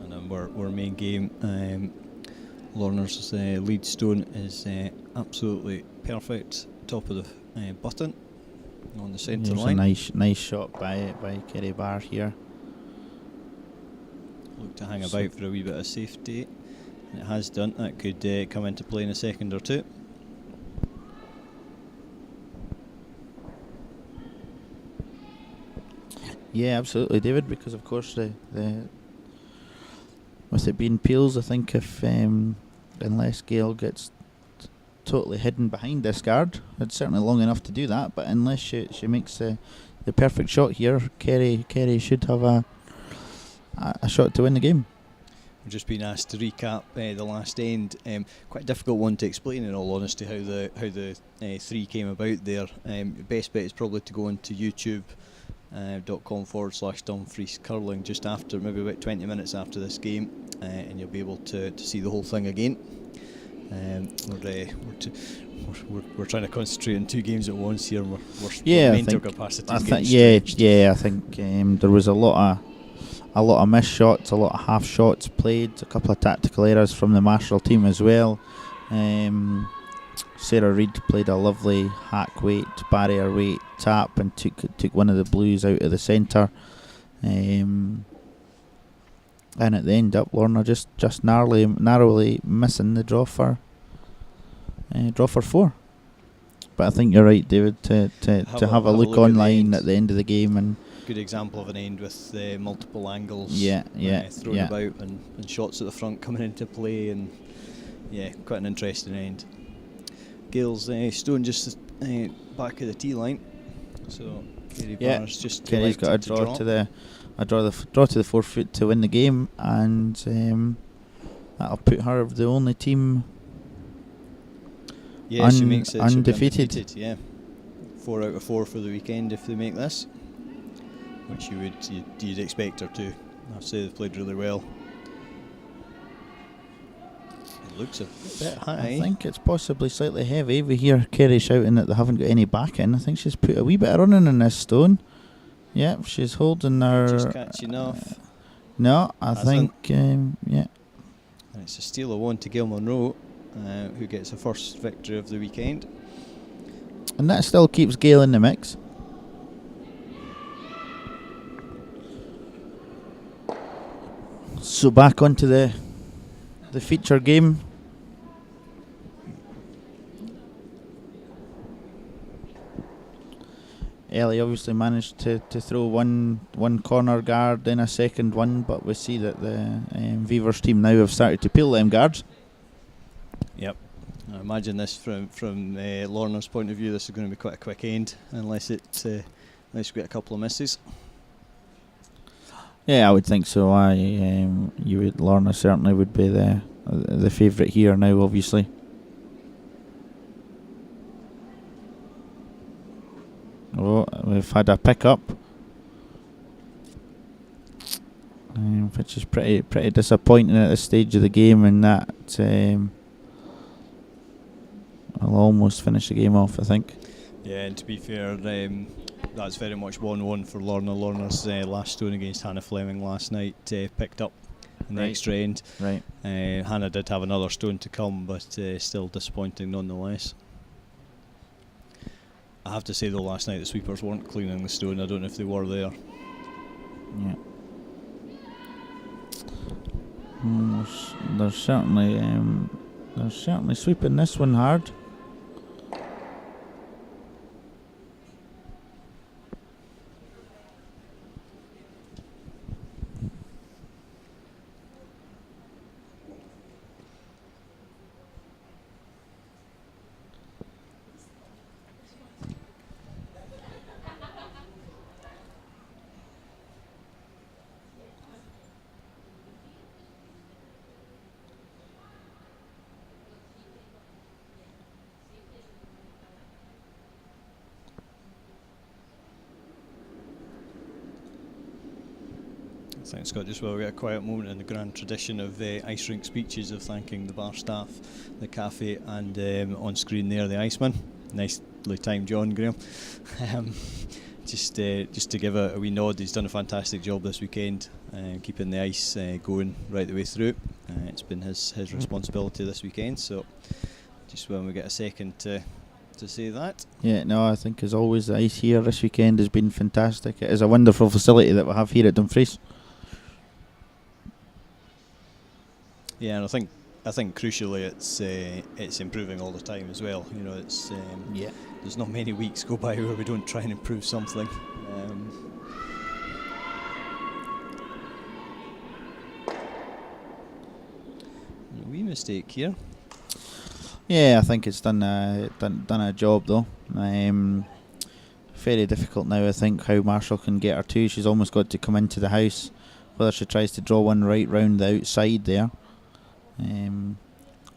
And then our main game, Lorna's lead stone is absolutely perfect, top of the button on the centre There's line. a nice shot by Kerry Barr here. Look to hang about for a wee bit of safety, and it has done. That could come into play in a second or two. Yeah, absolutely, David. Because of course with it being Peels, I think if unless Gail gets totally hidden behind this guard, it's certainly long enough to do that. But unless she makes the perfect shot here, Kerry should have a shot to win the game. We've just been asked to recap the last end. Quite a difficult one to explain, in all honesty, how the 3 came about there. Best bet is probably to go onto YouTube .com/Dumfries Curling just after, maybe about 20 minutes after this game, and you'll be able to see the whole thing again. We're trying to concentrate on 2 games at once here. We're mental capacity. I think there was a lot of missed shots, a lot of half shots played, a couple of tactical errors from the Marshall team as well. Sarah Reid played a lovely hack weight, barrier weight tap and took one of the blues out of the centre. And at the end up, Lorna just narrowly missing the draw for 4. But I think you're right, David, to have a look online at the end of the game. And good example of an end with multiple angles thrown about and shots at the front coming into play, and quite an interesting end. Gail's stone just back of the tee line, so Kerry's got a draw to the 4 foot to win the game, and that'll put her the only team she makes it undefeated. 4 out of 4 for the weekend if they make this, which you'd expect her to. I'd say they've played really well. It looks a bit high. I think it's possibly slightly heavy. We hear Kerry shouting that they haven't got any back in. I think she's put a wee bit of running in this stone. Yeah, she's holding her. Just catching off. No, I think. And it's a steal of 1 to Gail Monroe, who gets the first victory of the weekend. And that still keeps Gail in the mix. So back onto the feature game. Ellie obviously managed to throw one corner guard, then a second one, but we see that the Beavers team now have started to peel them guards. Yep. I imagine this from Lorna's point of view, this is going to be quite a quick end, unless we get a couple of misses. Yeah, I would think so. Lorna certainly would be the favourite here now, obviously. Oh, we've had a pick-up, which is pretty disappointing at this stage of the game, and that I'll almost finish the game off, I think. Yeah, and to be fair, that's very much 1-1 for Lorna. Lorna's last stone against Hannah Fleming last night picked up in the extra end. Right. Hannah did have another stone to come, but still disappointing nonetheless. I have to say though, last night the sweepers weren't cleaning the stone. I don't know if they were there. Yeah. They're certainly sweeping this one hard. Thanks, Scott. Just while we get a quiet moment in the grand tradition of ice rink speeches of thanking the bar staff, the cafe, and on screen there the Iceman. Nicely timed, John Graham. Just to give a wee nod, he's done a fantastic job this weekend, keeping the ice going right the way through. It's been his responsibility this weekend. So just when we get a second to say that. Yeah, no, I think as always the ice here this weekend has been fantastic. It is a wonderful facility that we have here at Dumfries. Yeah, and I think crucially it's improving all the time as well. You know, it's there's not many weeks go by where we don't try and improve something. A wee mistake here. Yeah, I think it's done a job though. Very difficult now, I think, how Marshall can get her to. She's almost got to come into the house. Whether she tries to draw one right round the outside there,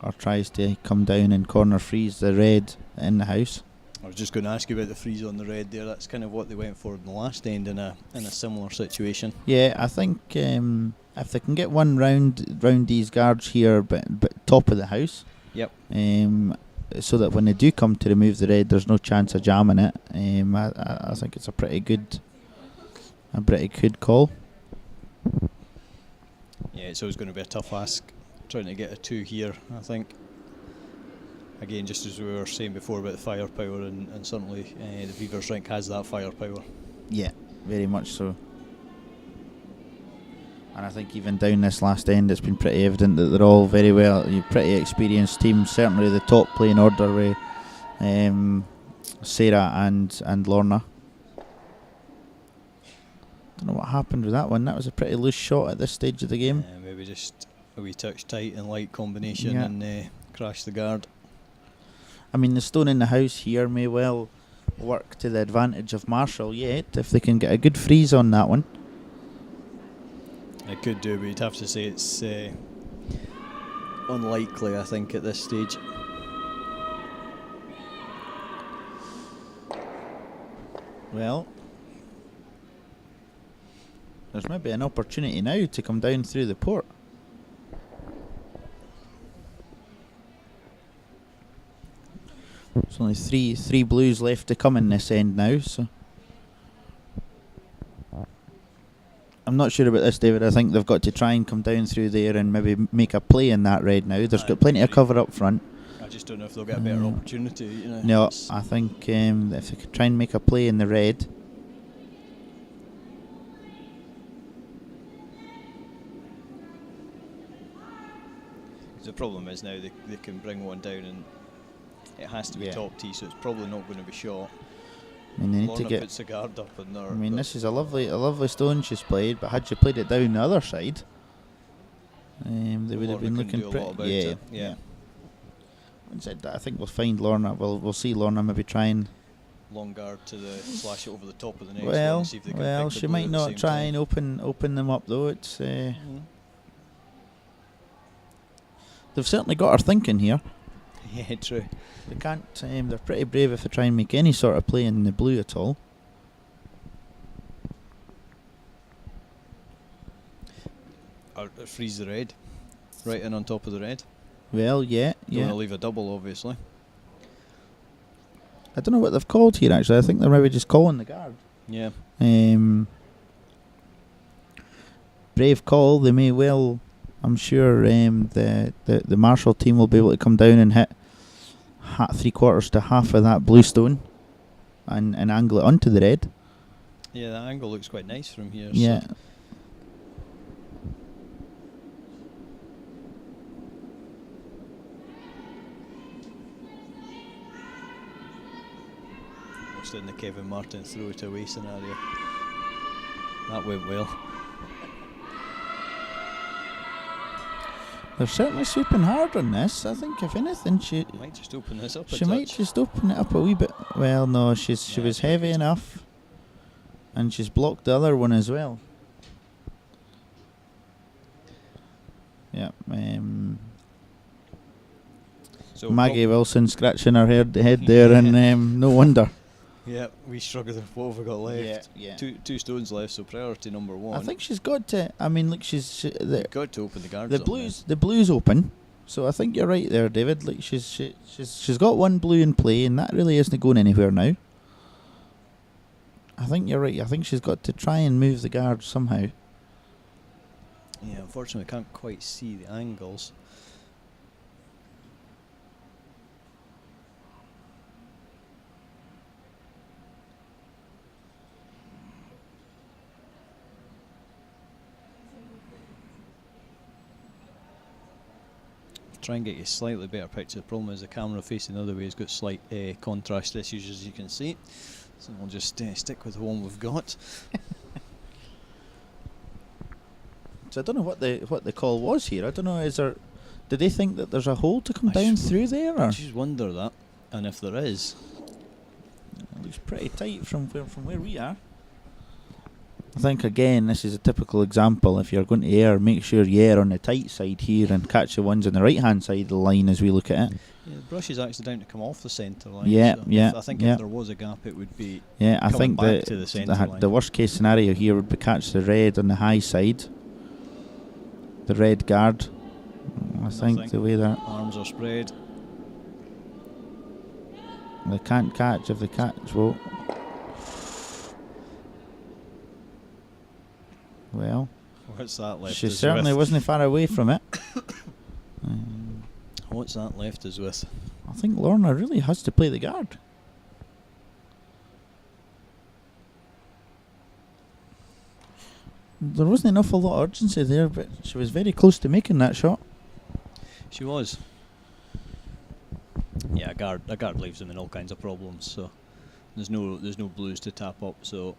or tries to come down and corner freeze the red in the house. I was just going to ask you about the freeze on the red there. That's kind of what they went for in the last end in a similar situation. Yeah, I think if they can get one round these guards here, but top of the house. Yep. So that when they do come to remove the red, there's no chance of jamming it. I think it's a pretty good call. Yeah, it's always going to be a tough ask trying to get a 2 here, I think. Again, just as we were saying before about the firepower, and certainly the Beavers Rink has that firepower. Yeah, very much so. And I think even down this last end, it's been pretty evident that they're all very pretty experienced teams. Certainly the top playing order with Sarah and Lorna. Don't know what happened with that one. That was a pretty loose shot at this stage of the game. Maybe just a wee touch tight and light combination and crash the guard. I mean, the stone in the house here may well work to the advantage of Marshall yet, if they can get a good freeze on that one. It could do, but you'd have to say it's unlikely, I think, at this stage. Well, there's maybe an opportunity now to come down through the port. There's only three blues left to come in this end now, so I'm not sure about this, David. I think they've got to try and come down through there and maybe make a play in that red now. There's got plenty of cover up front. I just don't know if they'll get a better opportunity. No, I think if they could try and make a play in the red. The problem is now they can bring one down and it has to be top tee, so it's probably not going to be shot. I mean, they need Lorna to get. puts the guard up and I mean, this is a lovely stone she's played, but had she played it down the other side, they would have been looking pretty. Yeah. Said that, I think we'll find Lorna. We'll see Lorna maybe try and long guard to the slash it over the top of the next well, one. See if they can well, pick the she blue might at the not same try time. and open them up though. It's they've certainly got her thinking here. Yeah, true. They can't. They're pretty brave if they try and make any sort of play in the blue at all. Or freeze the red, right in on top of the red. Well, yeah. Don't want to leave a double, obviously. I don't know what they've called here. Actually, I think they're maybe just calling the guard. Yeah. Brave call. They may well. I'm sure the Marshall team will be able to come down and hit 3/4 to half of that blue stone and angle it onto the red. Yeah, that angle looks quite nice from here. Yeah. So. Almost in the Kevin Martin throw it away scenario. That went well. They're certainly sweeping hard on this. I think if anything, she might just open this up. She might just open it up a wee bit. Well, no, she was heavy enough, and she's blocked the other one as well. Yeah. So Maggie Wilson scratching her head there, and no wonder. Yeah, we struggled with what have we got left. Yeah. Two stones left, so priority number one. I think she's got to. I mean, look, she's got to open the guards. The blue's open, so I think you're right there, David. Like she's got one blue in play, and that really isn't going anywhere now. I think you're right. I think she's got to try and move the guards somehow. Yeah, unfortunately, I can't quite see the angles. Try and get you a slightly better picture. The problem is the camera facing the other way has got slight contrast issues, as you can see. So we'll just stick with the one we've got. So I don't know what the call was here. I don't know. Did they think that there's a hole to come down through there? Or? I just wonder that, and if there is, it looks pretty tight from where we are. I think again this is a typical example. If you're going to err, make sure you err on the tight side here and catch the ones on the right hand side of the line as we look at it. Yeah, the brush is actually down to come off the centre line. Yeah, so yeah. I think yeah. if there was a gap, it would be. Yeah, I coming think back that to the centre line. the worst case scenario here would be catch the red on the high side. The red guard. I think the way that arms are spread. they can't catch. If they catch, well, What's that left? she us certainly with? wasn't far away from it. What's that left us with? I think Lorna really has to play the guard. There wasn't an awful lot of urgency there, but she was very close to making that shot. She was. Yeah, a guard leaves them in all kinds of problems. So there's no blues to tap up. So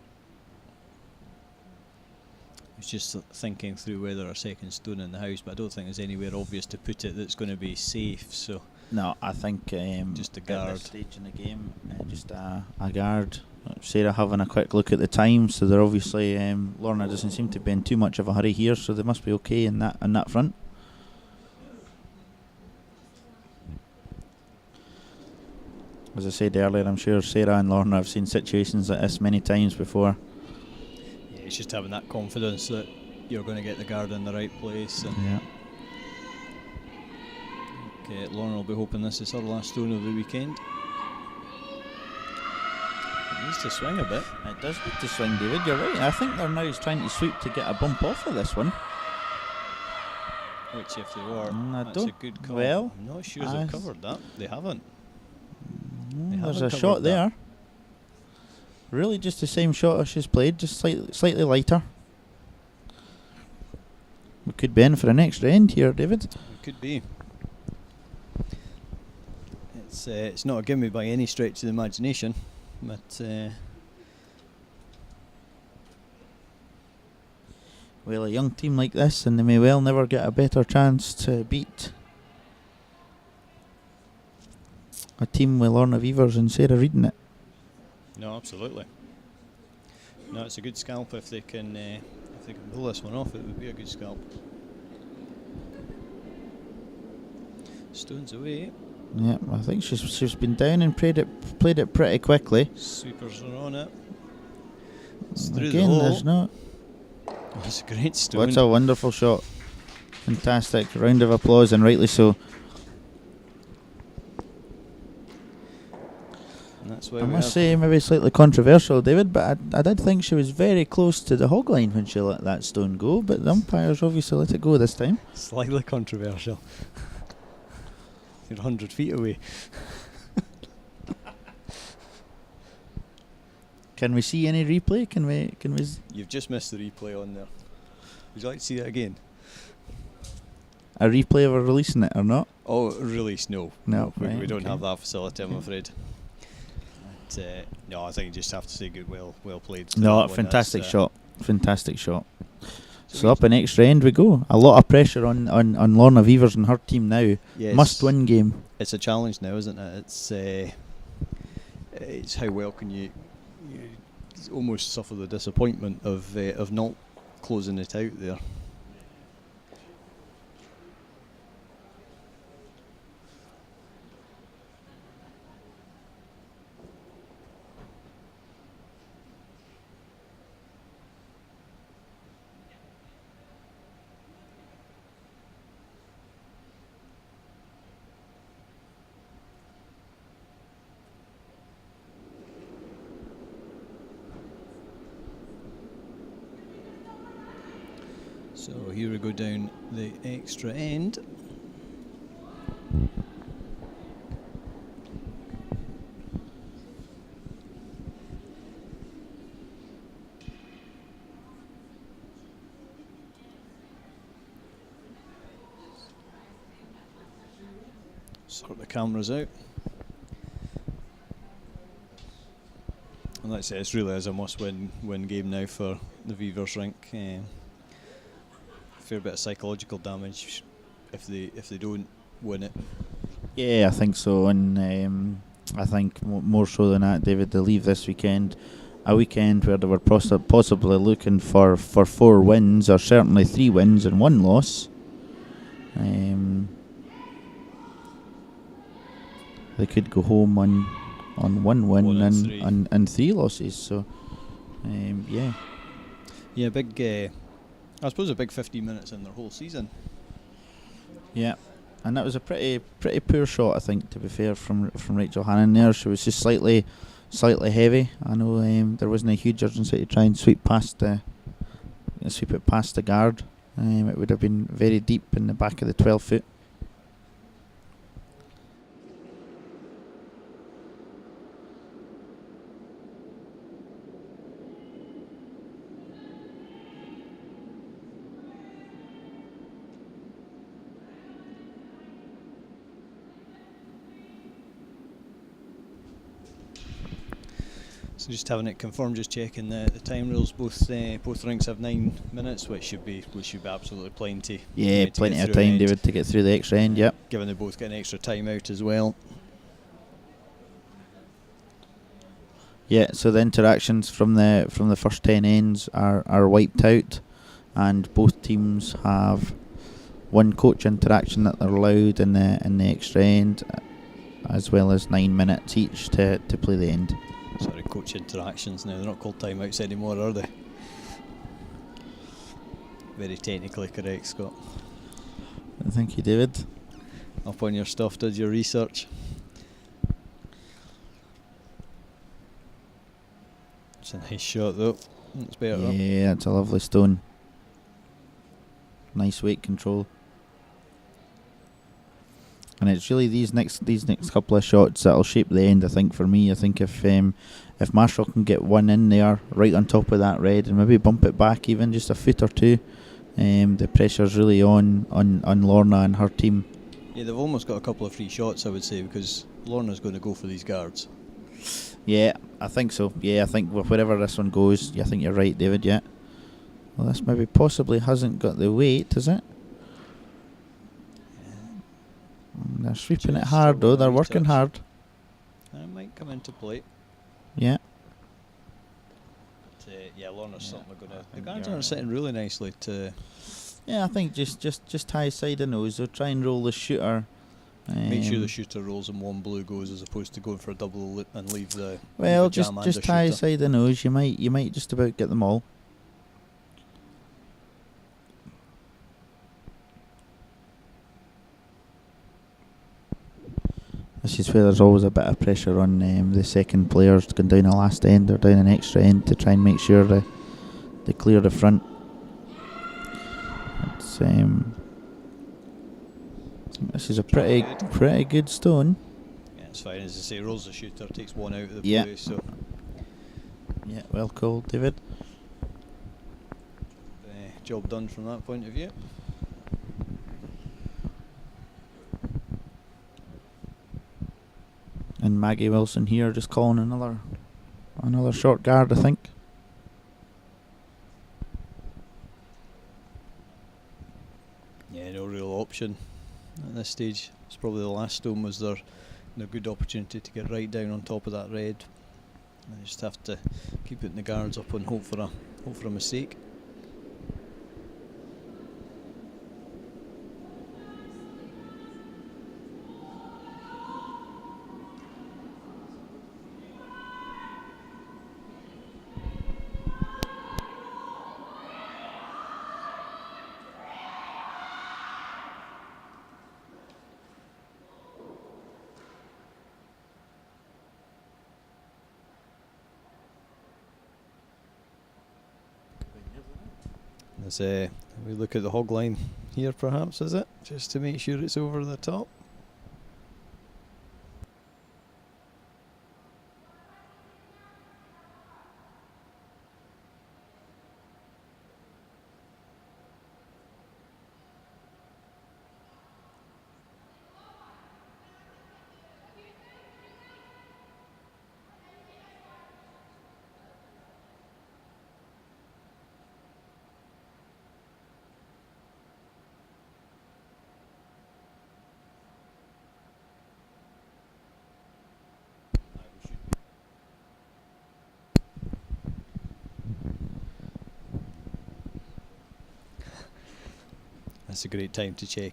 it's just thinking through whether a second stone in the house, but I don't think there's anywhere obvious to put it that's going to be safe. So no, I think just a at guard. this stage in the game, just a guard. Sarah having a quick look at the time, so they're obviously Lorna doesn't seem to be in too much of a hurry here, so they must be okay in that front. As I said earlier, I'm sure Sarah and Lorna have seen situations like this many times before. Yeah, it's just having that confidence that you're going to get the guard in the right place. And Yeah. okay, Lorna will be hoping this is her last stone of the weekend. It needs to swing a bit. It does need to swing, David. You're right. I think they're now trying to sweep to get a bump off of this one. Which, if they were, I that's don't. a good call. Well, I'm not sure they've covered that. They haven't. There's haven't a shot covered that. there. Really, just the same shot as she's played, just slightly lighter. We could be in for an extra end here, David. It could be. It's not a gimme by any stretch of the imagination, but Well, a young team like this, and they may well never get a better chance to beat a team with Lorna Weavers and Sarah Reid in it. no, absolutely. No, it's a good scalp if they can pull this one off. It would be a good scalp. Stones away. Yeah, I think she's been down and played it pretty quickly. Sweepers are on it. It's through Again, the hole. there's no. It's a great stone. What's a wonderful shot. Fantastic. Round of applause, and rightly so. And that's why I we must have say, maybe slightly controversial, David, but I did think she was very close to the hog line when she let that stone go, but the umpires obviously let it go this time. slightly controversial. You're 100 feet away. Can we see any replay? Can we? You've just missed the replay on there. Would you like to see that again? A replay of her releasing it or not? Oh, release? No. No, we right, don't okay. have that facility, I'm afraid. But, no, I think you just have to say good, well played. to No, that one. fantastic That's, shot. Fantastic shot. So So up in extra end we go. A lot of pressure on Lorna Weavers and her team now. yes, Must win game. It's a challenge now, isn't it? It's how well can you almost suffer the disappointment of not closing it out there. So here we go down the extra end. Sort the cameras out. And like I say, it's really is a must-win game now for the Weavers rink. Fair bit of psychological damage if they don't win it. Yeah, I think so, and I think more so than that, David, they leave this weekend a weekend where they were possibly looking for 4 wins, or certainly 3 wins and 1 loss. They could go home on 1 win and 3 losses. So, yeah. Yeah, big. I suppose a big 15 minutes in their whole season. Yeah, and that was a pretty poor shot, I think, to be fair, from Rachel Hannon there. She was just slightly heavy. I know there wasn't a huge urgency to try and sweep it past the guard. It would have been very deep in the back of the 12 foot. So just having it confirmed, just checking the time rules. Both rinks have 9 minutes, which should be absolutely plenty. Yeah, plenty of time, David, to get through the extra end. Yep. Given they both get an extra time out as well. Yeah, so the interactions from the first 10 ends are wiped out, and both teams have 1 coach interaction that they're allowed in the extra end, as well as 9 minutes each to play the end. Sorry, coach interactions now. They're not called timeouts anymore, are they? Very technically correct, Scott. Thank you, David. Up on your stuff, did your research. It's a nice shot though. It's better. Yeah, it's a lovely stone. Nice weight control. And it's really these next couple of shots that'll shape the end, I think, for me. I think if Marshall can get 1 in there, right on top of that red, and maybe bump it back even just a foot or 2, the pressure's really on Lorna and her team. Yeah, they've almost got a couple of free shots, I would say, because Lorna's going to go for these guards. Yeah, I think so. Yeah, I think wherever this one goes, I think you're right, David, yeah. Well, this maybe possibly hasn't got the weight, is it? They're sweeping it hard though, they're working hard. It might come into play. Yeah. But, yeah, Lorna's certainly going to... The guards aren't sitting really nicely to... Yeah, I think just tie side of nose. They'll try and roll the shooter. Make sure the shooter rolls and 1 blue goes, as opposed to going for a double and leave the... Well, leave just tie side of nose. You might just about get them all. This is where there's always a bit of pressure on the second players going down the last end or down an extra end to try and make sure they clear the front. It's, this is a pretty good stone. Yeah, it's fine. As I say, rolls the shooter, takes 1 out of the Yeah. blue. So Yeah, well called, David. job done from that point of view. And Maggie Wilson here just calling another short guard, I think. Yeah, no real option at this stage. It's probably the last stone was their good opportunity to get right down on top of that red. They just have to keep putting the guards up and hope for a mistake. As we look at the hog line here, perhaps, is it? Just to make sure it's over the top. That's a great time to check.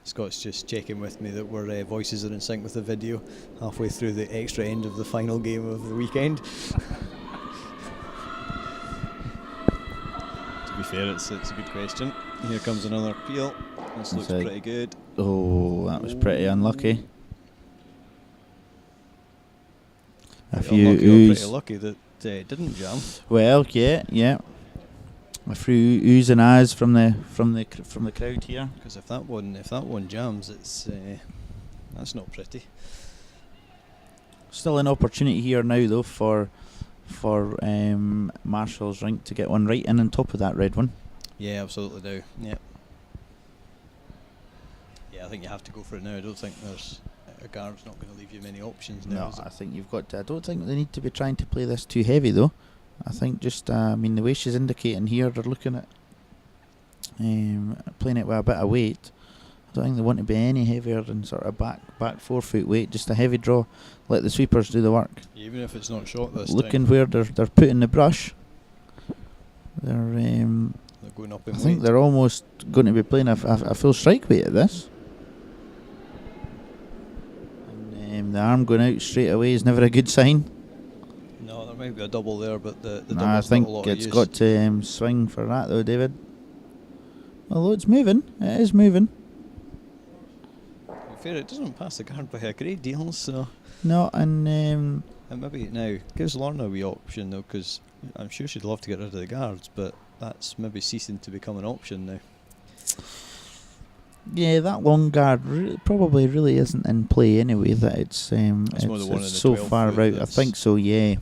Scott's just checking with me that our voices are in sync with the video halfway through the extra end of the final game of the weekend. To be fair, it's a good question. Here comes another appeal. This looks pretty good. Oh, that was pretty unlucky. A Pretty few unlucky or oohs. pretty lucky that it didn't jam. Well, yeah. A few oohs and ahs from the crowd here. Because if that one jams, it's that's not pretty. Still an opportunity here now though for Marshall's Rink to get one right in on top of that red one. Yeah, absolutely do. Yeah. Yeah, I think you have to go for it now. I don't think there's a guard's not going to leave you many options now. No, I think you've got to. I don't think they need to be trying to play this too heavy though. I think just the way she's indicating here, they're looking at playing it with a bit of weight. I don't think they want to be any heavier than sort of back 4 foot weight. Just a heavy draw. Let the sweepers do the work. Even if it's not shot this Looking time. where they're putting the brush. They're Going up in I think weight. they're almost going to be playing a full strike weight at this. And the arm going out straight away is never a good sign. No, there might be a double there, but the No, double's I think not a lot it's of got to swing for that though, David. Although it's moving, it is moving. To be fair, it doesn't pass the guard by a great deal, so. No, and And maybe now gives Lorna a wee option though, because I'm sure she'd love to get rid of the guards, but that's maybe ceasing to become an option now. yeah, that long guard probably really isn't in play anyway. That it's That's more the one in it's the so 12 far foot out. I that's- think so. Yeah.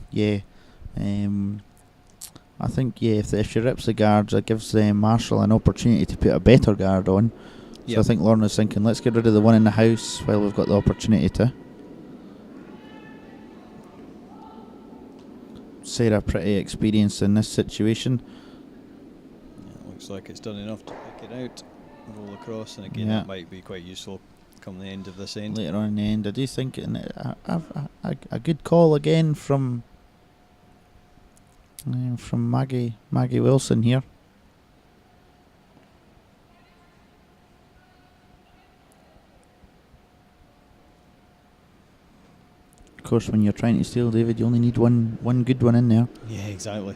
I think if she rips the guards, it gives Marshall an opportunity to put a better guard on. So I think Lorna's thinking, let's get rid of the one in the house while we've got the opportunity to. Sarah pretty experienced in this situation. Yeah, looks like it's done enough to pick it out, roll across, and again Yeah. that might be quite useful come the end of this end. Later on in the end, I do think a good call again from Maggie Wilson here. Of course, when you're trying to steal, David, you only need one good one in there. Yeah, exactly.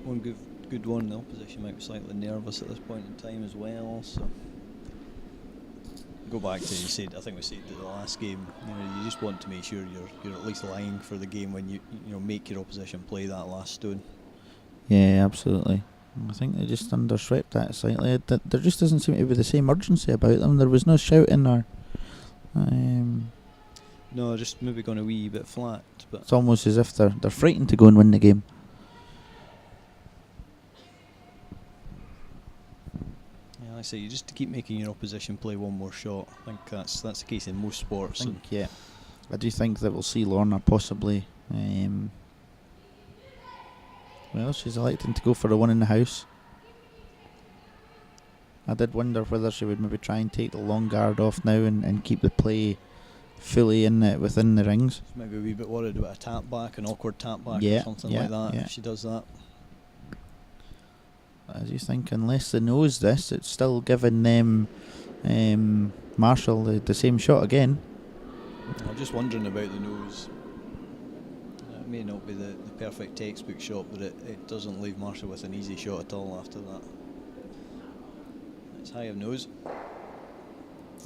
One good one. The opposition might be slightly nervous at this point in time as well. So go back to you said. I think we said at the last game. You just want to make sure you're at least lying for the game when you make your opposition play that last stone. Yeah, absolutely. I think they just underswept that slightly. There just doesn't seem to be the same urgency about them. There was no shouting or. No, just maybe gone a wee bit flat. But It's almost as if they're frightened to go and win the game. yeah, like I say you just keep making your opposition play one more shot. I think that's the case in most sports. I do think that we'll see Lorna possibly. Well, she's electing to go for the one in the house. I did wonder whether she would maybe try and take the long guard off now and keep the play fully within the rings. She's maybe a wee bit worried about a tap back, an awkward tap back Yeah, or something yeah, like that. yeah. If she does that. I do think unless they knows this, it's still giving them Marshall the same shot again. I'm just wondering about the nose. It may not be the perfect textbook shot, but it doesn't leave Marshall with an easy shot at all after that. It's high of nose.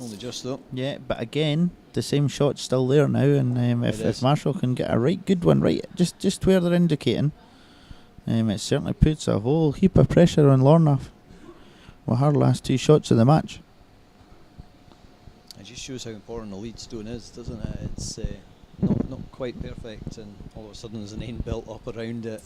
Only just though. Yeah, but again, the same shot's still there now, and It is. if Marshall can get a right good one right, just where they're indicating, it certainly puts a whole heap of pressure on Lorna with her last two shots of the match. It just shows how important the lead stone is, doesn't it? It's not quite perfect, and all of a sudden there's an end built up around it.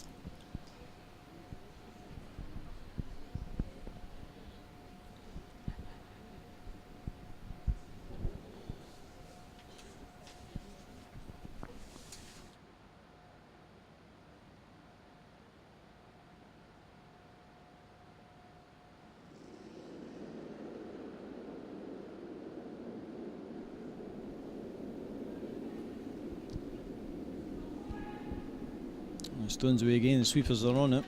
And Stones away again, the sweepers are on it.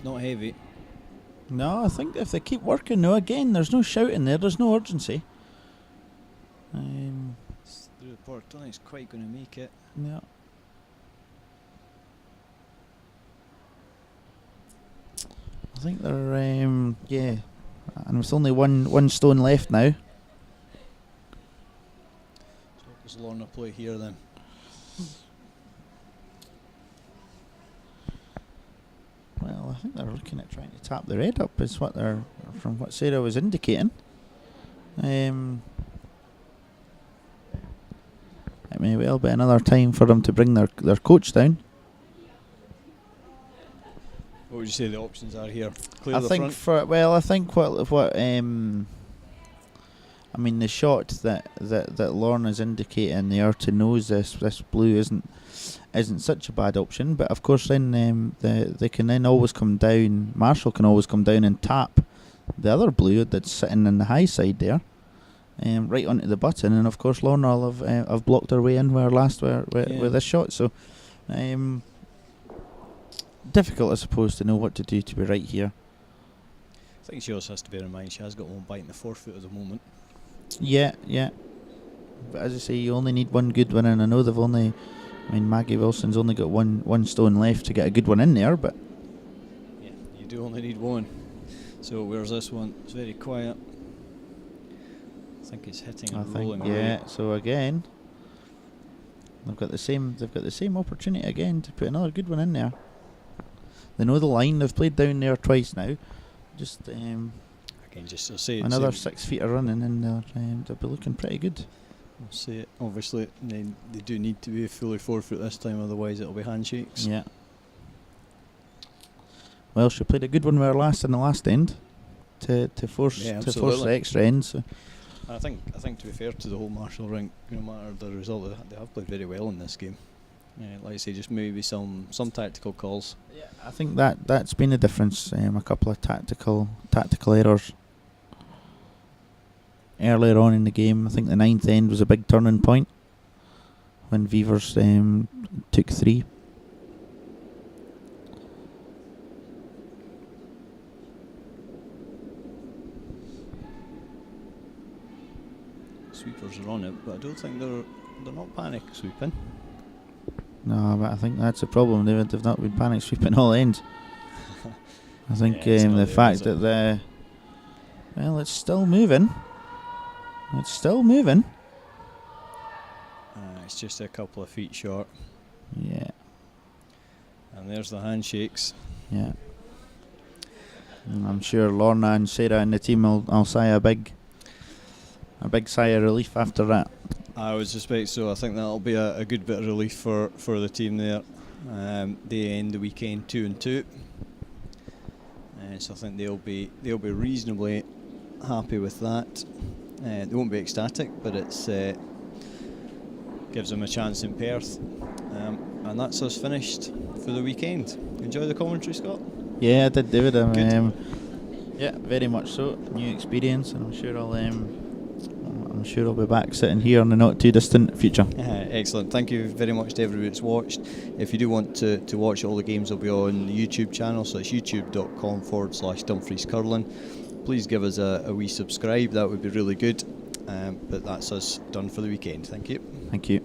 not heavy. No, I think if they keep working now, again, there's no shouting there, there's no urgency. It's the report, don't think it's quite going to make it. No. I think they're, yeah, and it's only one stone left now. So does Lorna play here then? Well, I think they're looking at trying to tap the red up, is what they're, from what Sarah was indicating. It may well be another time for them to bring their coach down. What would you say the options are here? Clear I the think front? I think what I mean, the shot that Lorna's indicating there to nose this blue isn't such a bad option, but of course then they can then always come down. Marshall can always come down and tap the other blue that's sitting in the high side there, right onto the button, and of course Lorna will have blocked her way in with this shot. So difficult, I suppose, to know what to do to be right here. I think she also has to bear in mind she has got one bite in the forefoot at the moment. Yeah. But as I say, you only need one good one, and I know they've only. I mean, Maggie Wilson's only got one stone left to get a good one in there, but yeah, you do only need one. So where's this one? It's very quiet. I think it's hitting and rolling away. Yeah. So again, they've got the same opportunity again to put another good one in there. They know the line. They've played down there twice now. Just again, just to say another 6 feet of running, and they'll be looking pretty good. I'll say it. Obviously, they do need to be fully forefoot this time, otherwise it'll be handshakes. Yeah. Well, she played a good one with her last in the last end to force the extra end. So I think to be fair to the whole Marshall rink, no matter the result, they have played very well in this game. Like I say, just maybe some tactical calls. yeah, I think that's been the difference. A couple of tactical errors earlier on in the game. I think the 9th end was a big turning point when Beavers took 3. Sweepers are on it, but I don't think they're not panic sweeping. No, but I think that's the problem. They've not been panic sweeping all ends. I think the fact that it's still moving. It's still moving. It's just a couple of feet short. Yeah. And there's the handshakes. Yeah. And I'm sure Lorna and Sarah and the team will sigh a big sigh of relief after that. I would suspect so. I think that'll be a good bit of relief for the team there. They end the weekend 2-2. So I think they'll be reasonably happy with that. They won't be ecstatic, but it's gives them a chance in Perth. And that's us finished for the weekend. Enjoy the commentary, Scott? Yeah, I did, David. Good. Yeah, very much so. New experience, and I'm sure I'll be back sitting here in the not too distant future. Excellent. Thank you very much to everybody that's watched. If you do want to watch all the games, they'll be on the YouTube channel, so it's youtube.com/Dumfries Curling. Please give us a wee subscribe, that would be really good. But that's us done for the weekend. Thank you. Thank you.